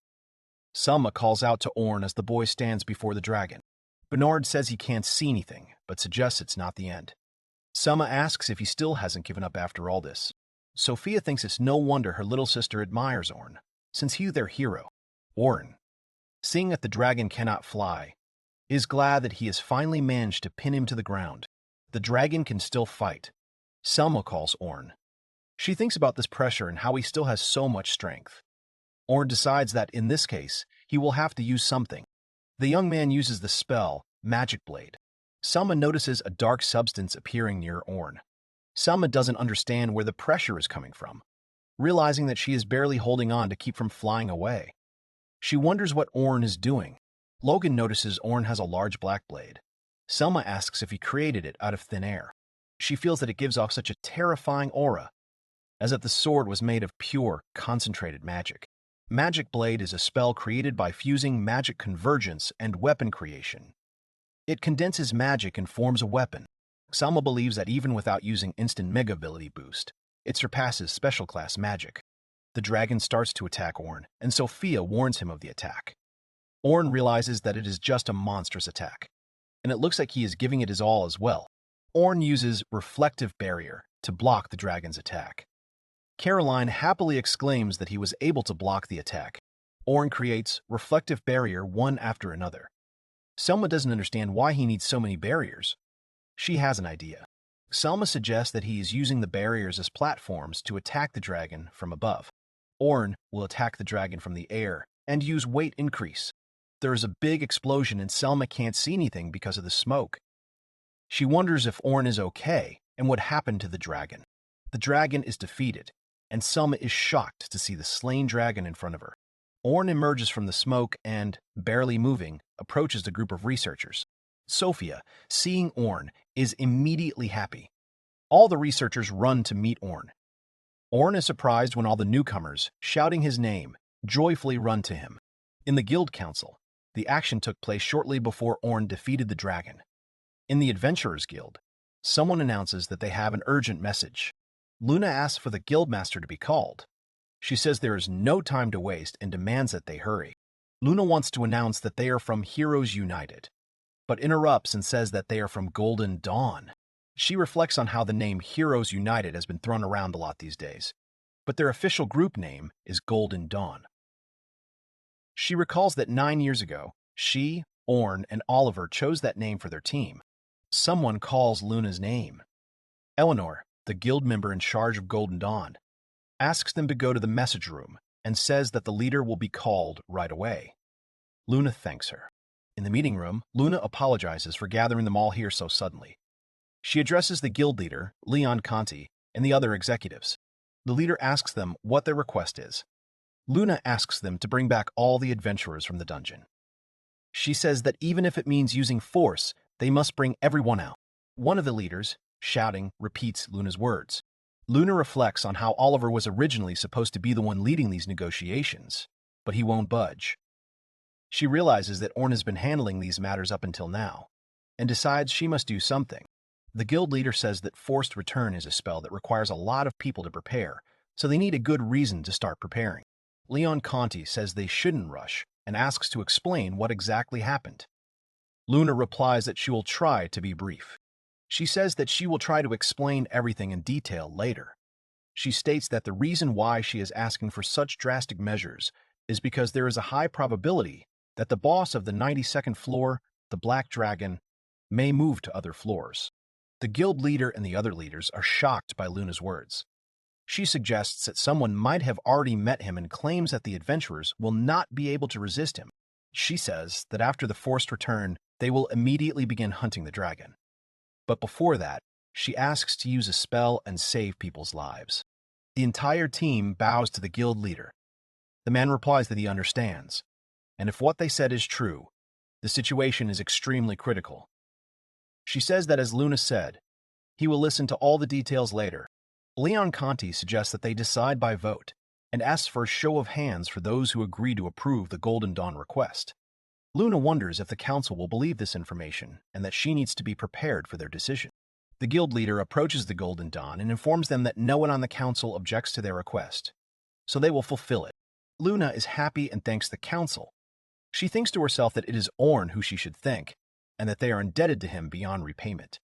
Selma calls out to Orn as the boy stands before the dragon. Bernard says he can't see anything, but suggests it's not the end. Selma asks if he still hasn't given up after all this. Sophia thinks it's no wonder her little sister admires Orn, since he's their hero. Orn, seeing that the dragon cannot fly, is glad that he has finally managed to pin him to the ground. The dragon can still fight. Selma calls Orn. She thinks about this pressure and how he still has so much strength. Orn decides that, in this case, he will have to use something. The young man uses the spell, Magic Blade. Selma notices a dark substance appearing near Orn. Selma doesn't understand where the pressure is coming from, realizing that she is barely holding on to keep from flying away. She wonders what Orn is doing. Logan notices Orn has a large black blade. Selma asks if he created it out of thin air. She feels that it gives off such a terrifying aura, as if the sword was made of pure, concentrated magic. Magic Blade is a spell created by fusing magic convergence and weapon creation. It condenses magic and forms a weapon. Selma believes that even without using instant mega ability boost, it surpasses special class magic. The dragon starts to attack Orn, and Sophia warns him of the attack. Orn realizes that it is just a monstrous attack, and it looks like he is giving it his all as well. Orn uses Reflective Barrier to block the dragon's attack. Caroline happily exclaims that he was able to block the attack. Orn creates Reflective Barrier one after another. Selma doesn't understand why he needs so many barriers. She has an idea. Selma suggests that he is using the barriers as platforms to attack the dragon from above. Orn will attack the dragon from the air and use weight increase. There is a big explosion and Selma can't see anything because of the smoke. She wonders if Orn is okay and what happened to the dragon. The dragon is defeated, and Selma is shocked to see the slain dragon in front of her. Orn emerges from the smoke and, barely moving, approaches the group of researchers. Sophia, seeing Orn, is immediately happy. All the researchers run to meet Orn. Orn is surprised when all the newcomers, shouting his name, joyfully run to him. In the Guild Council, the action took place shortly before Orn defeated the dragon. In the Adventurers Guild, someone announces that they have an urgent message. Luna asks for the Guildmaster to be called. She says there is no time to waste and demands that they hurry. Luna wants to announce that they are from Heroes United, but interrupts and says that they are from Golden Dawn. She reflects on how the name Heroes United has been thrown around a lot these days, but their official group name is Golden Dawn. She recalls that 9 years ago, she, Orn, and Oliver chose that name for their team. Someone calls Luna's name. Eleanor, the guild member in charge of Golden Dawn, asks them to go to the message room and says that the leader will be called right away. Luna thanks her. In the meeting room, Luna apologizes for gathering them all here so suddenly. She addresses the guild leader, Leon Conti, and the other executives. The leader asks them what their request is. Luna asks them to bring back all the adventurers from the dungeon. She says that even if it means using force, they must bring everyone out. One of the leaders, shouting, repeats Luna's words. Luna reflects on how Oliver was originally supposed to be the one leading these negotiations, but he won't budge. She realizes that Orn has been handling these matters up until now, and decides she must do something. The guild leader says that Forced Return is a spell that requires a lot of people to prepare, so they need a good reason to start preparing. Leon Conti says they shouldn't rush and asks to explain what exactly happened. Luna replies that she will try to be brief. She says that she will try to explain everything in detail later. She states that the reason why she is asking for such drastic measures is because there is a high probability that the boss of the 92nd floor, the Black Dragon, may move to other floors. The guild leader and the other leaders are shocked by Luna's words. She suggests that someone might have already met him and claims that the adventurers will not be able to resist him. She says that after the Forced Return, they will immediately begin hunting the dragon. But before that, she asks to use a spell and save people's lives. The entire team bows to the guild leader. The man replies that he understands, and if what they said is true, the situation is extremely critical. She says that, as Luna said, he will listen to all the details later. Leon Conti suggests that they decide by vote and asks for a show of hands for those who agree to approve the Golden Dawn request. Luna wonders if the council will believe this information and that she needs to be prepared for their decision. The guild leader approaches the Golden Dawn and informs them that no one on the council objects to their request, so they will fulfill it. Luna is happy and thanks the council. She thinks to herself that it is Orn who she should thank, and that they are indebted to him beyond repayment.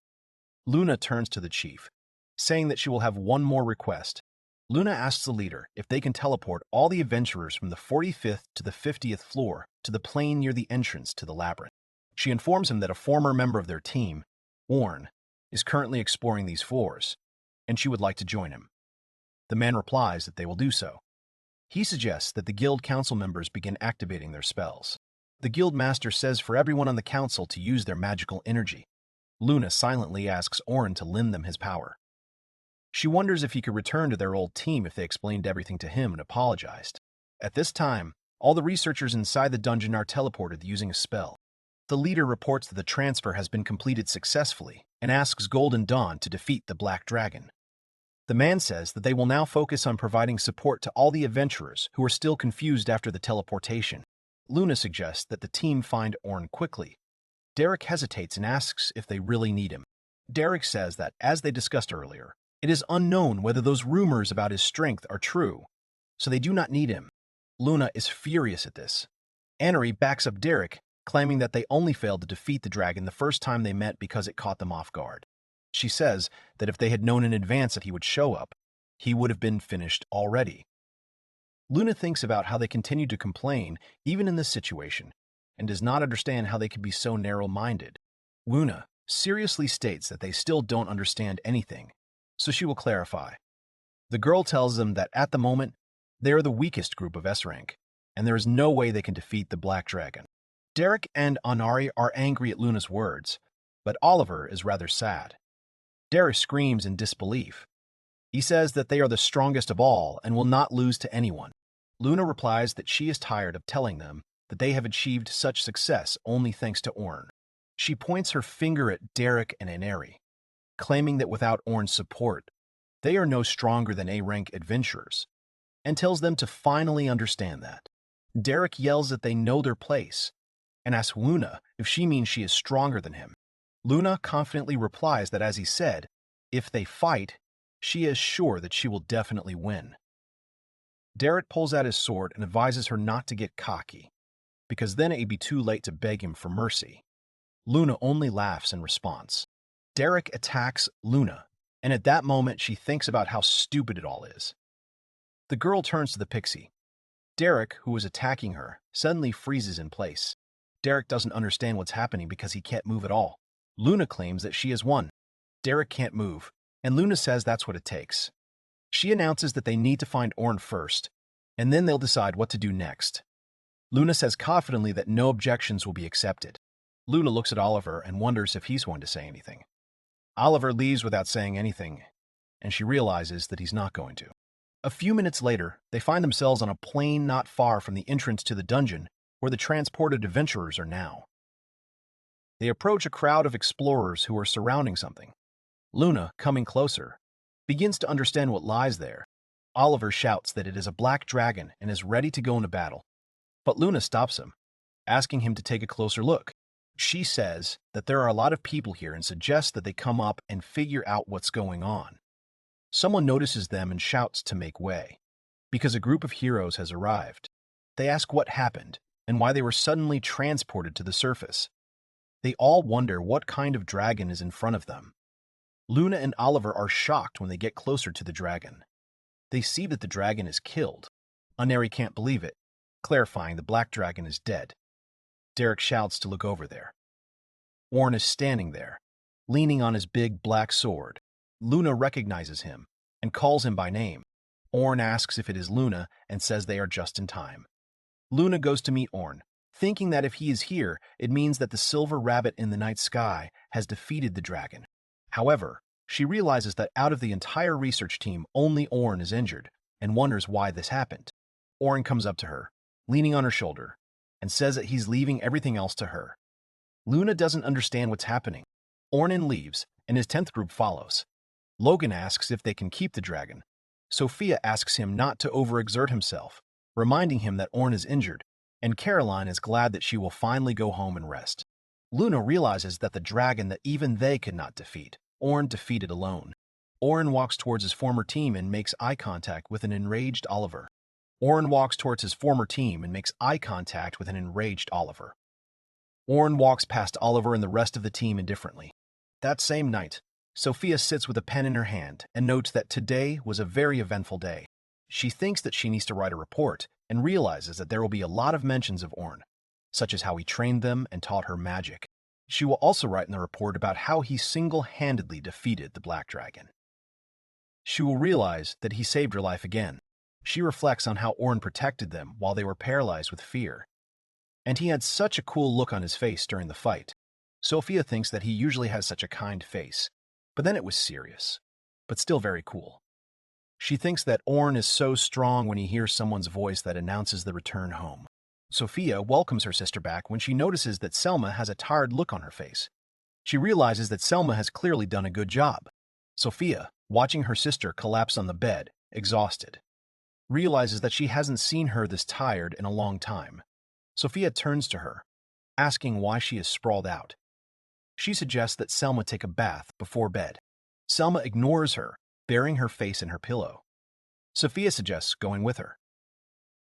Luna turns to the chief, saying that she will have one more request. Luna asks the leader if they can teleport all the adventurers from the 45th to the 50th floor to the plane near the entrance to the labyrinth. She informs him that a former member of their team, Orn, is currently exploring these floors, and she would like to join him. The man replies that they will do so. He suggests that the guild council members begin activating their spells. The guild master says for everyone on the council to use their magical energy. Luna silently asks Orin to lend them his power. She wonders if he could return to their old team if they explained everything to him and apologized. At this time, all the researchers inside the dungeon are teleported using a spell. The leader reports that the transfer has been completed successfully and asks Golden Dawn to defeat the Black Dragon. The man says that they will now focus on providing support to all the adventurers who are still confused after the teleportation. Luna suggests that the team find Orin quickly. Derek hesitates and asks if they really need him. Derek says that, as they discussed earlier, it is unknown whether those rumors about his strength are true, so they do not need him. Luna is furious at this. Annery backs up Derek, claiming that they only failed to defeat the dragon the first time they met because it caught them off guard. She says that if they had known in advance that he would show up, he would have been finished already. Luna thinks about how they continued to complain, even in this situation, and does not understand how they could be so narrow-minded. Luna seriously states that they still don't understand anything, so she will clarify. The girl tells them that at the moment, they are the weakest group of S-rank, and there is no way they can defeat the Black Dragon. Derek and Anari are angry at Luna's words, but Oliver is rather sad. Derek screams in disbelief. He says that they are the strongest of all and will not lose to anyone. Luna replies that she is tired of telling them that they have achieved such success only thanks to Orn. She points her finger at Derek and Anari, claiming that without Orn's support, they are no stronger than A-rank adventurers, and tells them to finally understand that. Derek yells that they know their place, and asks Luna if she means she is stronger than him. Luna confidently replies that, as he said, if they fight, she is sure that she will definitely win. Derek pulls out his sword and advises her not to get cocky, because then it would be too late to beg him for mercy. Luna only laughs in response. Derek attacks Luna, and at that moment she thinks about how stupid it all is. The girl turns to the pixie. Derek, who is attacking her, suddenly freezes in place. Derek doesn't understand what's happening because he can't move at all. Luna claims that she has won. Derek can't move, and Luna says that's what it takes. She announces that they need to find Orn first, and then they'll decide what to do next. Luna says confidently that no objections will be accepted. Luna looks at Oliver and wonders if he's going to say anything. Oliver leaves without saying anything, and she realizes that he's not going to. A few minutes later, they find themselves on a plain not far from the entrance to the dungeon where the transported adventurers are now. They approach a crowd of explorers who are surrounding something. Luna, coming closer, begins to understand what lies there. Oliver shouts that it is a black dragon and is ready to go into battle. But Luna stops him, asking him to take a closer look. She says that there are a lot of people here and suggests that they come up and figure out what's going on. Someone notices them and shouts to make way, because a group of heroes has arrived. They ask what happened and why they were suddenly transported to the surface. They all wonder what kind of dragon is in front of them. Luna and Oliver are shocked when they get closer to the dragon. They see that the dragon is killed. Aneri can't believe it, clarifying the black dragon is dead. Derek shouts to look over there. Orn is standing there, leaning on his big black sword. Luna recognizes him and calls him by name. Orn asks if it is Luna and says they are just in time. Luna goes to meet Orn, thinking that if he is here, it means that the silver rabbit in the night sky has defeated the dragon. However, she realizes that out of the entire research team, only Orn is injured, and wonders why this happened. Orn comes up to her, leaning on her shoulder, and says that he's leaving everything else to her. Luna doesn't understand what's happening. Orn leaves, and his 10th group follows. Logan asks if they can keep the dragon. Sophia asks him not to overexert himself, reminding him that Orn is injured, and Caroline is glad that she will finally go home and rest. Luna realizes that the dragon that even they could not defeat, Orn defeated alone. Orn walks towards his former team and makes eye contact with an enraged Oliver. Orn walks towards his former team and makes eye contact with an enraged Oliver. Orn walks past Oliver and the rest of the team indifferently. That same night, Sophia sits with a pen in her hand and notes that today was a very eventful day. She thinks that she needs to write a report and realizes that there will be a lot of mentions of Orn, such as how he trained them and taught her magic. She will also write in the report about how he single-handedly defeated the Black Dragon. She will realize that he saved her life again. She reflects on how Orin protected them while they were paralyzed with fear. And he had such a cool look on his face during the fight. Sophia thinks that he usually has such a kind face, but then it was serious, but still very cool. She thinks that Orin is so strong when he hears someone's voice that announces the return home. Sophia welcomes her sister back when she notices that Selma has a tired look on her face. She realizes that Selma has clearly done a good job. Sophia, watching her sister collapse on the bed, exhausted, realizes that she hasn't seen her this tired in a long time. Sophia turns to her, asking why she is sprawled out. She suggests that Selma take a bath before bed. Selma ignores her, burying her face in her pillow. Sophia suggests going with her.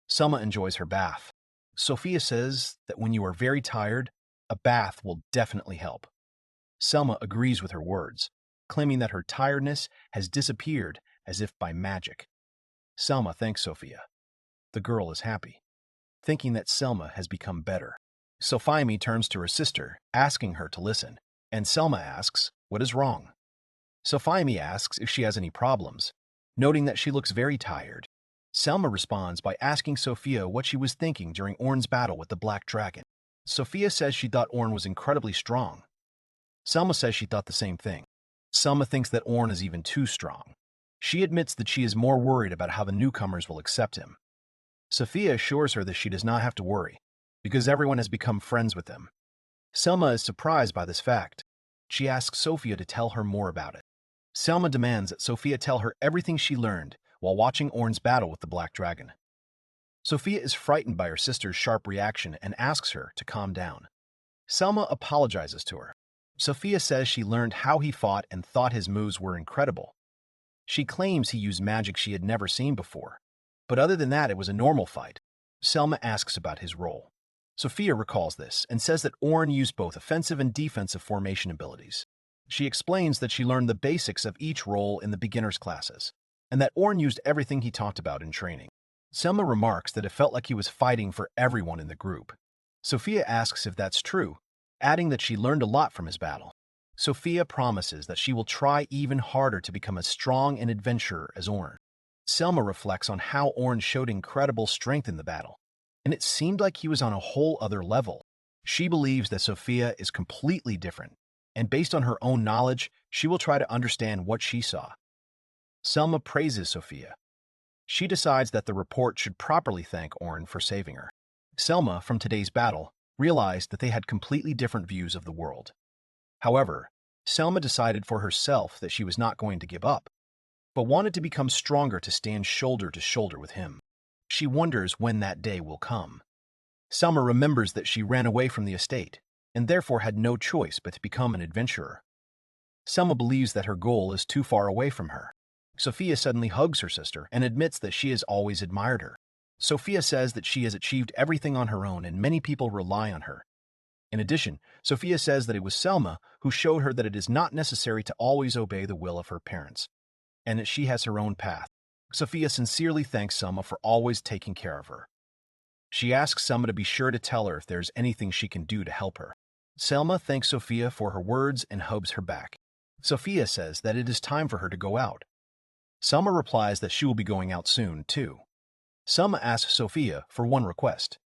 Selma enjoys her bath. Sophia says that when you are very tired, a bath will definitely help. Selma agrees with her words, claiming that her tiredness has disappeared as if by magic. Selma thanks Sophia. The girl is happy, thinking that Selma has become better. Sophia turns to her sister, asking her to listen, and Selma asks, "What is wrong?" Sophia asks if she has any problems, noting that she looks very tired. Selma responds by asking Sophia what she was thinking during Orn's battle with the Black Dragon. Sophia says she thought Orn was incredibly strong. Selma says she thought the same thing. Selma thinks that Orn is even too strong. She admits that she is more worried about how the newcomers will accept him. Sophia assures her that she does not have to worry, because everyone has become friends with them. Selma is surprised by this fact. She asks Sophia to tell her more about it. Selma demands that Sophia tell her everything she learned while watching Orn's battle with the Black Dragon. Sophia is frightened by her sister's sharp reaction and asks her to calm down. Selma apologizes to her. Sophia says she learned how he fought and thought his moves were incredible. She claims he used magic she had never seen before, but other than that, it was a normal fight. Selma asks about his role. Sophia recalls this and says that Orn used both offensive and defensive formation abilities. She explains that she learned the basics of each role in the beginner's classes, and that Orn used everything he talked about in training. Selma remarks that it felt like he was fighting for everyone in the group. Sophia asks if that's true, adding that she learned a lot from his battle. Sophia promises that she will try even harder to become as strong an adventurer as Orn. Selma reflects on how Orn showed incredible strength in the battle, and it seemed like he was on a whole other level. She believes that Sophia is completely different, and based on her own knowledge, she will try to understand what she saw. Selma praises Sophia. She decides that the report should properly thank Orn for saving her. Selma, from today's battle, realized that they had completely different views of the world. However, Selma decided for herself that she was not going to give up, but wanted to become stronger to stand shoulder to shoulder with him. She wonders when that day will come. Selma remembers that she ran away from the estate, and therefore had no choice but to become an adventurer. Selma believes that her goal is too far away from her. Sophia suddenly hugs her sister and admits that she has always admired her. Sophia says that she has achieved everything on her own and many people rely on her. In addition, Sophia says that it was Selma who showed her that it is not necessary to always obey the will of her parents, and that she has her own path. Sophia sincerely thanks Selma for always taking care of her. She asks Selma to be sure to tell her if there's anything she can do to help her. Selma thanks Sophia for her words and hugs her back. Sophia says that it is time for her to go out. Selma replies that she will be going out soon, too. Selma asks Sophia for one request.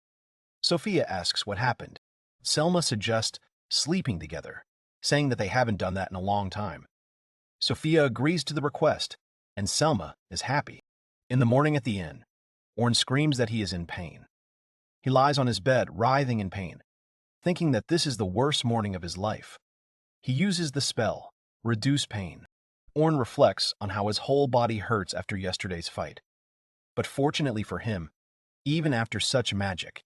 Sophia asks what happened. Selma suggests sleeping together, saying that they haven't done that in a long time. Sophia agrees to the request, and Selma is happy. In the morning at the inn, Orn screams that he is in pain. He lies on his bed, writhing in pain, thinking that this is the worst morning of his life. He uses the spell, Reduce Pain. Orn reflects on how his whole body hurts after yesterday's fight. But fortunately for him, even after such magic,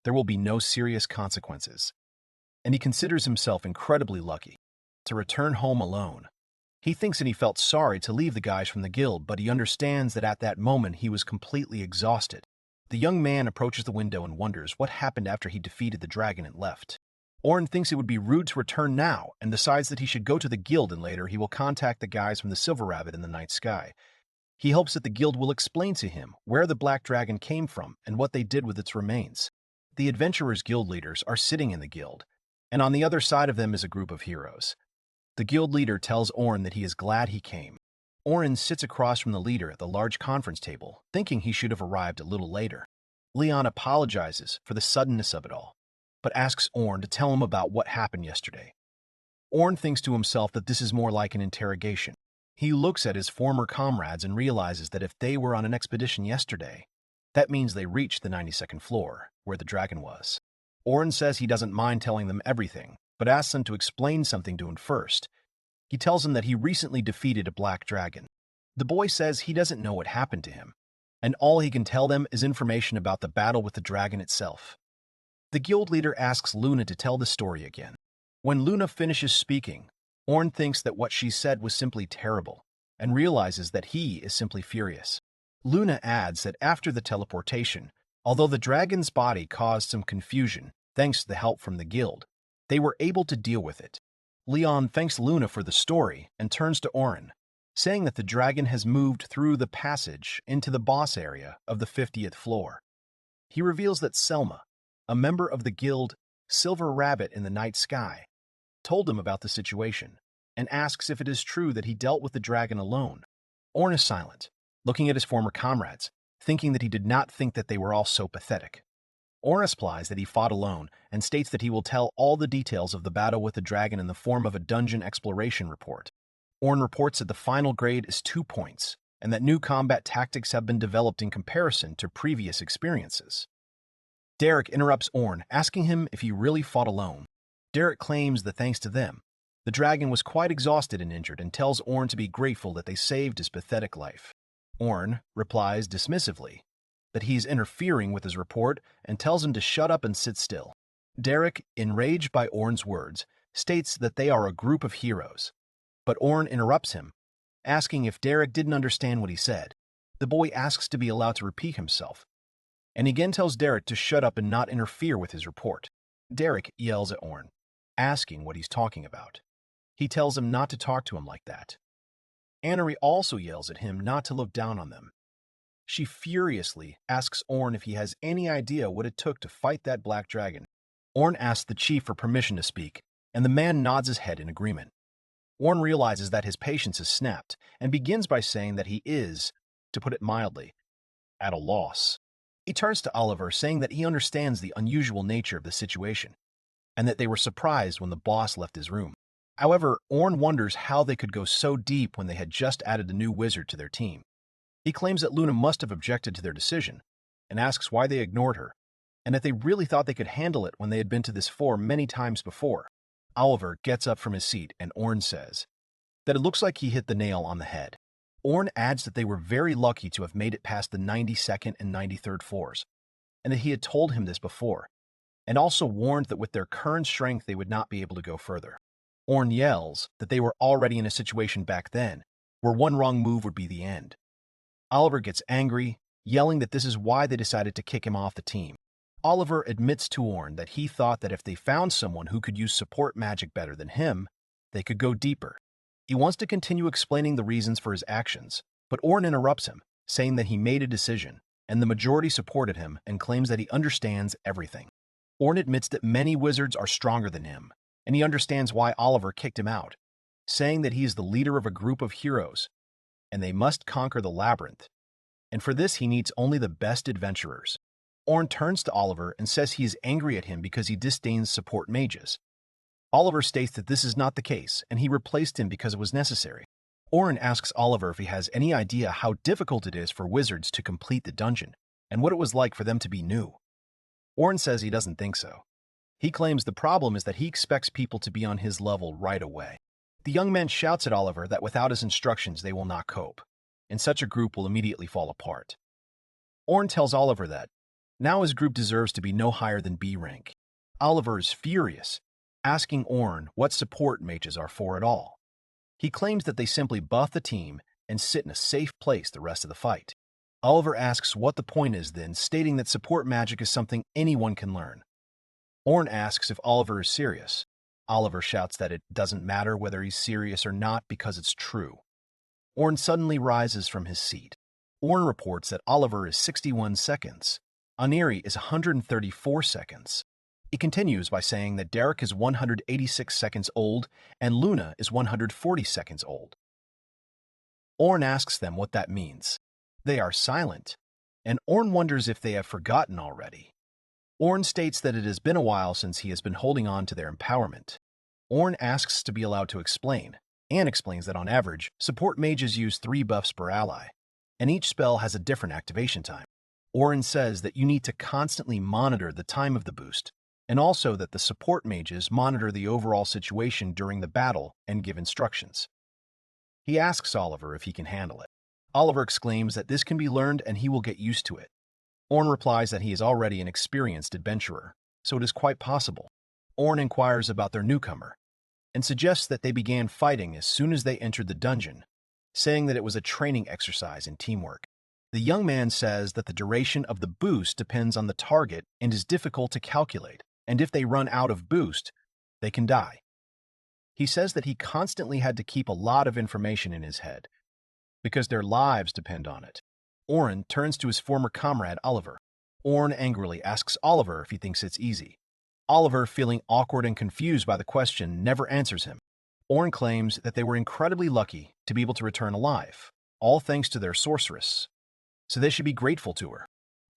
there will be no serious consequences, and he considers himself incredibly lucky to return home alone. He thinks that he felt sorry to leave the guys from the guild, but he understands that at that moment he was completely exhausted. The young man approaches the window and wonders what happened after he defeated the dragon and left. Orn thinks it would be rude to return now and decides that he should go to the guild, and later he will contact the guys from the Silver Rabbit in the night sky. He hopes that the guild will explain to him where the black dragon came from and what they did with its remains. The Adventurers Guild leaders are sitting in the guild, and on the other side of them is a group of heroes. The guild leader tells Orn that he is glad he came. Orn sits across from the leader at the large conference table, thinking he should have arrived a little later. Leon apologizes for the suddenness of it all, but asks Orn to tell him about what happened yesterday. Orn thinks to himself that this is more like an interrogation. He looks at his former comrades and realizes that if they were on an expedition yesterday, that means they reached the 92nd floor, where the dragon was. Orn says he doesn't mind telling them everything, but asks them to explain something to him first. He tells them that he recently defeated a black dragon. The boy says he doesn't know what happened to him, and all he can tell them is information about the battle with the dragon itself. The guild leader asks Luna to tell the story again. When Luna finishes speaking, Orn thinks that what she said was simply terrible, and realizes that he is simply furious. Luna adds that after the teleportation, although the dragon's body caused some confusion thanks to the help from the guild, they were able to deal with it. Leon thanks Luna for the story and turns to Orn, saying that the dragon has moved through the passage into the boss area of the 50th floor. He reveals that Selma, a member of the guild Silver Rabbit in the Night Sky, told him about the situation, and asks if it is true that he dealt with the dragon alone. Orn is silent, looking at his former comrades, thinking that he did not think that they were all so pathetic. Orn replies that he fought alone and states that he will tell all the details of the battle with the dragon in the form of a dungeon exploration report. Orn reports that the final grade is 2 points, and that new combat tactics have been developed in comparison to previous experiences. Derek interrupts Orn, asking him if he really fought alone. Derek claims that thanks to them, the dragon was quite exhausted and injured, and tells Orn to be grateful that they saved his pathetic life. Orn replies dismissively that he's interfering with his report and tells him to shut up and sit still. Derek, enraged by Orn's words, states that they are a group of heroes, but Orn interrupts him, asking if Derek didn't understand what he said. The boy asks to be allowed to repeat himself, and again tells Derek to shut up and not interfere with his report. Derek yells at Orn, asking what he's talking about. He tells him not to talk to him like that. Annery also yells at him not to look down on them. She furiously asks Orn if he has any idea what it took to fight that black dragon. Orn asks the chief for permission to speak, and the man nods his head in agreement. Orn realizes that his patience is snapped, and begins by saying that he is, to put it mildly, at a loss. He turns to Oliver, saying that he understands the unusual nature of the situation, and that they were surprised when the boss left his room. However, Orn wonders how they could go so deep when they had just added a new wizard to their team. He claims that Luna must have objected to their decision, and asks why they ignored her, and if they really thought they could handle it when they had been to this floor many times before. Oliver gets up from his seat, and Orn says that it looks like he hit the nail on the head. Orn adds that they were very lucky to have made it past the 92nd and 93rd floors, and that he had told him this before, and also warned that with their current strength they would not be able to go further. Orn yells that they were already in a situation back then where one wrong move would be the end. Oliver gets angry, yelling that this is why they decided to kick him off the team. Oliver admits to Orn that he thought that if they found someone who could use support magic better than him, they could go deeper. He wants to continue explaining the reasons for his actions, but Orn interrupts him, saying that he made a decision, and the majority supported him and claims that he understands everything. Orn admits that many wizards are stronger than him, and he understands why Oliver kicked him out, saying that he is the leader of a group of heroes, and they must conquer the labyrinth, and for this he needs only the best adventurers. Orn turns to Oliver and says he is angry at him because he disdains support mages. Oliver states that this is not the case, and he replaced him because it was necessary. Orn asks Oliver if he has any idea how difficult it is for wizards to complete the dungeon, and what it was like for them to be new. Orn says he doesn't think so. He claims the problem is that he expects people to be on his level right away. The young man shouts at Oliver that without his instructions they will not cope, and such a group will immediately fall apart. Orn tells Oliver that now his group deserves to be no higher than B rank. Oliver is furious, asking Orn what support mages are for at all. He claims that they simply buff the team and sit in a safe place the rest of the fight. Oliver asks what the point is then, stating that support magic is something anyone can learn. Orn asks if Oliver is serious. Oliver shouts that it doesn't matter whether he's serious or not because it's true. Orn suddenly rises from his seat. Orn reports that Oliver is 61 seconds. Aneri is 134 seconds. He continues by saying that Derek is 186 seconds old and Luna is 140 seconds old. Orn asks them what that means. They are silent, and Orn wonders if they have forgotten already. Orn states that it has been a while since he has been holding on to their empowerment. Orn asks to be allowed to explain, and explains that on average, support mages use 3 buffs per ally, and each spell has a different activation time. Orn says that you need to constantly monitor the time of the boost, and also that the support mages monitor the overall situation during the battle and give instructions. He asks Oliver if he can handle it. Oliver exclaims that this can be learned and he will get used to it. Orn replies that he is already an experienced adventurer, so it is quite possible. Orn inquires about their newcomer, and suggests that they began fighting as soon as they entered the dungeon, saying that it was a training exercise in teamwork. The young man says that the duration of the boost depends on the target and is difficult to calculate, and if they run out of boost, they can die. He says that he constantly had to keep a lot of information in his head, because their lives depend on it. Orn turns to his former comrade Oliver. Orn angrily asks Oliver if he thinks it's easy. Oliver, feeling awkward and confused by the question, never answers him. Orn claims that they were incredibly lucky to be able to return alive, all thanks to their sorceress, so they should be grateful to her.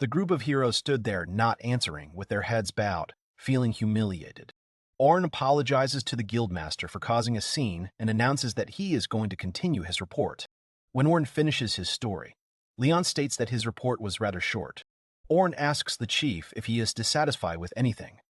The group of heroes stood there not answering, with their heads bowed, feeling humiliated. Orn apologizes to the guildmaster for causing a scene and announces that he is going to continue his report. When Orn finishes his story, Leon states that his report was rather short. Orn asks the chief if he is dissatisfied with anything.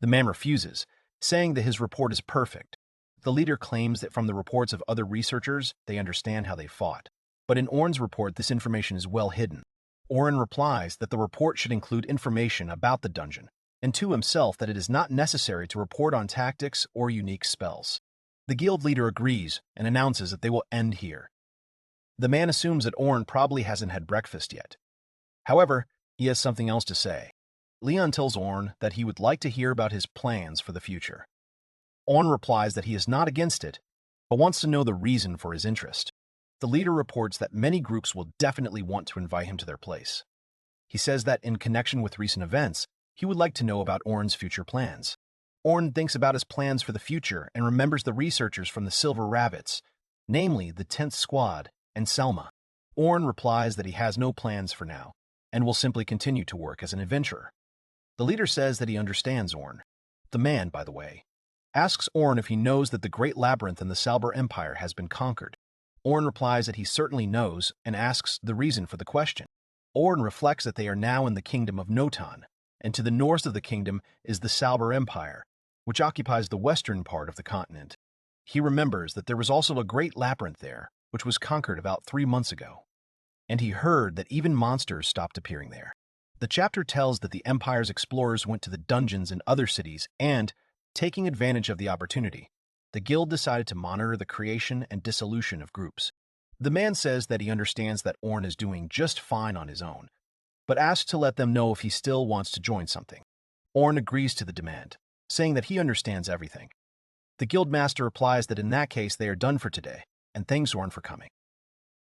The man refuses, saying that his report is perfect. The leader claims that from the reports of other researchers, they understand how they fought. But in Orn's report, this information is well hidden. Orn replies that the report should include information about the dungeon, and to himself that it is not necessary to report on tactics or unique spells. The guild leader agrees and announces that they will end here. The man assumes that Orn probably hasn't had breakfast yet. However, he has something else to say. Leon tells Orn that he would like to hear about his plans for the future. Orn replies that he is not against it, but wants to know the reason for his interest. The leader reports that many groups will definitely want to invite him to their place. He says that in connection with recent events, he would like to know about Orn's future plans. Orn thinks about his plans for the future and remembers the researchers from the Silver Rabbits, namely the 10th Squad and Selma. Orn replies that he has no plans for now, and will simply continue to work as an adventurer. The leader says that he understands Orn. The man, by the way, asks Orn if he knows that the Great Labyrinth in the Salber Empire has been conquered. Orn replies that he certainly knows and asks the reason for the question. Orn reflects that they are now in the kingdom of Notan, and to the north of the kingdom is the Salber Empire, which occupies the western part of the continent. He remembers that there was also a great labyrinth there, which was conquered about 3 months ago, and he heard that even monsters stopped appearing there. The chapter tells that the Empire's explorers went to the dungeons in other cities and, taking advantage of the opportunity, the guild decided to monitor the creation and dissolution of groups. The man says that he understands that Orn is doing just fine on his own, but asks to let them know if he still wants to join something. Orn agrees to the demand, saying that he understands everything. The guildmaster replies that in that case they are done for today, and thanks Orn for coming.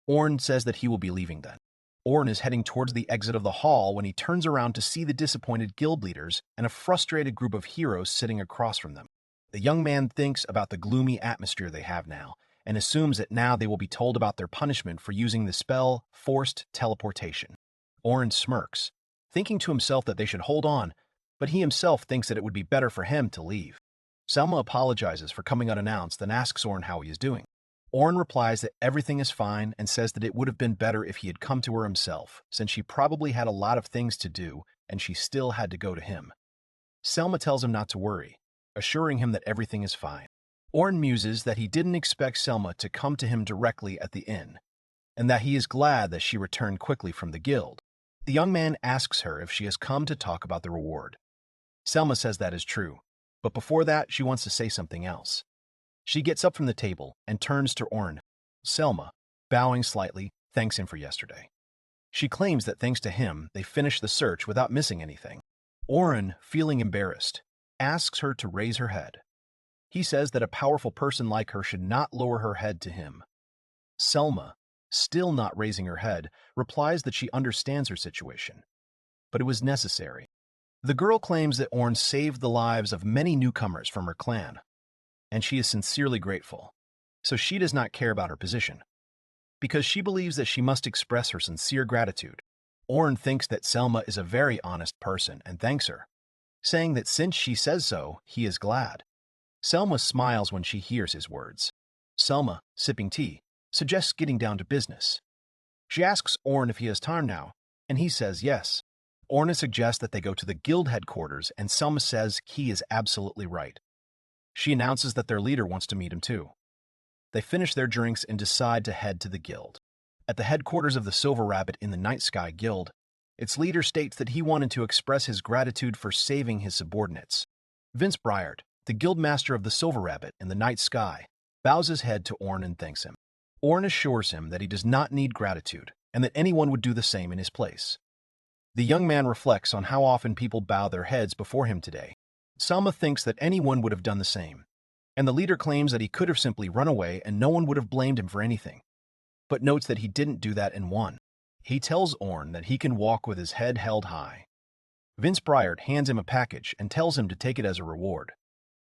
Orn says that he will be leaving then. Orn is heading towards the exit of the hall when he turns around to see the disappointed guild leaders and a frustrated group of heroes sitting across from them. The young man thinks about the gloomy atmosphere they have now, and assumes that now they will be told about their punishment for using the spell Forced Teleportation. Orn smirks, thinking to himself that they should hold on, but he himself thinks that it would be better for him to leave. Selma apologizes for coming unannounced and asks Orn how he is doing. Orn replies that everything is fine and says that it would have been better if he had come to her himself, since she probably had a lot of things to do and she still had to go to him. Selma tells him not to worry, assuring him that everything is fine. Orn muses that he didn't expect Selma to come to him directly at the inn, and that he is glad that she returned quickly from the guild. The young man asks her if she has come to talk about the reward. Selma says that is true, but before that she wants to say something else. She gets up from the table and turns to Orn. Selma, bowing slightly, thanks him for yesterday. She claims that thanks to him, they finished the search without missing anything. Orn, feeling embarrassed, asks her to raise her head. He says that a powerful person like her should not lower her head to him. Selma, still not raising her head, replies that she understands her situation, but it was necessary. The girl claims that Orn saved the lives of many newcomers from her clan, and she is sincerely grateful, so she does not care about her position. Because she believes that she must express her sincere gratitude, Orn thinks that Selma is a very honest person and thanks her, saying that since she says so, he is glad. Selma smiles when she hears his words. Selma, sipping tea, suggests getting down to business. She asks Orn if he has time now, and he says yes. Orna suggests that they go to the guild headquarters, and Selma says he is absolutely right. She announces that their leader wants to meet him too. They finish their drinks and decide to head to the guild. At the headquarters of the Silver Rabbit in the Night Sky Guild, its leader states that he wanted to express his gratitude for saving his subordinates. Vince Briard, the guild master of the Silver Rabbit in the Night Sky, bows his head to Orn and thanks him. Orn assures him that he does not need gratitude and that anyone would do the same in his place. The young man reflects on how often people bow their heads before him today. Selma thinks that anyone would have done the same, and the leader claims that he could have simply run away and no one would have blamed him for anything, but notes that he didn't do that and won. He tells Orn that he can walk with his head held high. Vince Briard hands him a package and tells him to take it as a reward.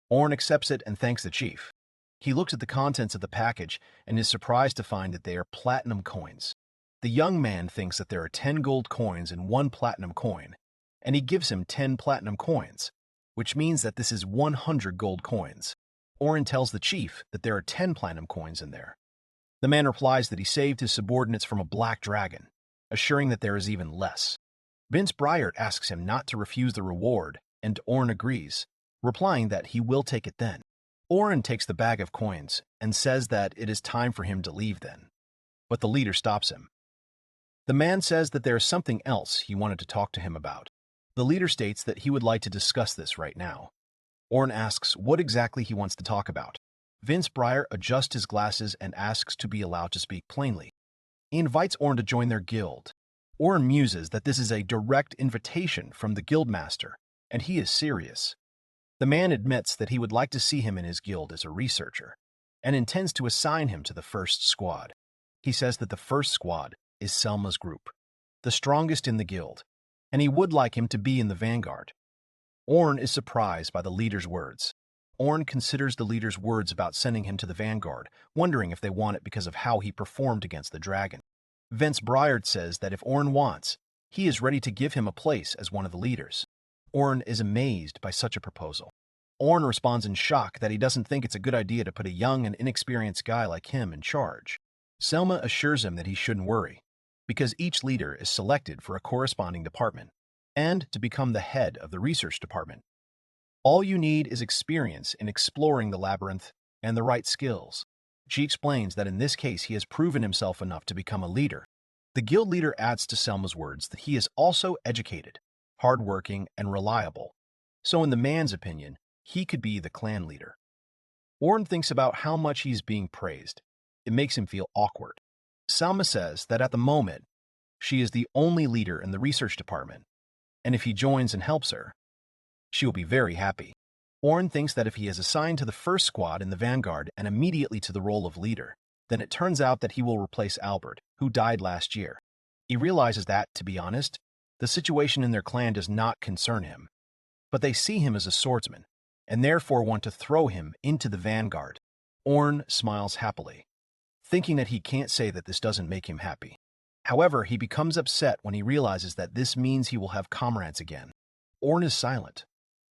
Orn accepts it and thanks the chief. He looks at the contents of the package and is surprised to find that they are platinum coins. The young man thinks that there are 10 gold coins and 1 platinum coin, and he gives him 10 platinum coins, which means that this is 100 gold coins. Orn tells the chief that there are 10 platinum coins in there. The man replies that he saved his subordinates from a black dragon, assuring that there is even less. Vince Briard asks him not to refuse the reward, and Orn agrees, replying that he will take it then. Orn takes the bag of coins and says that it is time for him to leave then, but the leader stops him. The man says that there is something else he wanted to talk to him about. The leader states that he would like to discuss this right now. Orn asks what exactly he wants to talk about. Vince Briard adjusts his glasses and asks to be allowed to speak plainly. He invites Orn to join their guild. Orn muses that this is a direct invitation from the guildmaster, and he is serious. The man admits that he would like to see him in his guild as a researcher, and intends to assign him to the first squad. He says that the first squad is Selma's group, the strongest in the guild, and he would like him to be in the vanguard. Orn is surprised by the leader's words. Orn considers the leader's words about sending him to the vanguard, wondering if they want it because of how he performed against the dragon. Vince Briard says that if Orn wants, he is ready to give him a place as one of the leaders. Orn is amazed by such a proposal. Orn responds in shock that he doesn't think it's a good idea to put a young and inexperienced guy like him in charge. Selma assures him that he shouldn't worry, because each leader is selected for a corresponding department, and to become the head of the research department. All you need is experience in exploring the labyrinth and the right skills. She explains that in this case he has proven himself enough to become a leader. The guild leader adds to Selma's words that he is also educated, hardworking, and reliable, so in the man's opinion, he could be the clan leader. Orn thinks about how much he's being praised. It makes him feel awkward. Selma says that at the moment, she is the only leader in the research department, and if he joins and helps her, she will be very happy. Orn thinks that if he is assigned to the first squad in the vanguard and immediately to the role of leader, then it turns out that he will replace Albert, who died last year. He realizes that, to be honest, the situation in their clan does not concern him, but they see him as a swordsman, and therefore want to throw him into the vanguard. Orn smiles happily, thinking that he can't say that this doesn't make him happy. However, he becomes upset when he realizes that this means he will have comrades again. Orn is silent,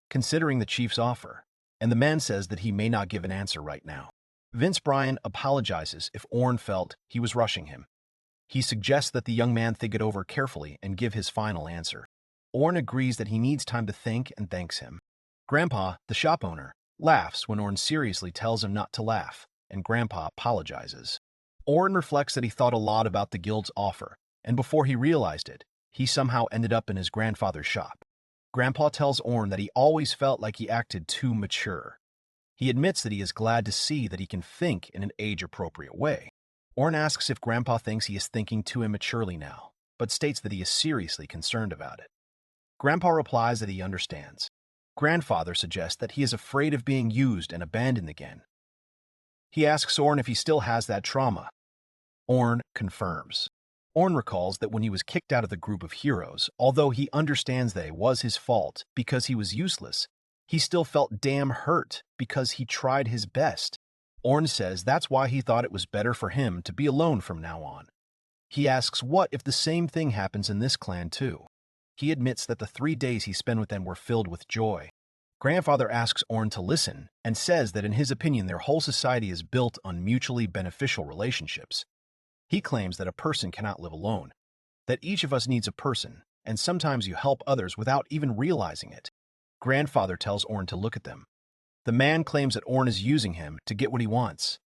considering the chief's offer, and the man says that he may not give an answer right now. Vince Briard apologizes if Orn felt he was rushing him. He suggests that the young man think it over carefully and give his final answer. Orn agrees that he needs time to think and thanks him. Grandpa, the shop owner, laughs when Orn seriously tells him not to laugh, and Grandpa apologizes. Orn reflects that he thought a lot about the guild's offer, and before he realized it, he somehow ended up in his grandfather's shop. Grandpa tells Orn that he always felt like he acted too mature. He admits that he is glad to see that he can think in an age-appropriate way. Orn asks if Grandpa thinks he is thinking too immaturely now, but states that he is seriously concerned about it. Grandpa replies that he understands. Grandfather suggests that he is afraid of being used and abandoned again. He asks Orn if he still has that trauma. Orn confirms. Orn recalls that when he was kicked out of the group of heroes, although he understands that it was his fault because he was useless, he still felt damn hurt because he tried his best. Orn says that's why he thought it was better for him to be alone from now on. He asks what if the same thing happens in this clan too. He admits that the 3 days he spent with them were filled with joy. Grandfather asks Orn to listen and says that in his opinion their whole society is built on mutually beneficial relationships. He claims that a person cannot live alone, that each of us needs a person, and sometimes you help others without even realizing it. Grandfather tells Orn to look at them. The man claims that Orn is using him to get what he wants,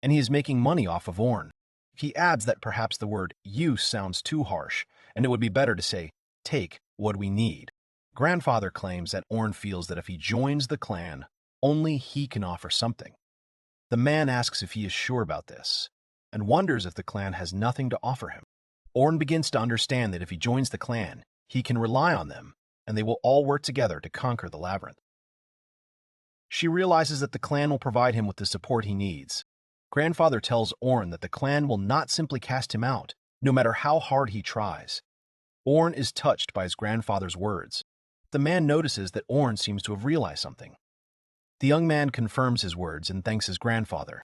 and he is making money off of Orn. He adds that perhaps the word use sounds too harsh, and it would be better to say, take what we need. Grandfather claims that Orn feels that if he joins the clan, only he can offer something. The man asks if he is sure about this, and wonders if the clan has nothing to offer him. Orn begins to understand that if he joins the clan, he can rely on them, and they will all work together to conquer the labyrinth. She realizes that the clan will provide him with the support he needs. Grandfather tells Orn that the clan will not simply cast him out, no matter how hard he tries. Orn is touched by his grandfather's words. The man notices that Orn seems to have realized something. The young man confirms his words and thanks his grandfather.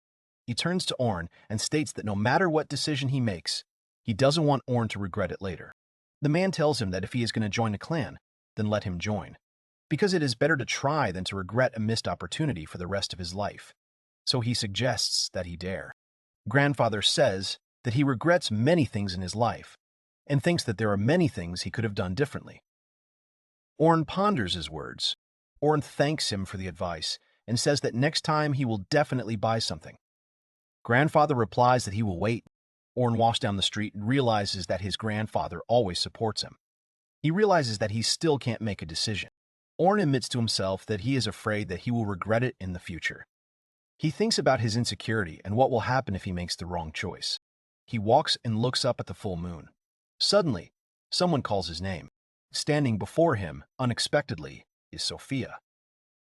He turns to Orn and states that no matter what decision he makes, he doesn't want Orn to regret it later. The man tells him that if he is going to join a clan, then let him join, because it is better to try than to regret a missed opportunity for the rest of his life. So he suggests that he dare. Grandfather says that he regrets many things in his life and thinks that there are many things he could have done differently. Orn ponders his words. Orn thanks him for the advice and says that next time he will definitely buy something. Grandfather replies that he will wait. Orn walks down the street and realizes that his grandfather always supports him. He realizes that he still can't make a decision. Orn admits to himself that he is afraid that he will regret it in the future. He thinks about his insecurity and what will happen if he makes the wrong choice. He walks and looks up at the full moon. Suddenly, someone calls his name. Standing before him, unexpectedly, is Sophia.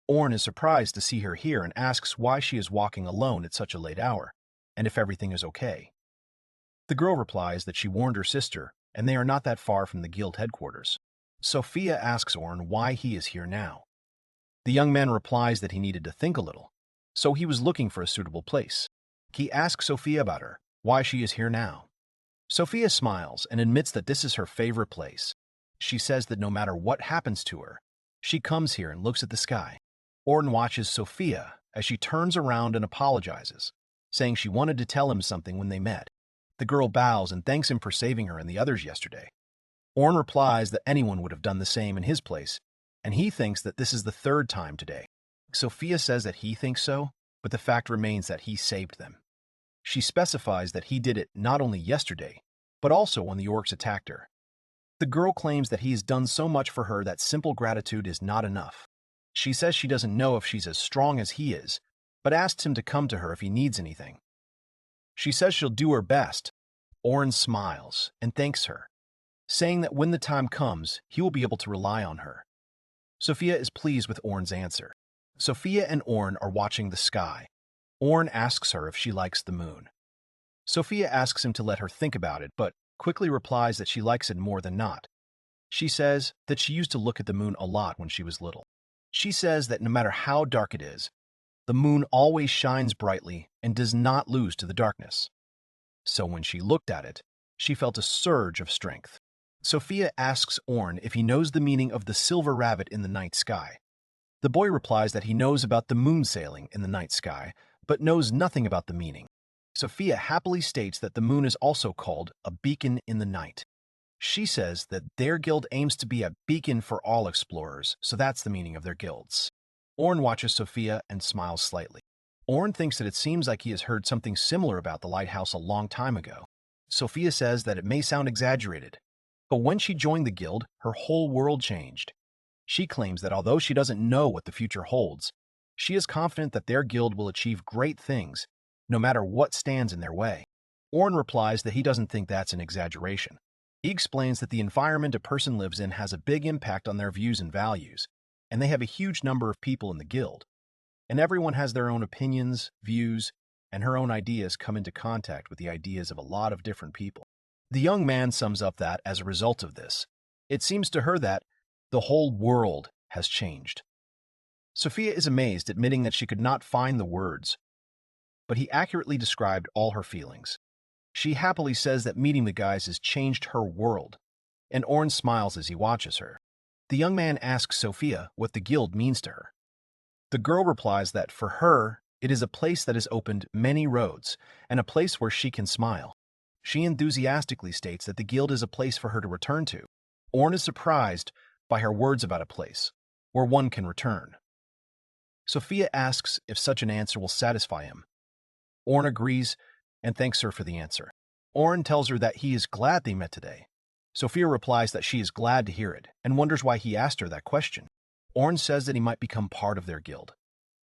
Orn is surprised to see her here and asks why she is walking alone at such a late hour, and if everything is okay. The girl replies that she warned her sister, and they are not that far from the guild headquarters. Sophia asks Orn why he is here now. The young man replies that he needed to think a little, so he was looking for a suitable place. He asks Sophia about her, why she is here now. Sophia smiles and admits that this is her favorite place. She says that no matter what happens to her, she comes here and looks at the sky. Orn watches Sophia as she turns around and apologizes, saying she wanted to tell him something when they met. The girl bows and thanks him for saving her and the others yesterday. Orn replies that anyone would have done the same in his place, and he thinks that this is the 3rd time today. Sophia says that he thinks so, but the fact remains that he saved them. She specifies that he did it not only yesterday, but also when the orcs attacked her. The girl claims that he has done so much for her that simple gratitude is not enough. She says she doesn't know if she's as strong as he is, but asks him to come to her if he needs anything. She says she'll do her best. Orn smiles and thanks her, saying that when the time comes, he will be able to rely on her. Sophia is pleased with Orn's answer. Sophia and Orn are watching the sky. Orn asks her if she likes the moon. Sophia asks him to let her think about it, but quickly replies that she likes it more than not. She says that she used to look at the moon a lot when she was little. She says that no matter how dark it is, the moon always shines brightly and does not lose to the darkness. So when she looked at it, she felt a surge of strength. Sophia asks Orn if he knows the meaning of the silver rabbit in the night sky. The boy replies that he knows about the moon sailing in the night sky, but knows nothing about the meaning. Sophia happily states that the moon is also called a beacon in the night. She says that their guild aims to be a beacon for all explorers, so that's the meaning of their guilds. Orn watches Sophia and smiles slightly. Orn thinks that it seems like he has heard something similar about the lighthouse a long time ago. Sophia says that it may sound exaggerated, but when she joined the guild, her whole world changed. She claims that although she doesn't know what the future holds, she is confident that their guild will achieve great things, no matter what stands in their way. Orn replies that he doesn't think that's an exaggeration. He explains that the environment a person lives in has a big impact on their views and values, and they have a huge number of people in the guild. And everyone has their own opinions, views, and her own ideas come into contact with the ideas of a lot of different people. The young man sums up that, as a result of this, it seems to her that the whole world has changed. Sophia is amazed, admitting that she could not find the words, but he accurately described all her feelings. She happily says that meeting the guys has changed her world, and Orn smiles as he watches her. The young man asks Sophia what the guild means to her. The girl replies that for her, it is a place that has opened many roads and a place where she can smile. She enthusiastically states that the guild is a place for her to return to. Orn is surprised by her words about a place where one can return. Sophia asks if such an answer will satisfy him. Orn agrees and thanks her for the answer. Orn tells her that he is glad they met today. Sophia replies that she is glad to hear it and wonders why he asked her that question. Orn says that he might become part of their guild.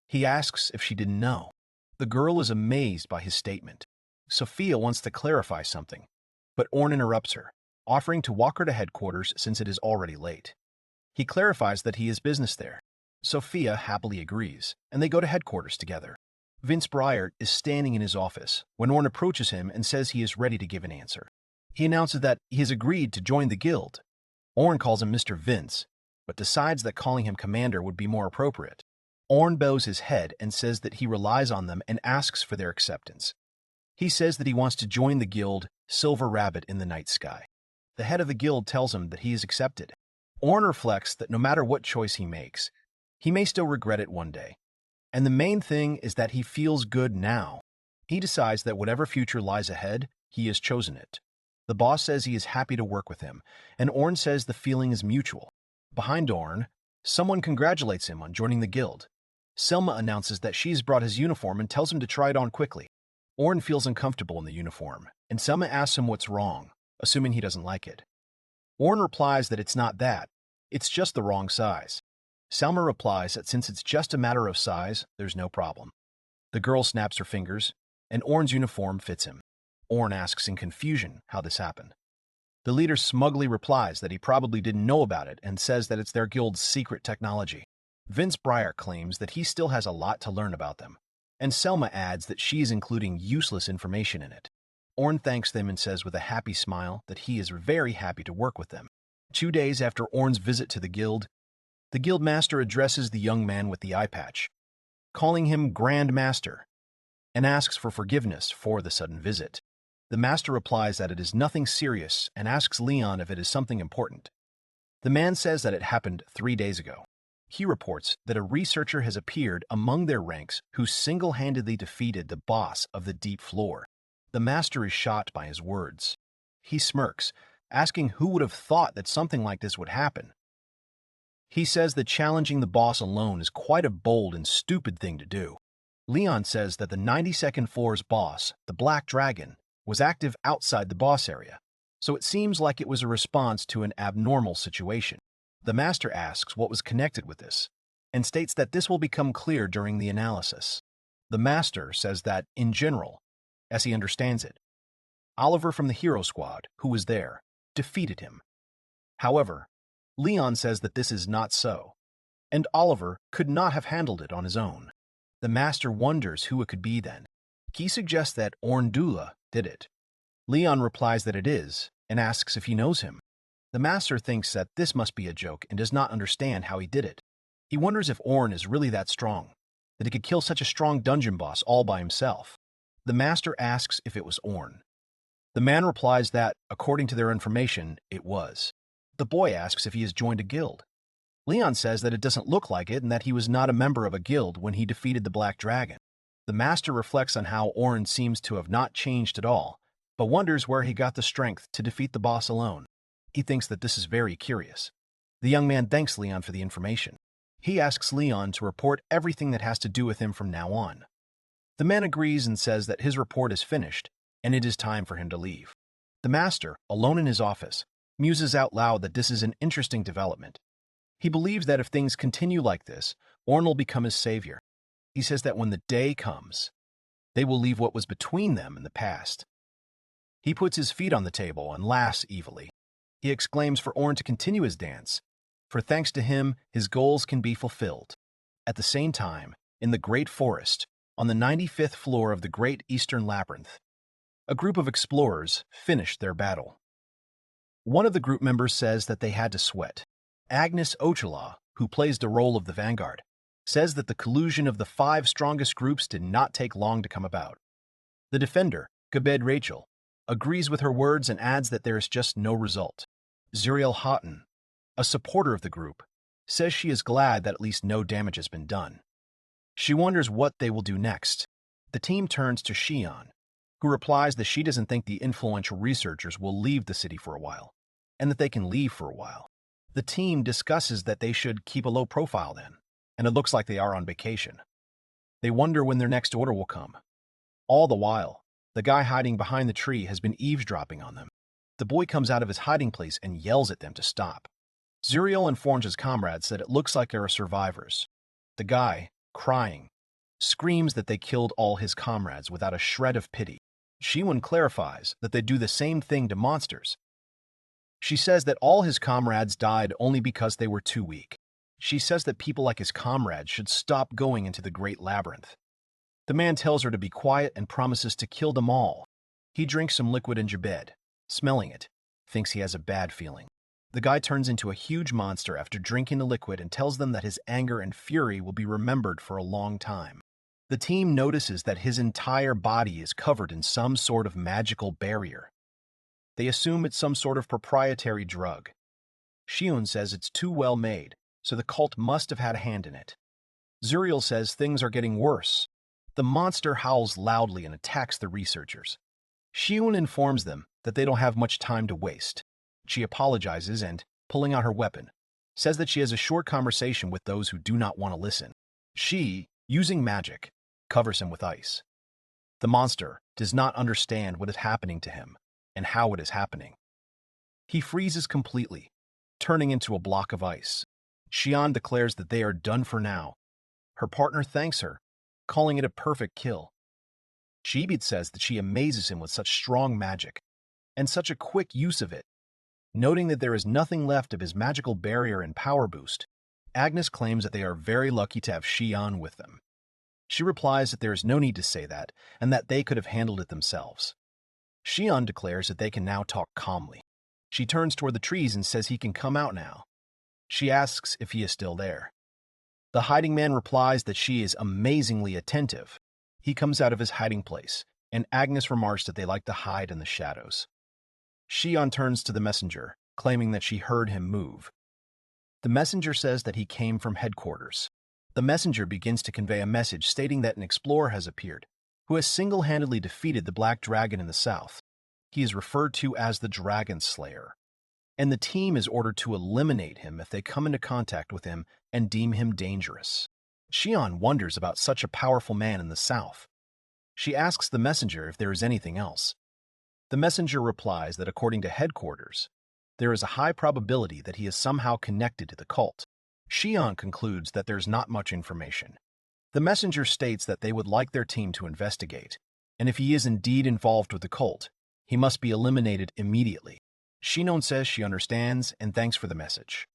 He asks if she didn't know. The girl is amazed by his statement. Sophia wants to clarify something, but Orn interrupts her, offering to walk her to headquarters since it is already late. He clarifies that he has business there. Sophia happily agrees, and they go to headquarters together. Vince Briart is standing in his office when Orn approaches him and says he is ready to give an answer. He announces that he has agreed to join the guild. Orn calls him Mr. Vince, but decides that calling him Commander would be more appropriate. Orn bows his head and says that he relies on them and asks for their acceptance. He says that he wants to join the guild Silver Rabbit in the Night Sky. The head of the guild tells him that he is accepted. Orn reflects that no matter what choice he makes, he may still regret it one day. And the main thing is that he feels good now. He decides that whatever future lies ahead, he has chosen it. The boss says he is happy to work with him, and Orn says the feeling is mutual. Behind Orn, someone congratulates him on joining the guild. Selma announces that she's brought his uniform and tells him to try it on quickly. Orn feels uncomfortable in the uniform, and Selma asks him what's wrong, assuming he doesn't like it. Orn replies that it's not that, it's just the wrong size. Selma replies that since it's just a matter of size, there's no problem. The girl snaps her fingers, and Orn's uniform fits him. Orn asks in confusion how this happened. The leader smugly replies that he probably didn't know about it and says that it's their guild's secret technology. Vince Briart claims that he still has a lot to learn about them, and Selma adds that she is including useless information in it. Orn thanks them and says with a happy smile that he is very happy to work with them. 2 days after Orn's visit to the guild master addresses the young man with the eye patch, calling him Grand Master, and asks for forgiveness for the sudden visit. The master replies that it is nothing serious and asks Leon if it is something important. The man says that it happened 3 days ago. He reports that a researcher has appeared among their ranks who single-handedly defeated the boss of the deep floor. The master is shocked by his words. He smirks, asking who would have thought that something like this would happen. He says that challenging the boss alone is quite a bold and stupid thing to do. Leon says that the 92nd floor's boss, the Black Dragon, was active outside the boss area, so it seems like it was a response to an abnormal situation. The master asks what was connected with this, and states that this will become clear during the analysis. The master says that, in general, as he understands it, Oliver from the Hero Squad, who was there, defeated him. However, Leon says that this is not so, and Oliver could not have handled it on his own. The master wonders who it could be then. He suggests that Orndula did it. Leon replies that it is, and asks if he knows him. The master thinks that this must be a joke and does not understand how he did it. He wonders if Orn is really that strong, that he could kill such a strong dungeon boss all by himself. The master asks if it was Orn. The man replies that, according to their information, it was. The boy asks if he has joined a guild. Leon says that it doesn't look like it and that he was not a member of a guild when he defeated the Black Dragon. The master reflects on how Orn seems to have not changed at all, but wonders where he got the strength to defeat the boss alone. He thinks that this is very curious. The young man thanks Leon for the information. He asks Leon to report everything that has to do with him from now on. The man agrees and says that his report is finished, and it is time for him to leave. The master, alone in his office, muses out loud that this is an interesting development. He believes that if things continue like this, Orn will become his savior. He says that when the day comes, they will leave what was between them in the past. He puts his feet on the table and laughs evilly. He exclaims for Orn to continue his dance, for thanks to him, his goals can be fulfilled. At the same time, in the Great Forest, on the 95th floor of the Great Eastern Labyrinth, a group of explorers finished their battle. One of the group members says that they had to sweat. Agnes Ochala, who plays the role of the Vanguard, says that the collusion of the 5 strongest groups did not take long to come about. The defender, Gabed Rachel, agrees with her words and adds that there is just no result. Zuriel Houghton, a supporter of the group, says she is glad that at least no damage has been done. She wonders what they will do next. The team turns to Xian, who replies that she doesn't think the influential researchers will leave the city for a while, and that they can leave for a while. The team discusses that they should keep a low profile then, and it looks like they are on vacation. They wonder when their next order will come. All the while, the guy hiding behind the tree has been eavesdropping on them. The boy comes out of his hiding place and yells at them to stop. Zuriel informs his comrades that it looks like there are survivors. The guy, crying, screams that they killed all his comrades without a shred of pity. Shiwon clarifies that they do the same thing to monsters. She says that all his comrades died only because they were too weak. She says that people like his comrades should stop going into the Great Labyrinth. The man tells her to be quiet and promises to kill them all. He drinks some liquid in Jabed, smelling it, thinks he has a bad feeling. The guy turns into a huge monster after drinking the liquid and tells them that his anger and fury will be remembered for a long time. The team notices that his entire body is covered in some sort of magical barrier. They assume it's some sort of proprietary drug. Shiun says it's too well made, so the cult must have had a hand in it. Zuriel says things are getting worse. The monster howls loudly and attacks the researchers. Shiun informs them that they don't have much time to waste. She apologizes and, pulling out her weapon, says that she has a short conversation with those who do not want to listen. She, using magic, covers him with ice. The monster does not understand what is happening to him and how it is happening. He freezes completely, turning into a block of ice. Xian declares that they are done for now. Her partner thanks her, calling it a perfect kill. Chibit says that she amazes him with such strong magic and such a quick use of it. Noting that there is nothing left of his magical barrier and power boost, Agnes claims that they are very lucky to have Xian with them. She replies that there is no need to say that and that they could have handled it themselves. Xian declares that they can now talk calmly. She turns toward the trees and says he can come out now. She asks if he is still there. The hiding man replies that she is amazingly attentive. He comes out of his hiding place, and Agnes remarks that they like to hide in the shadows. Xian turns to the messenger, claiming that she heard him move. The messenger says that he came from headquarters. The messenger begins to convey a message stating that an explorer has appeared, who has single-handedly defeated the Black Dragon in the south. He is referred to as the Dragon Slayer, and the team is ordered to eliminate him if they come into contact with him and deem him dangerous. Xian wonders about such a powerful man in the south. She asks the messenger if there is anything else. The messenger replies that according to headquarters, there is a high probability that he is somehow connected to the cult. Xian concludes that there's not much information. The messenger states that they would like their team to investigate, and if he is indeed involved with the cult, he must be eliminated immediately. Shinon says she understands and thanks for the message.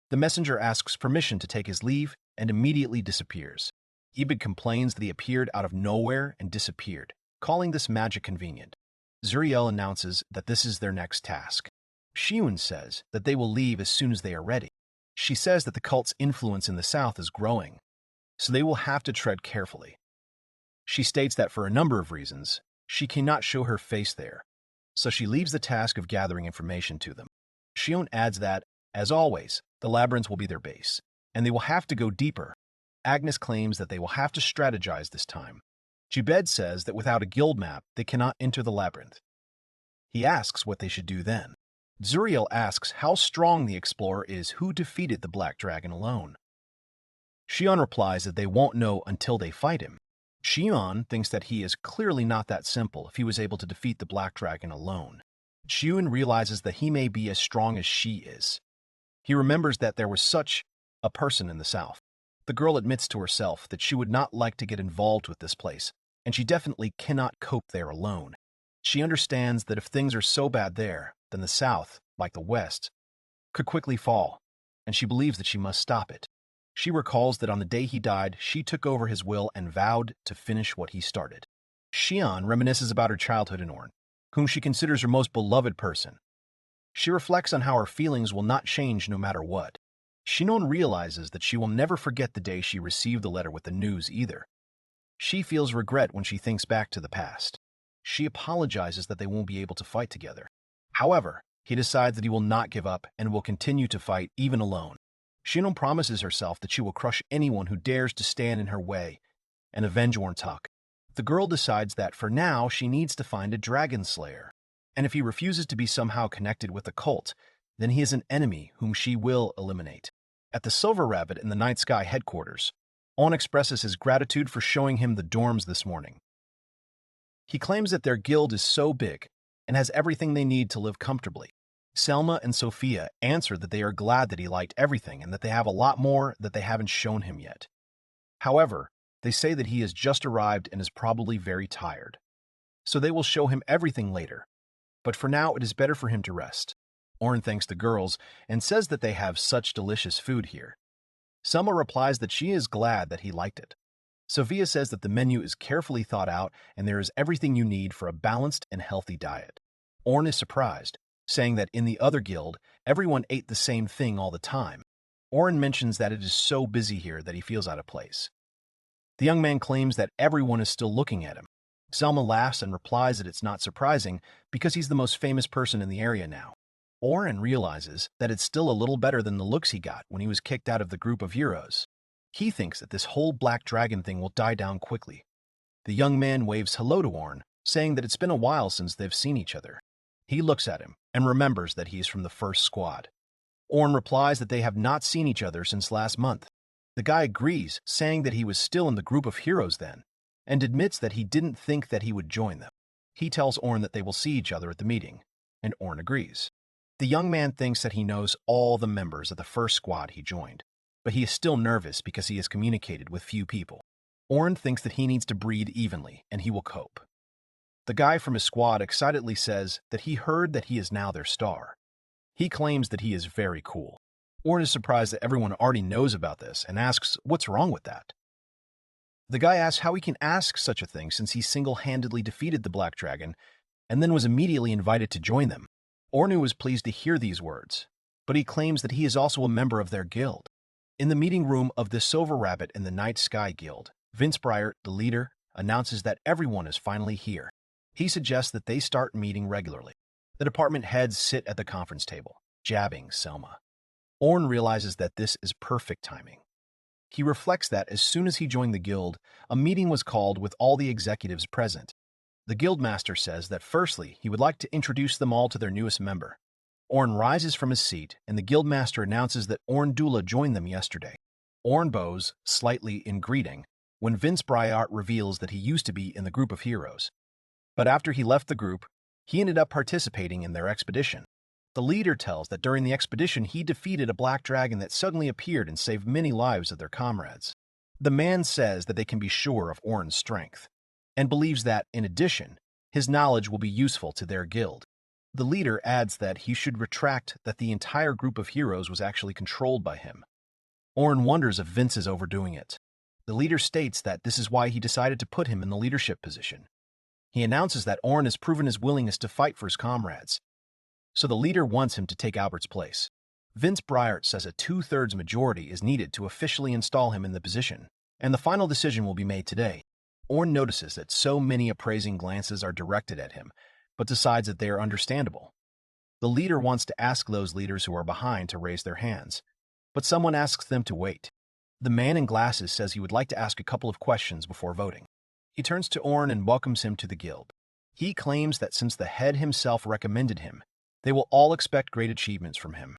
The messenger asks permission to take his leave and immediately disappears. Ibid complains that he appeared out of nowhere and disappeared, calling this magic convenient. Zuriel announces that this is their next task. Shiun says that they will leave as soon as they are ready. She says that the cult's influence in the south is growing, so they will have to tread carefully. She states that for a number of reasons, she cannot show her face there, so she leaves the task of gathering information to them. Shion adds that, as always, the labyrinth will be their base, and they will have to go deeper. Agnes claims that they will have to strategize this time. Jubed says that without a guild map, they cannot enter the labyrinth. He asks what they should do then. Zuriel asks how strong the explorer is who defeated the Black Dragon alone. Shion replies that they won't know until they fight him. Shion thinks that he is clearly not that simple if he was able to defeat the Black Dragon alone. Shion realizes that he may be as strong as she is. He remembers that there was such a person in the south. The girl admits to herself that she would not like to get involved with this place, and she definitely cannot cope there alone. She understands that if things are so bad there, then the south, like the west, could quickly fall, and she believes that she must stop it. She recalls that on the day he died, she took over his will and vowed to finish what he started. Xian reminisces about her childhood in Orn, whom she considers her most beloved person. She reflects on how her feelings will not change no matter what. Shinon realizes that she will never forget the day she received the letter with the news either. She feels regret when she thinks back to the past. She apologizes that they won't be able to fight together. However, he decides that he will not give up and will continue to fight even alone. Shinon promises herself that she will crush anyone who dares to stand in her way and avenge Orntak. The girl decides that for now she needs to find a dragon slayer, and if he refuses to be somehow connected with the cult, then he is an enemy whom she will eliminate. At the Silver Rabbit in the Night Sky headquarters, On expresses his gratitude for showing him the dorms this morning. He claims that their guild is so big and has everything they need to live comfortably. Selma and Sophia answer that they are glad that he liked everything and that they have a lot more that they haven't shown him yet. However, they say that he has just arrived and is probably very tired. So they will show him everything later. But for now, it is better for him to rest. Orn thanks the girls and says that they have such delicious food here. Selma replies that she is glad that he liked it. Sophia says that the menu is carefully thought out and there is everything you need for a balanced and healthy diet. Orn is surprised, saying that in the other guild, everyone ate the same thing all the time. Orn mentions that it is so busy here that he feels out of place. The young man claims that everyone is still looking at him. Selma laughs and replies that it's not surprising because he's the most famous person in the area now. Orn realizes that it's still a little better than the looks he got when he was kicked out of the group of heroes. He thinks that this whole black dragon thing will die down quickly. The young man waves hello to Orn, saying that it's been a while since they've seen each other. He looks at him and remembers that he is from the first squad. Orn replies that they have not seen each other since last month. The guy agrees, saying that he was still in the group of heroes then, and admits that he didn't think that he would join them. He tells Orn that they will see each other at the meeting, and Orn agrees. The young man thinks that he knows all the members of the first squad he joined, but he is still nervous because he has communicated with few people. Orn thinks that he needs to breathe evenly, and he will cope. The guy from his squad excitedly says that he heard that he is now their star. He claims that he is very cool. Orn is surprised that everyone already knows about this and asks what's wrong with that. The guy asks how he can ask such a thing since he single-handedly defeated the Black Dragon and then was immediately invited to join them. Ornu was pleased to hear these words, but he claims that he is also a member of their guild. In the meeting room of the Silver Rabbit in the Night Sky Guild, Vince Breyer, the leader, announces that everyone is finally here. He suggests that they start meeting regularly. The department heads sit at the conference table, jabbing Selma. Orn realizes that this is perfect timing. He reflects that as soon as he joined the guild, a meeting was called with all the executives present. The guildmaster says that firstly, he would like to introduce them all to their newest member. Orn rises from his seat, and the guildmaster announces that Orn Dula joined them yesterday. Orn bows, slightly in greeting, when Vince Bryart reveals that he used to be in the group of heroes. But after he left the group, he ended up participating in their expedition. The leader tells that during the expedition he defeated a black dragon that suddenly appeared and saved many lives of their comrades. The man says that they can be sure of Orn's strength, and believes that, in addition, his knowledge will be useful to their guild. The leader adds that he should retract that the entire group of heroes was actually controlled by him. Orn wonders if Vince is overdoing it. The leader states that this is why he decided to put him in the leadership position. He announces that Orn has proven his willingness to fight for his comrades, so the leader wants him to take Albert's place. Vince Bryart says a 2/3 majority is needed to officially install him in the position, and the final decision will be made today. Orn notices that so many appraising glances are directed at him, but decides that they are understandable. The leader wants to ask those leaders who are behind to raise their hands, but someone asks them to wait. The man in glasses says he would like to ask a couple of questions before voting. He turns to Orn and welcomes him to the guild. He claims that since the head himself recommended him, they will all expect great achievements from him.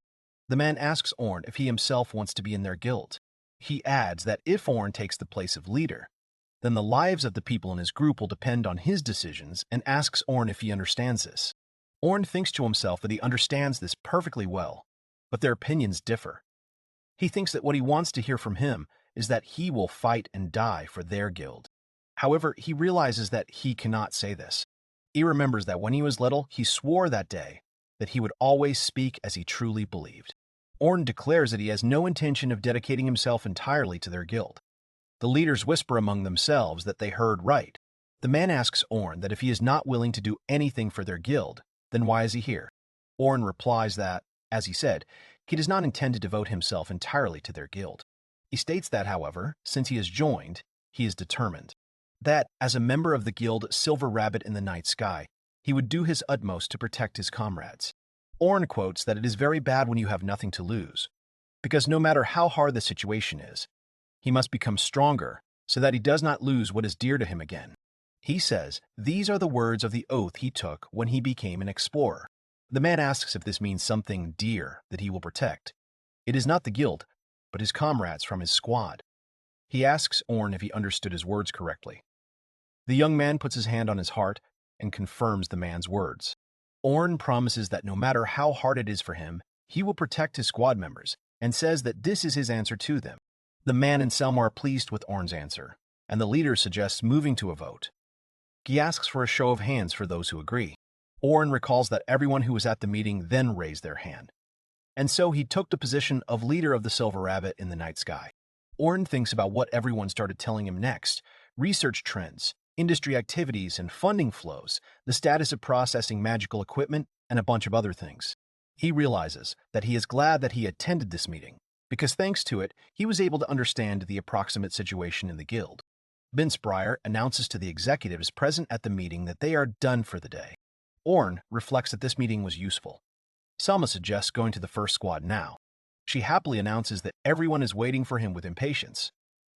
The man asks Orn if he himself wants to be in their guild. He adds that if Orn takes the place of leader, then the lives of the people in his group will depend on his decisions and asks Orn if he understands this. Orn thinks to himself that he understands this perfectly well, but their opinions differ. He thinks that what he wants to hear from him is that he will fight and die for their guild. However, he realizes that he cannot say this. He remembers that when he was little, he swore that day that he would always speak as he truly believed. Orn declares that he has no intention of dedicating himself entirely to their guild. The leaders whisper among themselves that they heard right. The man asks Orn that if he is not willing to do anything for their guild, then why is he here? Orn replies that, as he said, he does not intend to devote himself entirely to their guild. He states that, however, since he has joined, he is determined. That, as a member of the guild Silver Rabbit in the Night Sky, he would do his utmost to protect his comrades. Orn quotes that it is very bad when you have nothing to lose, because no matter how hard the situation is, he must become stronger so that he does not lose what is dear to him again. He says these are the words of the oath he took when he became an explorer. The man asks if this means something dear that he will protect. It is not the guild, but his comrades from his squad. He asks Orn if he understood his words correctly. The young man puts his hand on his heart and confirms the man's words. Orn promises that no matter how hard it is for him, he will protect his squad members and says that this is his answer to them. The man and Selma are pleased with Orn's answer, and the leader suggests moving to a vote. He asks for a show of hands for those who agree. Orn recalls that everyone who was at the meeting then raised their hand, and so he took the position of leader of the Silver Rabbit in the Night Sky. Orn thinks about what everyone started telling him next: research trends, industry activities and funding flows, the status of processing magical equipment, and a bunch of other things. He realizes that he is glad that he attended this meeting, because thanks to it, he was able to understand the approximate situation in the guild. Binspreyer announces to the executives present at the meeting that they are done for the day. Orn reflects that this meeting was useful. Selma suggests going to the first squad now. She happily announces that everyone is waiting for him with impatience,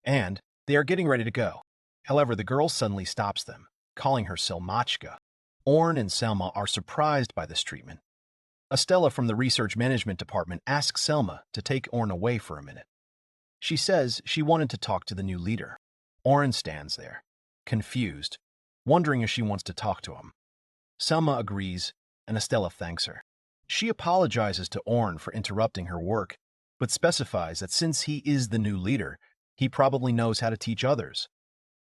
and they are getting ready to go. However, the girl suddenly stops them, calling her Selmachka. Orn and Selma are surprised by this treatment. Estella from the Research Management Department asks Selma to take Orn away for a minute. She says she wanted to talk to the new leader. Orn stands there, confused, wondering if she wants to talk to him. Selma agrees, and Estella thanks her. She apologizes to Orn for interrupting her work, but specifies that since he is the new leader, he probably knows how to teach others.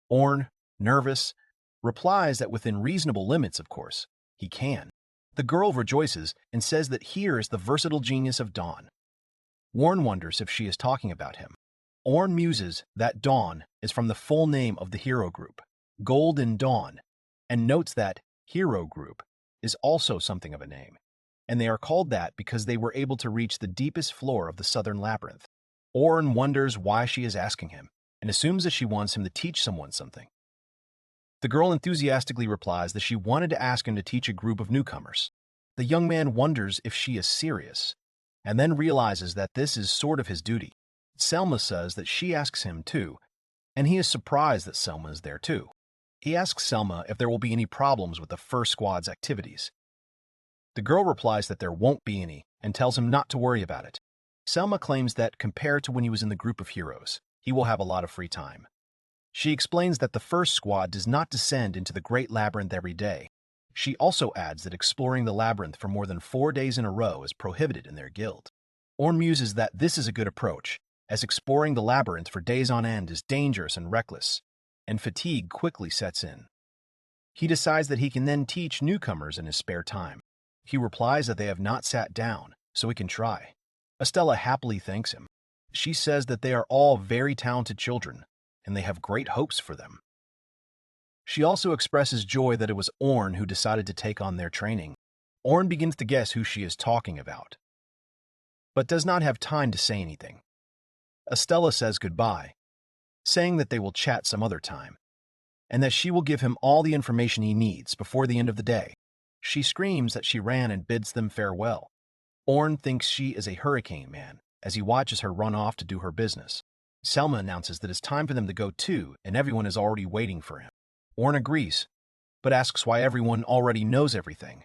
Orn, nervous, replies that within reasonable limits, of course, he can. The girl rejoices and says that here is the versatile genius of Dawn. Orn wonders if she is talking about him. Orn muses that Dawn is from the full name of the hero group, Golden Dawn, and notes that hero group is also something of a name, and they are called that because they were able to reach the deepest floor of the southern labyrinth. Orn wonders why she is asking him, and assumes that she wants him to teach someone something. The girl enthusiastically replies that she wanted to ask him to teach a group of newcomers. The young man wonders if she is serious, and then realizes that this is sort of his duty. Selma says that she asks him too, and he is surprised that Selma is there too. He asks Selma if there will be any problems with the first squad's activities. The girl replies that there won't be any, and tells him not to worry about it. Selma claims that compared to when he was in the group of heroes, he will have a lot of free time. She explains that the first squad does not descend into the Great Labyrinth every day. She also adds that exploring the labyrinth for more than 4 days in a row is prohibited in their guild. Orn muses that this is a good approach, as exploring the labyrinth for days on end is dangerous and reckless, and fatigue quickly sets in. He decides that he can then teach newcomers in his spare time. He replies that they have not sat down, so he can try. Estella happily thanks him. She says that they are all very talented children, and they have great hopes for them. She also expresses joy that it was Orn who decided to take on their training. Orn begins to guess who she is talking about, but does not have time to say anything. Estella says goodbye, saying that they will chat some other time, and that she will give him all the information he needs before the end of the day. She screams that she ran and bids them farewell. Orn thinks she is a hurricane man, as he watches her run off to do her business. Selma announces that it's time for them to go too, and everyone is already waiting for him. Orn agrees, but asks why everyone already knows everything.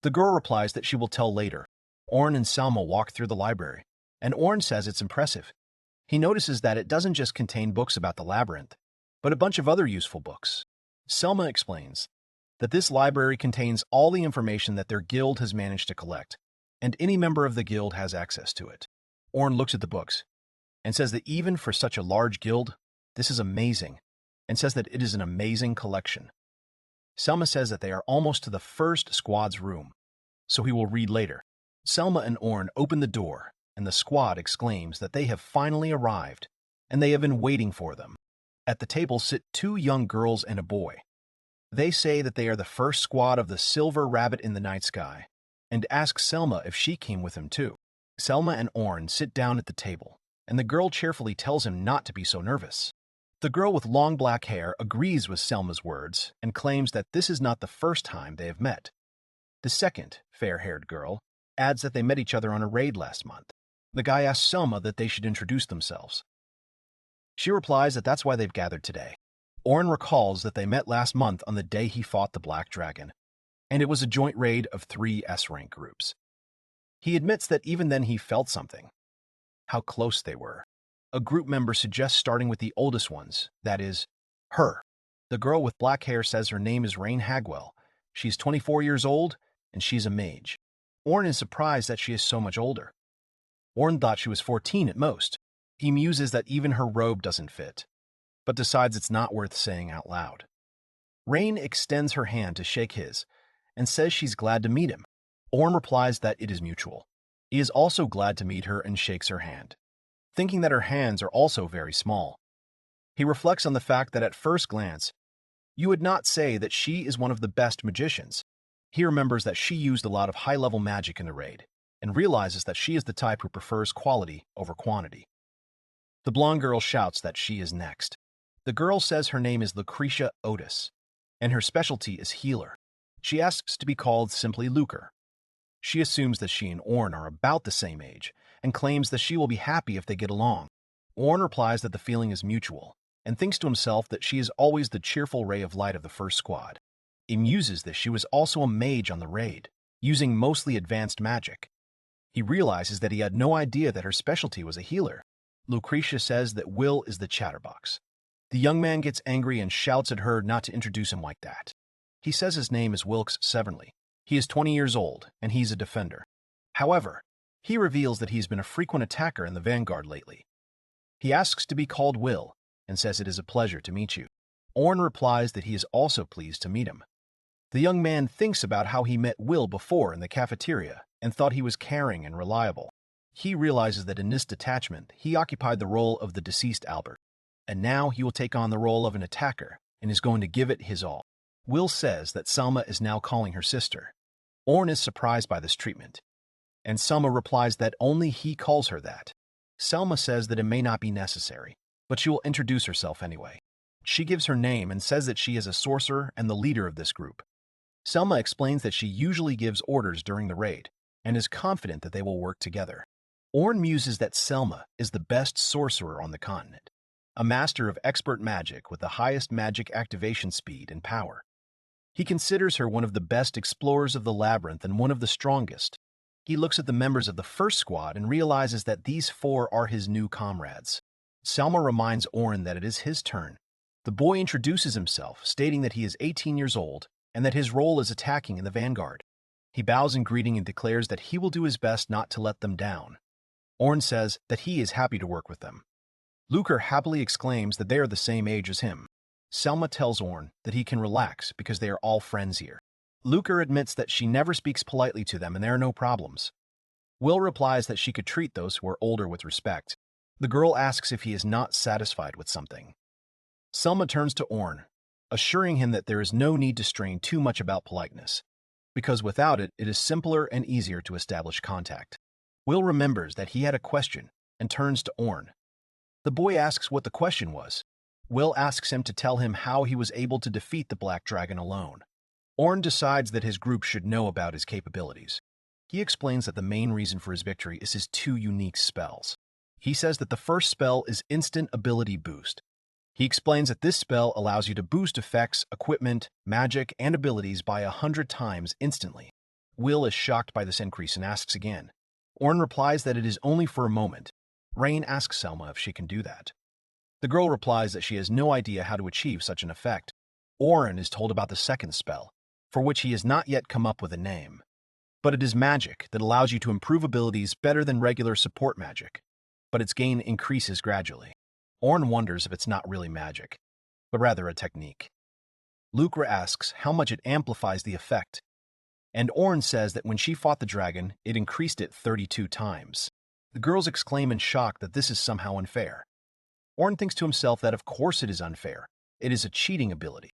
The girl replies that she will tell later. Orn and Selma walk through the library, and Orn says it's impressive. He notices that it doesn't just contain books about the labyrinth, but a bunch of other useful books. Selma explains that this library contains all the information that their guild has managed to collect, and any member of the guild has access to it. Orn looks at the books and says that even for such a large guild, this is amazing, and says that it is an amazing collection. Selma says that they are almost to the first squad's room, so he will read later. Selma and Orn open the door, and the squad exclaims that they have finally arrived, and they have been waiting for them. At the table sit 2 young girls and a boy. They say that they are the first squad of the Silver Rabbit in the Night Sky, and asks Selma if she came with him too. Selma and Orn sit down at the table, and the girl cheerfully tells him not to be so nervous. The girl with long black hair agrees with Selma's words and claims that this is not the first time they have met. The second, fair-haired girl, adds that they met each other on a raid last month. The guy asks Selma that they should introduce themselves. She replies that that's why they've gathered today. Orn recalls that they met last month on the day he fought the Black Dragon, and it was a joint raid of 3 S-rank groups. He admits that even then he felt something. How close they were. A group member suggests starting with the oldest ones, that is, her. The girl with black hair says her name is Rain Hagwell. She's 24 years old, and she's a mage. Orn is surprised that she is so much older. Orn thought she was 14 at most. He muses that even her robe doesn't fit, but decides it's not worth saying out loud. Rain extends her hand to shake his, and says she's glad to meet him. Orn replies that it is mutual. He is also glad to meet her and shakes her hand, thinking that her hands are also very small. He reflects on the fact that at first glance, you would not say that she is one of the best magicians. He remembers that she used a lot of high-level magic in the raid, and realizes that she is the type who prefers quality over quantity. The blonde girl shouts that she is next. The girl says her name is Lucretia Otis, and her specialty is healer. She asks to be called simply Luker. She assumes that she and Orn are about the same age, and claims that she will be happy if they get along. Orn replies that the feeling is mutual, and thinks to himself that she is always the cheerful ray of light of the first squad. He muses that she was also a mage on the raid, using mostly advanced magic. He realizes that he had no idea that her specialty was a healer. Lucretia says that Will is the chatterbox. The young man gets angry and shouts at her not to introduce him like that. He says his name is Wilkes Severnley. He is 20 years old, and he's a defender. However, he reveals that he's been a frequent attacker in the Vanguard lately. He asks to be called Will, and says it is a pleasure to meet you. Orn replies that he is also pleased to meet him. The young man thinks about how he met Will before in the cafeteria and thought he was caring and reliable. He realizes that in this detachment, he occupied the role of the deceased Albert, and now he will take on the role of an attacker and is going to give it his all. Will says that Selma is now calling her sister. Orn is surprised by this treatment, and Selma replies that only he calls her that. Selma says that it may not be necessary, but she will introduce herself anyway. She gives her name and says that she is a sorcerer and the leader of this group. Selma explains that she usually gives orders during the raid, and is confident that they will work together. Orn muses that Selma is the best sorcerer on the continent, a master of expert magic with the highest magic activation speed and power. He considers her one of the best explorers of the labyrinth and one of the strongest. He looks at the members of the first squad and realizes that these 4 are his new comrades. Selma reminds Orn that it is his turn. The boy introduces himself, stating that he is 18 years old and that his role is attacking in the Vanguard. He bows in greeting and declares that he will do his best not to let them down. Orn says that he is happy to work with them. Luker happily exclaims that they are the same age as him. Selma tells Orn that he can relax because they are all friends here. Luker admits that she never speaks politely to them and there are no problems. Will replies that she could treat those who are older with respect. The girl asks if he is not satisfied with something. Selma turns to Orn, assuring him that there is no need to strain too much about politeness, because without it, it is simpler and easier to establish contact. Will remembers that he had a question and turns to Orn. The boy asks what the question was. Will asks him to tell him how he was able to defeat the Black Dragon alone. Orn decides that his group should know about his capabilities. He explains that the main reason for his victory is his 2 unique spells. He says that the first spell is Instant Ability Boost. He explains that this spell allows you to boost effects, equipment, magic, and abilities by 100 times instantly. Will is shocked by this increase and asks again. Orn replies that it is only for a moment. Rain asks Selma if she can do that. The girl replies that she has no idea how to achieve such an effect. Orn is told about the second spell, for which he has not yet come up with a name. But it is magic that allows you to improve abilities better than regular support magic, but its gain increases gradually. Orn wonders if it's not really magic, but rather a technique. Lucre asks how much it amplifies the effect, and Orn says that when she fought the dragon, it increased it 32 times. The girls exclaim in shock that this is somehow unfair. Orn thinks to himself that of course it is unfair. It is a cheating ability.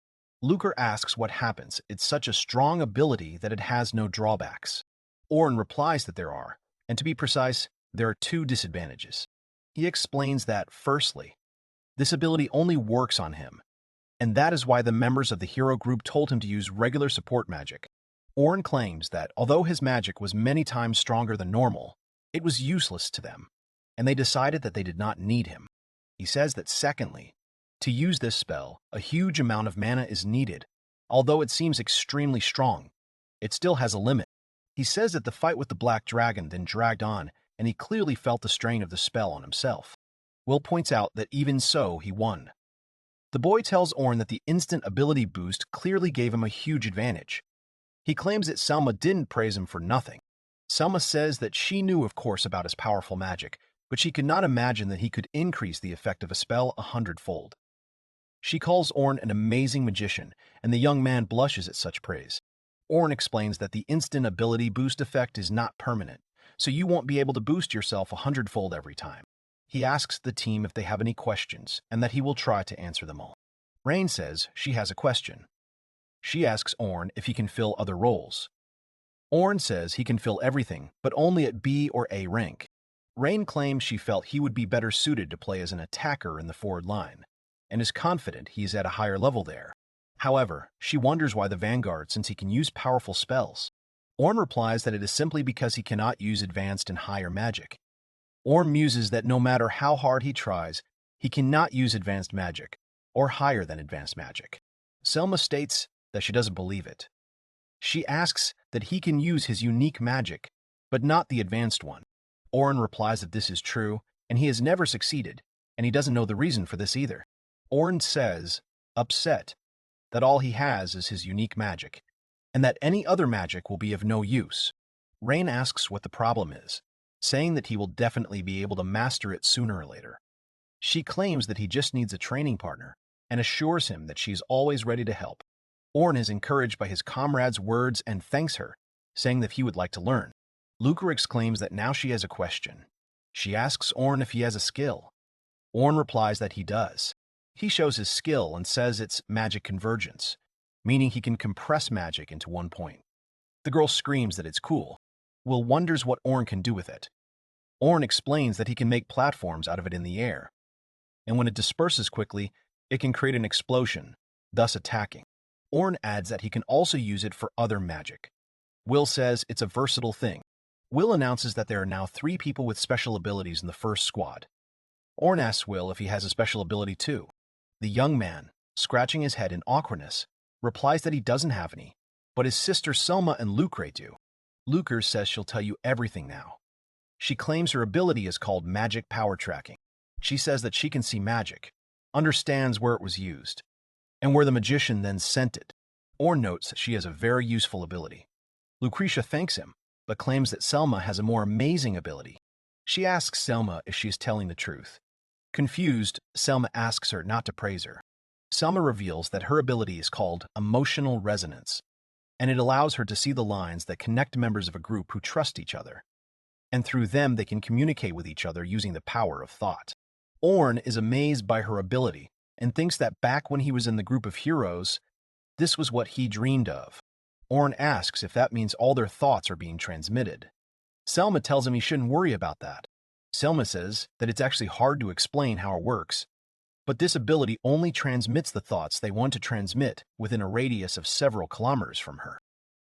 Lucre asks what happens. It's such a strong ability that it has no drawbacks. Oren replies that there are, and to be precise, there are two disadvantages. He explains that, firstly, this ability only works on him, and that is why the members of the hero group told him to use regular support magic. Oren claims that although his magic was many times stronger than normal, it was useless to them, and they decided that they did not need him. He says that secondly, to use this spell, a huge amount of mana is needed. Although it seems extremely strong, it still has a limit. He says that the fight with the Black Dragon then dragged on, and he clearly felt the strain of the spell on himself. Will points out that even so, he won. The boy tells Oren that the instant ability boost clearly gave him a huge advantage. He claims that Selma didn't praise him for nothing. Selma says that she knew, of course, about his powerful magic, but she could not imagine that he could increase the effect of a spell 100-fold. She calls Oren an amazing magician, and the young man blushes at such praise. Oren explains that the instant ability boost effect is not permanent, so you won't be able to boost yourself 100-fold every time. He asks the team if they have any questions, and that he will try to answer them all. Rain says she has a question. She asks Oren if he can fill other roles. Oren says he can fill everything, but only at B or A rank. Rain claims she felt he would be better suited to play as an attacker in the forward line, and is confident he is at a higher level there. However, she wonders why the Vanguard, since he can use powerful spells. Oren replies that it is simply because he cannot use advanced and higher magic. Oren muses that no matter how hard he tries, he cannot use advanced magic, or higher than advanced magic. Selma states that she doesn't believe it. She asks that he can use his unique magic, but not the advanced one. Oren replies that this is true, and he has never succeeded, and he doesn't know the reason for this either. Oren says, upset, that all he has is his unique magic, and that any other magic will be of no use. Rain asks what the problem is, saying that he will definitely be able to master it sooner or later. She claims that he just needs a training partner, and assures him that she is always ready to help. Oren is encouraged by his comrade's words and thanks her, saying that he would like to learn. Lucre exclaims that now she has a question. She asks Oren if he has a skill. Oren replies that he does. He shows his skill and says it's magic convergence, meaning he can compress magic into one point. The girl screams that it's cool. Will wonders what Oren can do with it. Oren explains that he can make platforms out of it in the air, and when it disperses quickly, it can create an explosion, thus attacking. Oren adds that he can also use it for other magic. Will says it's a versatile thing. Will announces that there are now 3 people with special abilities in the first squad. Oren asks Will if he has a special ability too. The young man, scratching his head in awkwardness, replies that he doesn't have any, but his sister Selma and Lucre do. Lucre says she'll tell you everything now. She claims her ability is called magic power tracking. She says that she can see magic, understands where it was used, and where the magician then sent it. Oren notes that she has a very useful ability. Lucretia thanks him, but claims that Selma has a more amazing ability. She asks Selma if she is telling the truth. Confused, Selma asks her not to praise her. Selma reveals that her ability is called emotional resonance, and it allows her to see the lines that connect members of a group who trust each other, and through them they can communicate with each other using the power of thought. Oren is amazed by her ability and thinks that back when he was in the group of heroes, this was what he dreamed of. Oren asks if that means all their thoughts are being transmitted. Selma tells him he shouldn't worry about that. Selma says that it's actually hard to explain how it works, but this ability only transmits the thoughts they want to transmit within a radius of several kilometers from her.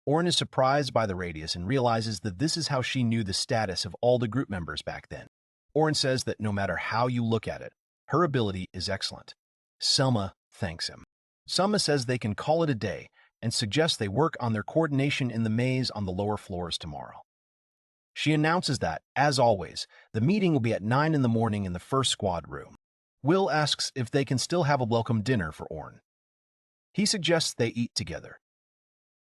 Oren is surprised by the radius and realizes that this is how she knew the status of all the group members back then. Oren says that no matter how you look at it, her ability is excellent. Selma thanks him. Selma says they can call it a day and suggests they work on their coordination in the maze on the lower floors tomorrow. She announces that, as always, the meeting will be at 9 in the morning in the first squad room. Will asks if they can still have a welcome dinner for Oren. He suggests they eat together.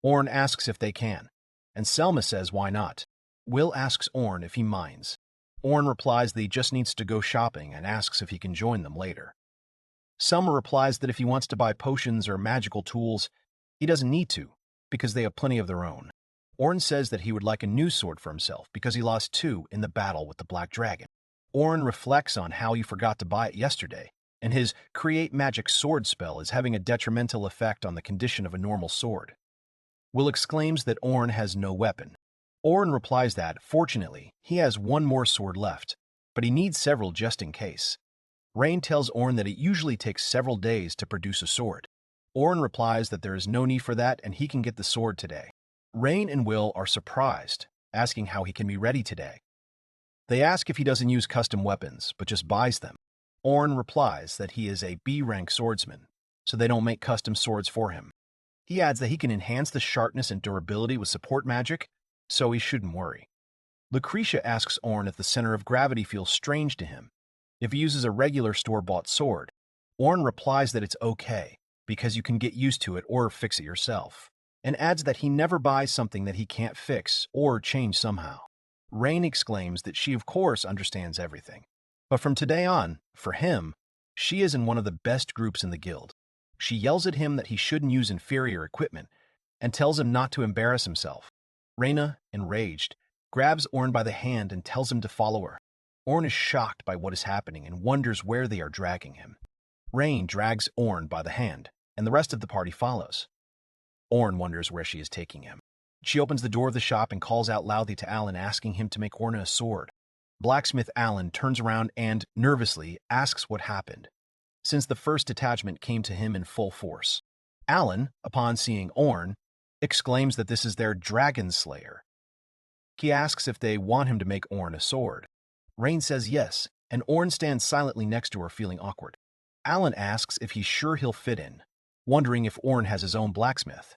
Oren asks if they can, and Selma says why not. Will asks Oren if he minds. Oren replies that he just needs to go shopping and asks if he can join them later. Selma replies that if he wants to buy potions or magical tools, he doesn't need to, because they have plenty of their own. Oren says that he would like a new sword for himself because he lost 2 in the battle with the Black Dragon. Oren reflects on how he forgot to buy it yesterday, and his create magic sword spell is having a detrimental effect on the condition of a normal sword. Will exclaims that Oren has no weapon. Oren replies that, fortunately, he has one more sword left, but he needs several just in case. Rain tells Oren that it usually takes several days to produce a sword. Oren replies that there is no need for that and he can get the sword today. Rain and Will are surprised, asking how he can be ready today. They ask if he doesn't use custom weapons, but just buys them. Oren replies that he is a B-rank swordsman, so they don't make custom swords for him. He adds that he can enhance the sharpness and durability with support magic, so he shouldn't worry. Lucretia asks Oren if the center of gravity feels strange to him. If he uses a regular store-bought sword, Oren replies that it's okay, because you can get used to it or fix it yourself, and adds that he never buys something that he can't fix or change somehow. Rain exclaims that she of course understands everything, but from today on, for him, she is in one of the best groups in the guild. She yells at him that he shouldn't use inferior equipment and tells him not to embarrass himself. Reina, enraged, grabs Oren by the hand and tells him to follow her. Oren is shocked by what is happening and wonders where they are dragging him. Rain drags Oren by the hand, and the rest of the party follows. Oren wonders where she is taking him. She opens the door of the shop and calls out loudly to Alan, asking him to make Oren a sword. Blacksmith Alan turns around and, nervously, asks what happened, since the first detachment came to him in full force. Alan, upon seeing Oren, exclaims that this is their dragon slayer. He asks if they want him to make Oren a sword. Rain says yes, and Oren stands silently next to her, feeling awkward. Alan asks if he's sure he'll fit in, wondering if Oren has his own blacksmith.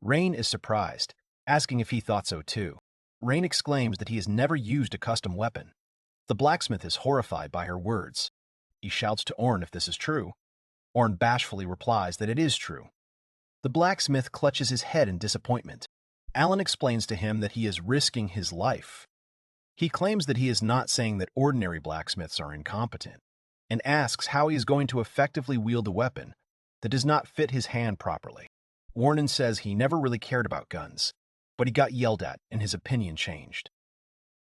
Rain is surprised, asking if he thought so too. Rain exclaims that he has never used a custom weapon. The blacksmith is horrified by her words. He shouts to Oren if this is true. Oren bashfully replies that it is true. The blacksmith clutches his head in disappointment. Alan explains to him that he is risking his life. He claims that he is not saying that ordinary blacksmiths are incompetent, and asks how he is going to effectively wield a weapon that does not fit his hand properly. Warren says he never really cared about guns, but he got yelled at and his opinion changed.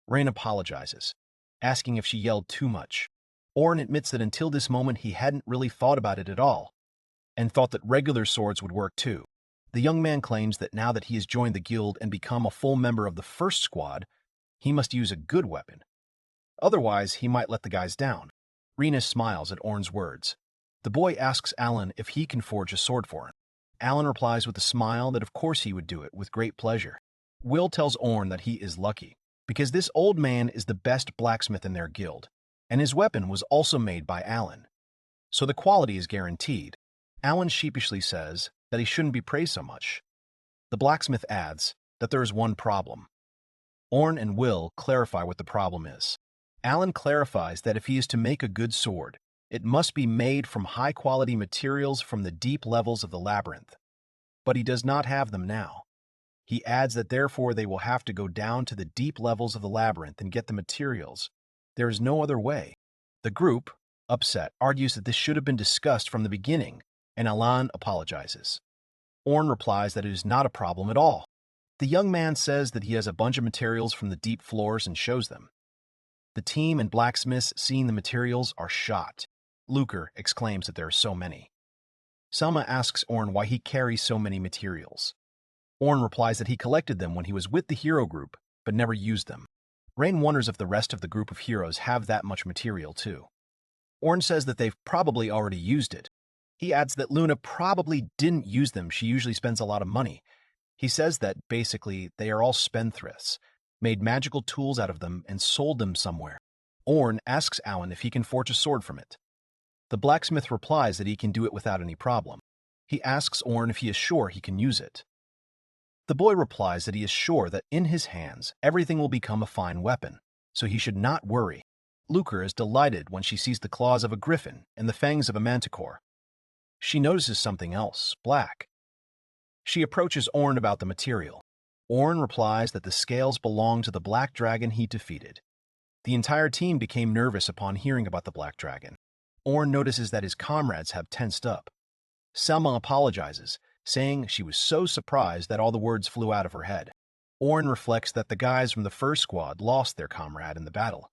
Rain apologizes, asking if she yelled too much. Oren admits that until this moment he hadn't really thought about it at all, and thought that regular swords would work too. The young man claims that now that he has joined the guild and become a full member of the first squad, he must use a good weapon. Otherwise, he might let the guys down. Rena smiles at Oren's words. The boy asks Alan if he can forge a sword for him. Alan replies with a smile that of course he would do it with great pleasure. Will tells Oren that he is lucky, because this old man is the best blacksmith in their guild, and his weapon was also made by Alan. So the quality is guaranteed. Alan sheepishly says that he shouldn't be praised so much. The blacksmith adds that there is one problem. Oren and Will clarify what the problem is. Alan clarifies that if he is to make a good sword, it must be made from high-quality materials from the deep levels of the labyrinth. But he does not have them now. He adds that therefore they will have to go down to the deep levels of the labyrinth and get the materials. There is no other way. The group, upset, argues that this should have been discussed from the beginning, and Alan apologizes. Oren replies that it is not a problem at all. The young man says that he has a bunch of materials from the deep floors and shows them. The team and blacksmiths seeing the materials are shocked. Luker exclaims that there are so many. Selma asks Oren why he carries so many materials. Oren replies that he collected them when he was with the hero group, but never used them. Rain wonders if the rest of the group of heroes have that much material too. Oren says that they've probably already used it. He adds that Luna probably didn't use them, she usually spends a lot of money. He says that, basically, they are all spendthrifts, made magical tools out of them and sold them somewhere. Oren asks Alan if he can forge a sword from it. The blacksmith replies that he can do it without any problem. He asks Oren if he is sure he can use it. The boy replies that he is sure that in his hands everything will become a fine weapon, so he should not worry. Luker is delighted when she sees the claws of a griffin and the fangs of a manticore. She notices something else, black. She approaches Oren about the material. Oren replies that the scales belong to the black dragon he defeated. The entire team became nervous upon hearing about the black dragon. Oren notices that his comrades have tensed up. Selma apologizes, saying she was so surprised that all the words flew out of her head. Oren reflects that the guys from the first squad lost their comrade in the battle.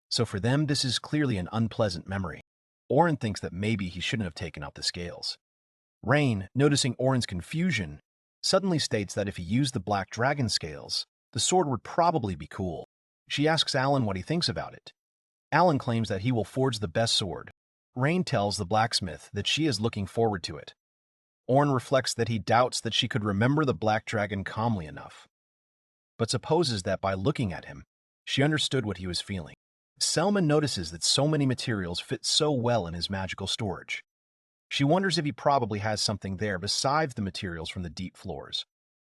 So for them, this is clearly an unpleasant memory. Oren thinks that maybe he shouldn't have taken out the scales. Rain, noticing Oren's confusion, suddenly states that if he used the black dragon scales, The sword would probably be cool. She asks Alan what he thinks about it. Alan claims that he will forge the best sword. Rain tells the blacksmith that she is looking forward to it. Orn reflects that he doubts that she could remember the black dragon calmly enough, but supposes that by looking at him, she understood what he was feeling. Selma notices that so many materials fit so well in his magical storage. She wonders if he probably has something there besides the materials from the deep floors,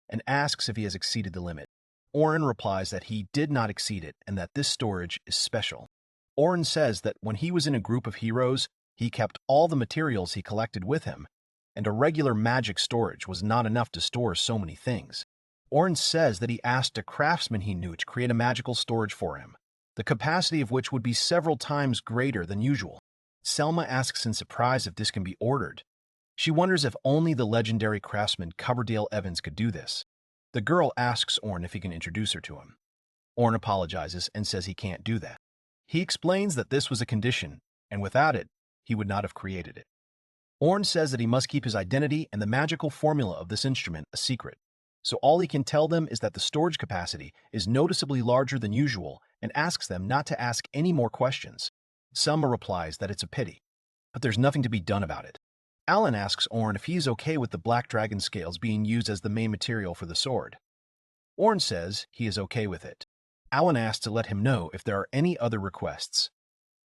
and asks if he has exceeded the limit. Oren replies that he did not exceed it and that this storage is special. Oren says that when he was in a group of heroes, he kept all the materials he collected with him, and a regular magic storage was not enough to store so many things. Oren says that he asked a craftsman he knew to create a magical storage for him, the capacity of which would be several times greater than usual. Selma asks in surprise if this can be ordered. She wonders if only the legendary craftsman Coverdale Evans could do this. The girl asks Orn if he can introduce her to him. Orn apologizes and says he can't do that. He explains that this was a condition, and without it, he would not have created it. Orn says that he must keep his identity and the magical formula of this instrument a secret, so all he can tell them is that the storage capacity is noticeably larger than usual and asks them not to ask any more questions. Selma replies that it's a pity, but there's nothing to be done about it. Alan asks Orn if he is okay with the black dragon scales being used as the main material for the sword. Orn says he is okay with it. Alan asks to let him know if there are any other requests.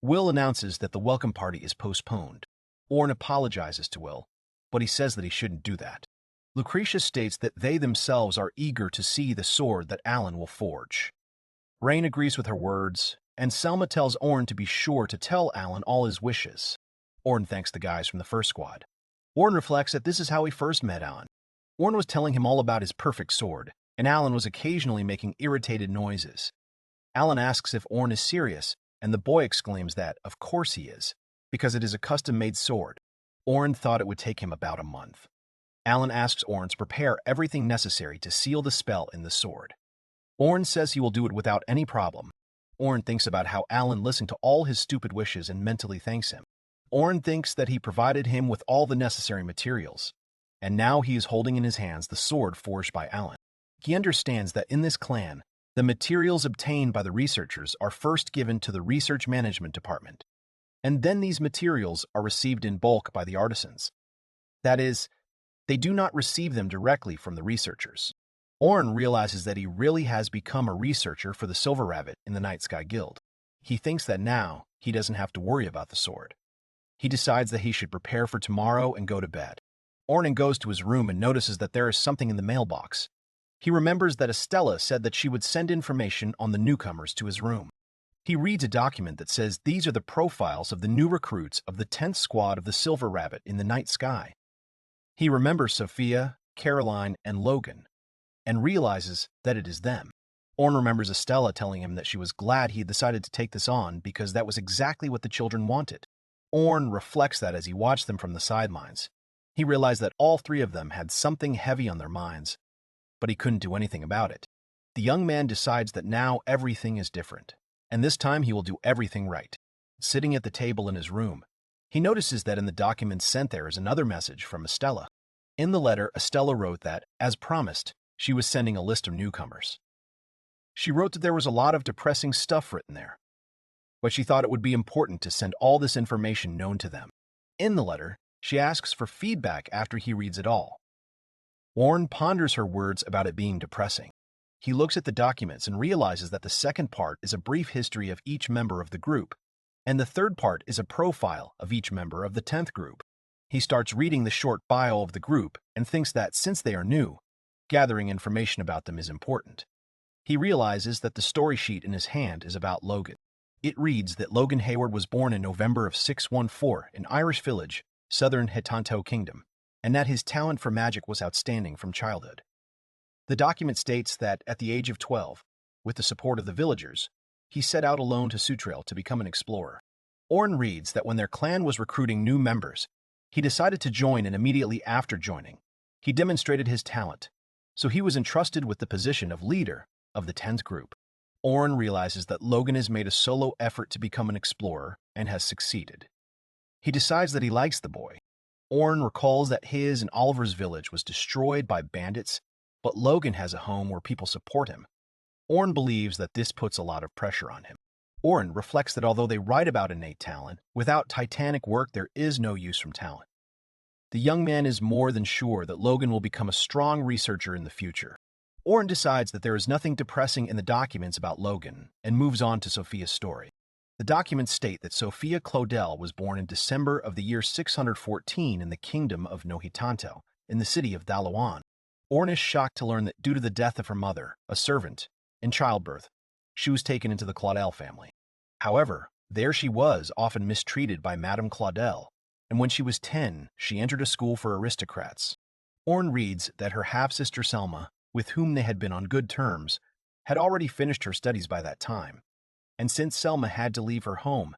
Will announces that the welcome party is postponed. Orn apologizes to Will, but he says that he shouldn't do that. Lucretia states that they themselves are eager to see the sword that Alan will forge. Rain agrees with her words, and Selma tells Orn to be sure to tell Alan all his wishes. Orn thanks the guys from the first squad. Orn reflects that this is how he first met Alan. Orn was telling him all about his perfect sword, and Alan was occasionally making irritated noises. Alan asks if Orn is serious, and the boy exclaims that, of course he is, because it is a custom-made sword. Orn thought it would take him about a month. Alan asks Orn to prepare everything necessary to seal the spell in the sword. Orn says he will do it without any problem. Orn thinks about how Alan listened to all his stupid wishes and mentally thanks him. Orn thinks that he provided him with all the necessary materials, and now he is holding in his hands the sword forged by Alan. He understands that in this clan, the materials obtained by the researchers are first given to the Research Management Department, and then these materials are received in bulk by the artisans. That is, they do not receive them directly from the researchers. Orn realizes that he really has become a researcher for the Silver Rabbit in the Night Sky Guild. He thinks that now he doesn't have to worry about the sword. He decides that he should prepare for tomorrow and go to bed. Ornan goes to his room and notices that there is something in the mailbox. He remembers that Estella said that she would send information on the newcomers to his room. He reads a document that says these are the profiles of the new recruits of the 10th Squad of the Silver Rabbit in the Night Sky. He remembers Sophia, Caroline, and Logan, and realizes that it is them. Orn remembers Estella telling him that she was glad he had decided to take this on because that was exactly what the children wanted. Orn reflects that as he watched them from the sidelines. He realized that all three of them had something heavy on their minds, but he couldn't do anything about it. The young man decides that now everything is different, and this time he will do everything right. Sitting at the table in his room, he notices that in the document sent there is another message from Estella. In the letter, Estella wrote that, as promised, she was sending a list of newcomers. She wrote that there was a lot of depressing stuff written there, but she thought it would be important to send all this information known to them. In the letter, she asks for feedback after he reads it all. Orn ponders her words about it being depressing. He looks at the documents and realizes that the second part is a brief history of each member of the group, and the third part is a profile of each member of the 10th group. He starts reading the short bio of the group and thinks that since they are new, gathering information about them is important. He realizes that the story sheet in his hand is about Logan. It reads that Logan Hayward was born in November of 614 in Irish Village, Southern Hetanto Kingdom, and that his talent for magic was outstanding from childhood. The document states that at the age of 12, with the support of the villagers, he set out alone to Sutrail to become an explorer. Orn reads that when their clan was recruiting new members, he decided to join, and immediately after joining, he demonstrated his talent, so he was entrusted with the position of leader of the 10th group. Orn realizes that Logan has made a solo effort to become an explorer and has succeeded. He decides that he likes the boy. Orn recalls that his and Oliver's village was destroyed by bandits, but Logan has a home where people support him. Orn believes that this puts a lot of pressure on him. Orn reflects that although they write about innate talent, without titanic work there is no use from talent. The young man is more than sure that Logan will become a strong researcher in the future. Orn decides that there is nothing depressing in the documents about Logan and moves on to Sophia's story. The documents state that Sophia Claudel was born in December of the year 614 in the kingdom of Nohitanto, in the city of Dalawan. Orn is shocked to learn that due to the death of her mother, a servant, in childbirth, she was taken into the Claudel family. However, there she was often mistreated by Madame Claudel, and when she was 10, she entered a school for aristocrats. Orn reads that her half-sister Selma, with whom they had been on good terms, had already finished her studies by that time, and since Selma had to leave her home,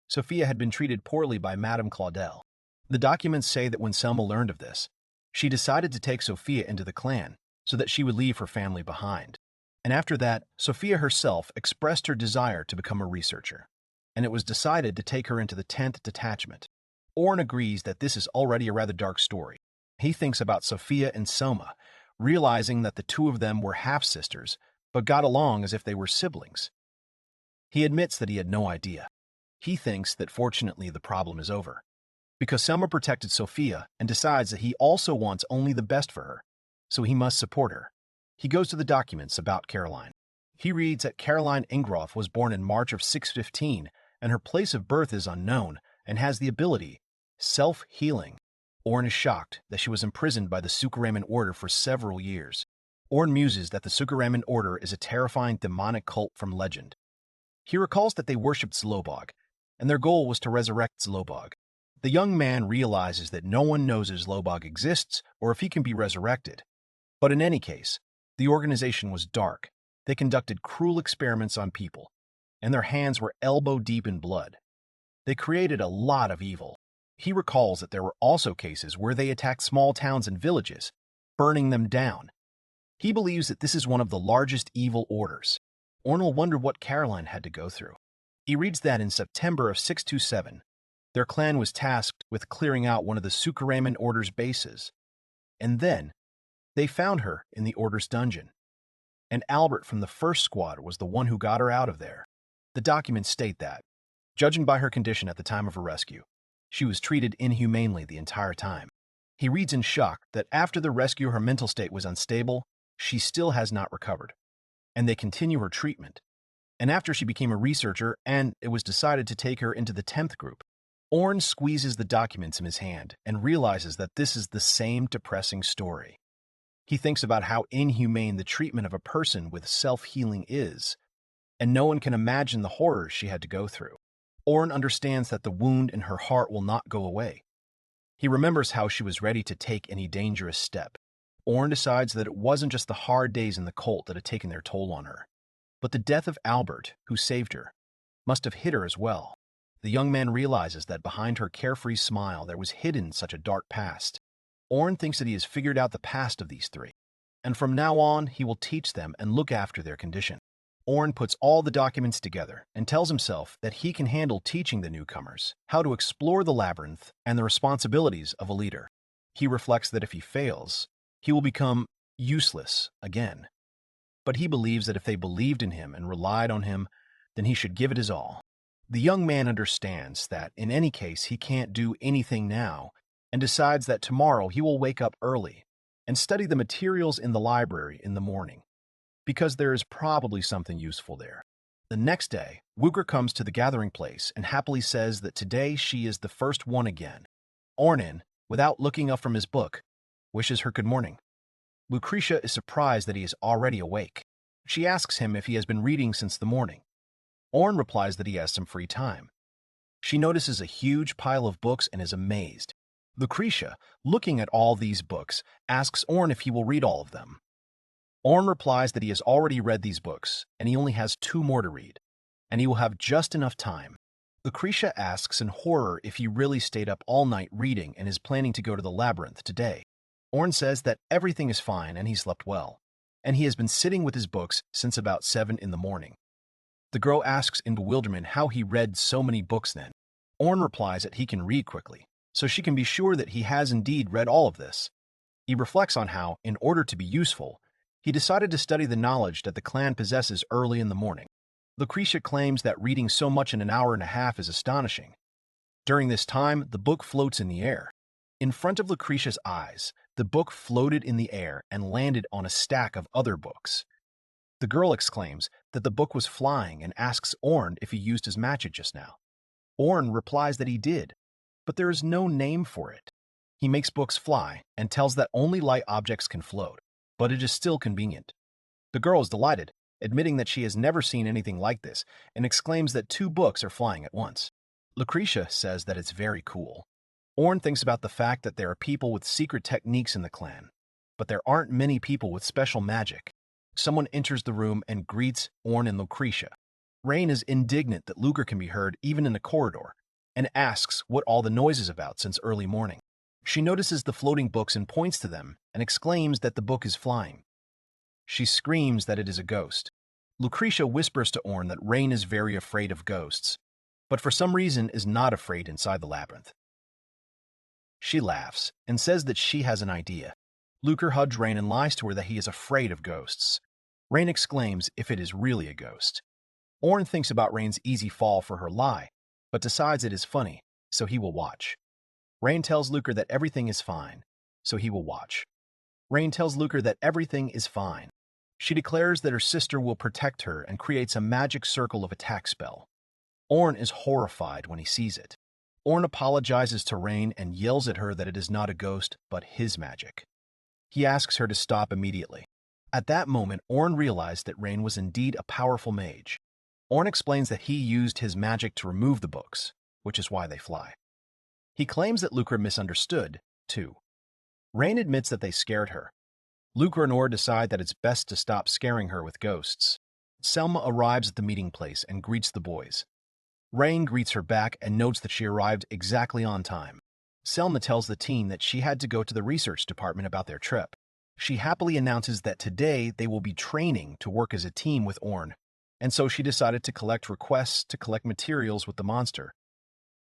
Sophia had been treated poorly by Madame Claudel. The documents say that when Selma learned of this, she decided to take Sophia into the clan so that she would leave her family behind. And after that, Sophia herself expressed her desire to become a researcher, and it was decided to take her into the 10th detachment. Orn agrees that this is already a rather dark story. He thinks about Sophia and Selma, realizing that the two of them were half-sisters, but got along as if they were siblings. He admits that he had no idea. He thinks that fortunately the problem is over, because Selma protected Sophia and decides that he also wants only the best for her, so he must support her. He goes to the documents about Caroline. He reads that Caroline Ingroff was born in March of 615, and her place of birth is unknown and has the ability, self-healing. Orn is shocked that she was imprisoned by the Sukuramen Order for several years. Orn muses that the Sukuramen Order is a terrifying demonic cult from legend. He recalls that they worshipped Zlobog, and their goal was to resurrect Zlobog. The young man realizes that no one knows if Zlobog exists or if he can be resurrected. But in any case, the organization was dark. They conducted cruel experiments on people, and their hands were elbow-deep in blood. They created a lot of evil. He recalls that there were also cases where they attacked small towns and villages, burning them down. He believes that this is one of the largest evil orders. Orn will wonder what Caroline had to go through. He reads that in September of 627, their clan was tasked with clearing out one of the Sukuramen Order's bases. And then, they found her in the Order's dungeon. And Albert from the first squad was the one who got her out of there. The documents state that, judging by her condition at the time of her rescue, she was treated inhumanely the entire time. He reads in shock that after the rescue her mental state was unstable, she still has not recovered, and they continue her treatment. And after she became a researcher and it was decided to take her into the 10th group, Orn squeezes the documents in his hand and realizes that this is the same depressing story. He thinks about how inhumane the treatment of a person with self-healing is, and no one can imagine the horrors she had to go through. Orn understands that the wound in her heart will not go away. He remembers how she was ready to take any dangerous step. Orn decides that it wasn't just the hard days in the cult that had taken their toll on her, but the death of Albert, who saved her, must have hit her as well. The young man realizes that behind her carefree smile there was hidden such a dark past. Orn thinks that he has figured out the past of these three, and from now on he will teach them and look after their condition. Orn puts all the documents together and tells himself that he can handle teaching the newcomers how to explore the labyrinth and the responsibilities of a leader. He reflects that if he fails, he will become useless again. But he believes that if they believed in him and relied on him, then he should give it his all. The young man understands that in any case he can't do anything now and decides that tomorrow he will wake up early and study the materials in the library in the morning, because there is probably something useful there. The next day, Wuger comes to the gathering place and happily says that today she is the first one again. Ornin, without looking up from his book, wishes her good morning. Lucretia is surprised that he is already awake. She asks him if he has been reading since the morning. Orn replies that he has some free time. She notices a huge pile of books and is amazed. Lucretia, looking at all these books, asks Orn if he will read all of them. Orn replies that he has already read these books, and he only has 2 more to read, and he will have just enough time. Lucretia asks in horror if he really stayed up all night reading and is planning to go to the labyrinth today. Orn says that everything is fine and he slept well, and he has been sitting with his books since about 7 in the morning. The girl asks in bewilderment how he read so many books then. Orn replies that he can read quickly, so she can be sure that he has indeed read all of this. He reflects on how, in order to be useful, He decided to study the knowledge that the clan possesses early in the morning. Lucretia claims that reading so much in an hour and a half is astonishing. During this time, the book floats in the air. In front of Lucretia's eyes, the book floated in the air and landed on a stack of other books. The girl exclaims that the book was flying and asks Orn if he used his magic just now. Orn replies that he did, but there is no name for it. He makes books fly and tells that only light objects can float, but it is still convenient. The girl is delighted, admitting that she has never seen anything like this, and exclaims that 2 books are flying at once. Lucretia says that it's very cool. Orn thinks about the fact that there are people with secret techniques in the clan, but there aren't many people with special magic. Someone enters the room and greets Orn and Lucretia. Rain is indignant that Lucre can be heard even in the corridor, and asks what all the noise is about since early morning. She notices the floating books and points to them and exclaims that the book is flying. She screams that it is a ghost. Lucretia whispers to Orn that Rain is very afraid of ghosts, but for some reason is not afraid inside the labyrinth. She laughs and says that she has an idea. Lucre hugs Rain and lies to her that he is afraid of ghosts. Rain exclaims if it is really a ghost. Orn thinks about Rain's easy fall for her lie, but decides it is funny, so he will watch. Rain tells Lucre that everything is fine, so he will watch. Rain tells Lucre that everything is fine. She declares that her sister will protect her and creates a magic circle of attack spell. Orn is horrified when he sees it. Orn apologizes to Rain and yells at her that it is not a ghost, but his magic. He asks her to stop immediately. At that moment, Orn realized that Rain was indeed a powerful mage. Orn explains that he used his magic to remove the books, which is why they fly. He claims that Lucre misunderstood, too. Rain admits that they scared her. Lucre and Orn decide that it's best to stop scaring her with ghosts. Selma arrives at the meeting place and greets the boys. Rain greets her back and notes that she arrived exactly on time. Selma tells the team that she had to go to the research department about their trip. She happily announces that today they will be training to work as a team with Orn, and so she decided to collect requests to collect materials with the monster.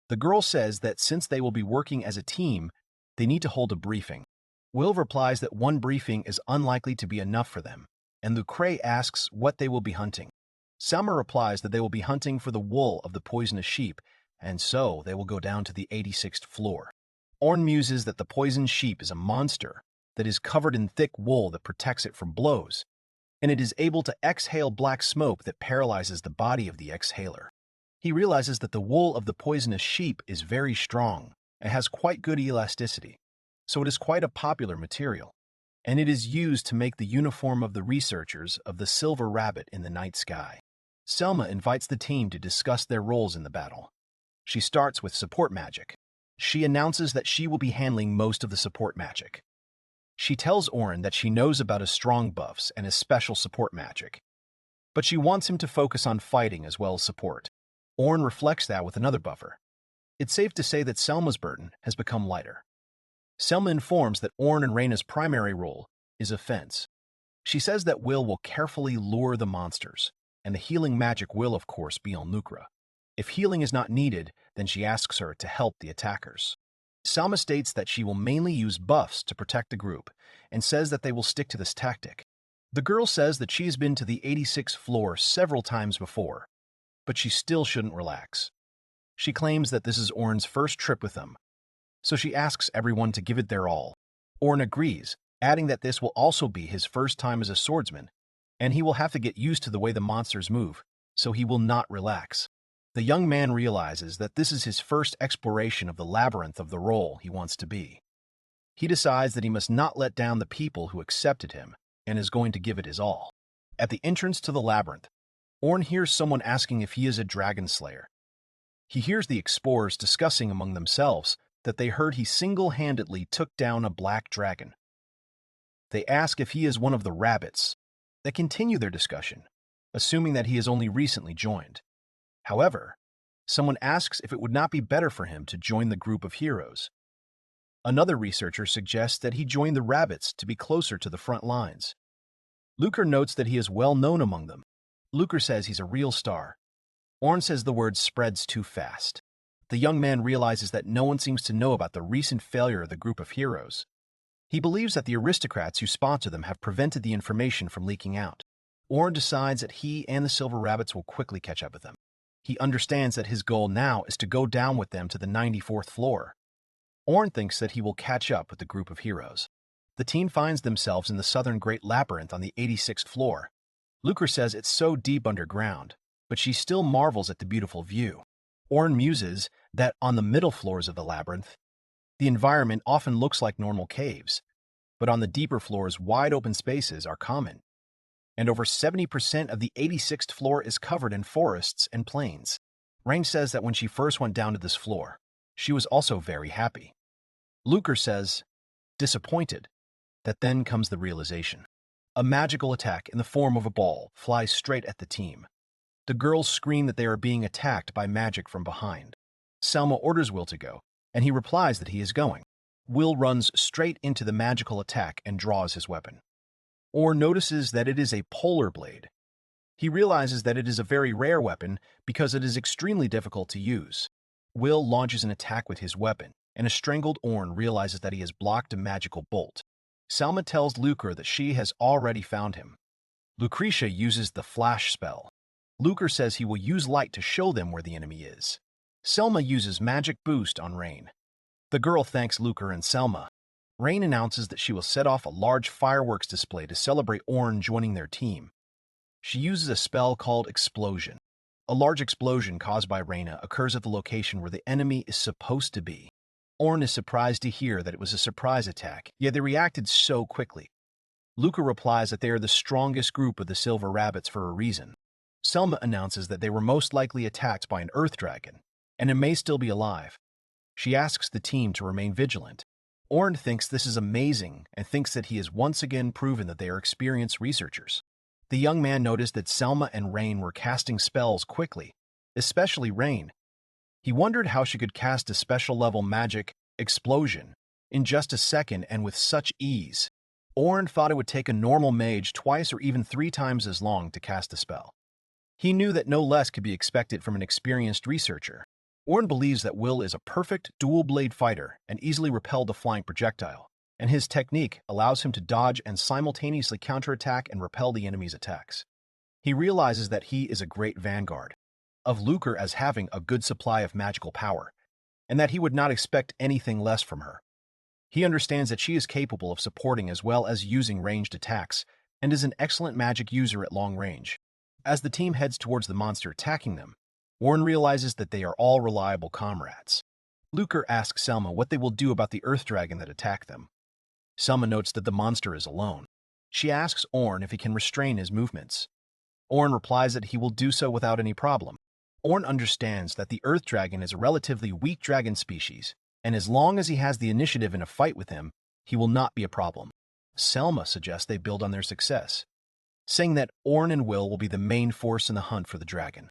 The girl says that since they will be working as a team, they need to hold a briefing. Will replies that one briefing is unlikely to be enough for them, and Lucre asks what they will be hunting. Selma replies that they will be hunting for the wool of the poisonous sheep, and so they will go down to the 86th floor. Orn muses that the poisoned sheep is a monster that is covered in thick wool that protects it from blows, and it is able to exhale black smoke that paralyzes the body of the exhaler. He realizes that the wool of the poisonous sheep is very strong and has quite good elasticity, so it is quite a popular material, and it is used to make the uniform of the researchers of the Silver Rabbit in the night sky. Selma invites the team to discuss their roles in the battle. She starts with support magic. She announces that she will be handling most of the support magic. She tells Orn that she knows about his strong buffs and his special support magic, but she wants him to focus on fighting as well as support. Orn reflects that with another buffer. It's safe to say that Selma's burden has become lighter. Selma informs that Orn and Reina's primary role is offense. She says that will carefully lure the monsters, and the healing magic will, of course, be on Lucre. If healing is not needed, then she asks her to help the attackers. Selma states that she will mainly use buffs to protect the group, and says that they will stick to this tactic. The girl says that she has been to the 86th floor several times before, but she still shouldn't relax. She claims that this is Orn's first trip with them, so she asks everyone to give it their all. Orn agrees, adding that this will also be his first time as a swordsman, and he will have to get used to the way the monsters move, so he will not relax. The young man realizes that this is his first exploration of the labyrinth of the role he wants to be. He decides that he must not let down the people who accepted him, and is going to give it his all. At the entrance to the labyrinth, Orn hears someone asking if he is a dragon slayer. He hears the explorers discussing among themselves that they heard he single-handedly took down a black dragon. They ask if he is one of the rabbits. They continue their discussion, assuming that he has only recently joined. However, someone asks if it would not be better for him to join the group of heroes. Another researcher suggests that he join the rabbits to be closer to the front lines. Lucre notes that he is well known among them. Lucre says he's a real star. Orn says the word spreads too fast. The young man realizes that no one seems to know about the recent failure of the group of heroes. He believes that the aristocrats who sponsor them have prevented the information from leaking out. Orn decides that he and the Silver Rabbits will quickly catch up with them. He understands that his goal now is to go down with them to the 94th floor. Orn thinks that he will catch up with the group of heroes. The team finds themselves in the southern Great Labyrinth on the 86th floor. Lucre says it's so deep underground, but she still marvels at the beautiful view. Orn muses that on the middle floors of the labyrinth, the environment often looks like normal caves, but on the deeper floors, wide open spaces are common. And over 70% of the 86th floor is covered in forests and plains. Rain says that when she first went down to this floor, she was also very happy. Lucre says, disappointed, that then comes the realization. A magical attack in the form of a ball flies straight at the team. The girls scream that they are being attacked by magic from behind. Selma orders Will to go, and he replies that he is going. Will runs straight into the magical attack and draws his weapon. Orn notices that it is a polar blade. He realizes that it is a very rare weapon because it is extremely difficult to use. Will launches an attack with his weapon, and a strangled Orn realizes that he has blocked a magical bolt. Selma tells Lucre that she has already found him. Lucretia uses the flash spell. Lucre says he will use light to show them where the enemy is. Selma uses magic boost on Rain. The girl thanks Lucre and Selma. Rain announces that she will set off a large fireworks display to celebrate Orn joining their team. She uses a spell called Explosion. A large explosion caused by Reyna occurs at the location where the enemy is supposed to be. Orn is surprised to hear that it was a surprise attack, yet they reacted so quickly. Lucre replies that they are the strongest group of the Silver Rabbits for a reason. Selma announces that they were most likely attacked by an Earth Dragon, and it may still be alive. She asks the team to remain vigilant. Orn thinks this is amazing and thinks that he has once again proven that they are experienced researchers. The young man noticed that Selma and Rain were casting spells quickly, especially Rain. He wondered how she could cast a special-level magic, Explosion, in just a second and with such ease. Orn thought it would take a normal mage twice or even 3 times as long to cast a spell. He knew that no less could be expected from an experienced researcher. Orn believes that Will is a perfect dual-blade fighter and easily repelled a flying projectile, and his technique allows him to dodge and simultaneously counterattack and repel the enemy's attacks. He realizes that he is a great vanguard, of Lucre as having a good supply of magical power, and that he would not expect anything less from her. He understands that she is capable of supporting as well as using ranged attacks, and is an excellent magic user at long range. As the team heads towards the monster attacking them, Orn realizes that they are all reliable comrades. Lucre asks Selma what they will do about the Earth Dragon that attacked them. Selma notes that the monster is alone. She asks Orn if he can restrain his movements. Orn replies that he will do so without any problem. Orn understands that the Earth Dragon is a relatively weak dragon species, and as long as he has the initiative in a fight with him, he will not be a problem. Selma suggests they build on their success, saying that Orn and Will be the main force in the hunt for the dragon.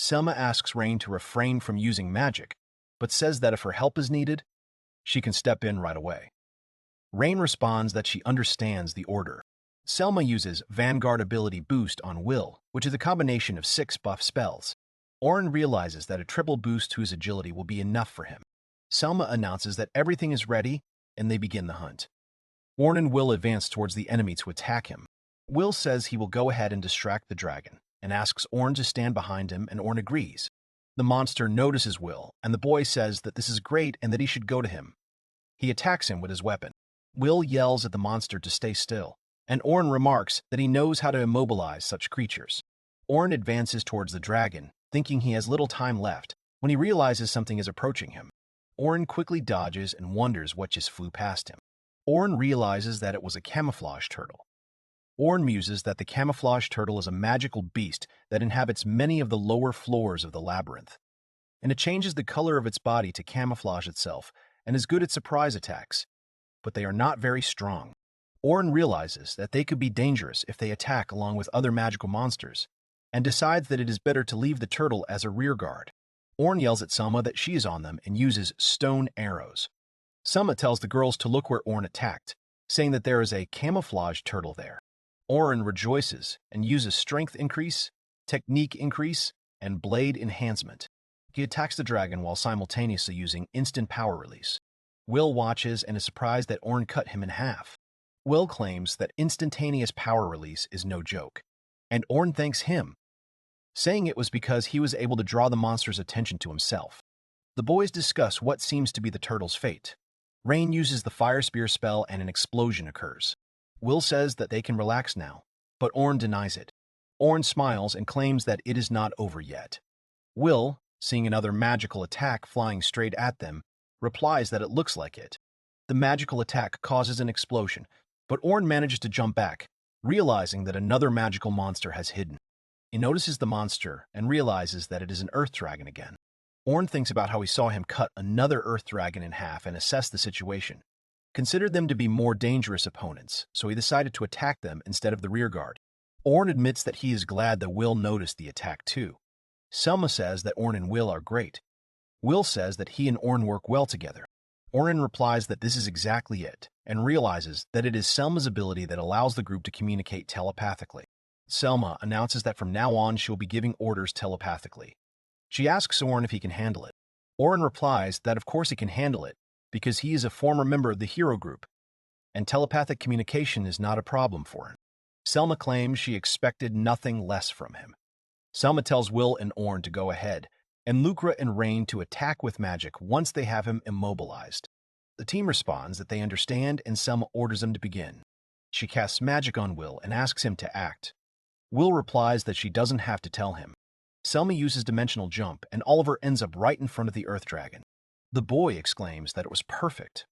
Selma asks Rain to refrain from using magic, but says that if her help is needed, she can step in right away. Rain responds that she understands the order. Selma uses Vanguard Ability Boost on Will, which is a combination of 6 buff spells. Orn realizes that a triple boost to his agility will be enough for him. Selma announces that everything is ready, and they begin the hunt. Orn and Will advance towards the enemy to attack him. Will says he will go ahead and distract the dragon, and asks Orn to stand behind him, and Orn agrees. The monster notices Will, and the boy says that this is great and that he should go to him. He attacks him with his weapon. Will yells at the monster to stay still, and Orn remarks that he knows how to immobilize such creatures. Orn advances towards the dragon, thinking he has little time left, when he realizes something is approaching him. Orn quickly dodges and wonders what just flew past him. Orn realizes that it was a camouflage turtle. Orn muses that the camouflage turtle is a magical beast that inhabits many of the lower floors of the labyrinth, and it changes the color of its body to camouflage itself and is good at surprise attacks, but they are not very strong. Orn realizes that they could be dangerous if they attack along with other magical monsters, and decides that it is better to leave the turtle as a rearguard. Orn yells at Selma that she is on them and uses stone arrows. Selma tells the girls to look where Orn attacked, saying that there is a camouflage turtle there. Orn rejoices and uses strength increase, technique increase, and blade enhancement. He attacks the dragon while simultaneously using instant power release. Will watches and is surprised that Orn cut him in half. Will claims that instantaneous power release is no joke, and Orn thanks him, saying it was because he was able to draw the monster's attention to himself. The boys discuss what seems to be the turtle's fate. Rain uses the fire spear spell and an explosion occurs. Will says that they can relax now, but Orn denies it. Orn smiles and claims that it is not over yet. Will, seeing another magical attack flying straight at them, replies that it looks like it. The magical attack causes an explosion, but Orn manages to jump back, realizing that another magical monster has hidden. He notices the monster and realizes that it is an earth dragon again. Orn thinks about how he saw him cut another earth dragon in half and assess the situation. Considered them to be more dangerous opponents, so he decided to attack them instead of the rearguard. Orn admits that he is glad that Will noticed the attack too. Selma says that Orn and Will are great. Will says that he and Orn work well together. Orn replies that this is exactly it, and realizes that it is Selma's ability that allows the group to communicate telepathically. Selma announces that from now on she will be giving orders telepathically. She asks Orn if he can handle it. Orn replies that of course he can handle it, because he is a former member of the hero group, and telepathic communication is not a problem for him. Selma claims she expected nothing less from him. Selma tells Will and Orn to go ahead, and Lucra and Rain to attack with magic once they have him immobilized. The team responds that they understand, and Selma orders them to begin. She casts magic on Will and asks him to act. Will replies that she doesn't have to tell him. Selma uses dimensional jump, and Oliver ends up right in front of the Earth Dragon. The boy exclaims that it was perfect.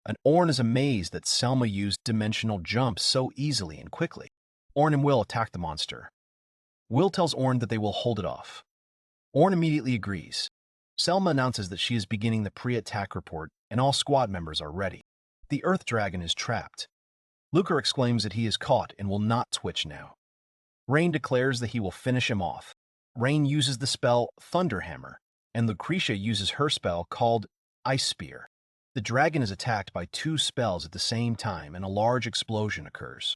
And Orn is amazed that Selma used dimensional jump so easily and quickly. Orn and Will attack the monster. Will tells Orn that they will hold it off. Orn immediately agrees. Selma announces that she is beginning the pre-attack report, and all squad members are ready. The Earth Dragon is trapped. Lucre exclaims that he is caught and will not twitch now. Rain declares that he will finish him off. Rain uses the spell Thunderhammer, and Lucretia uses her spell called Ice Spear. The dragon is attacked by two spells at the same time, and a large explosion occurs.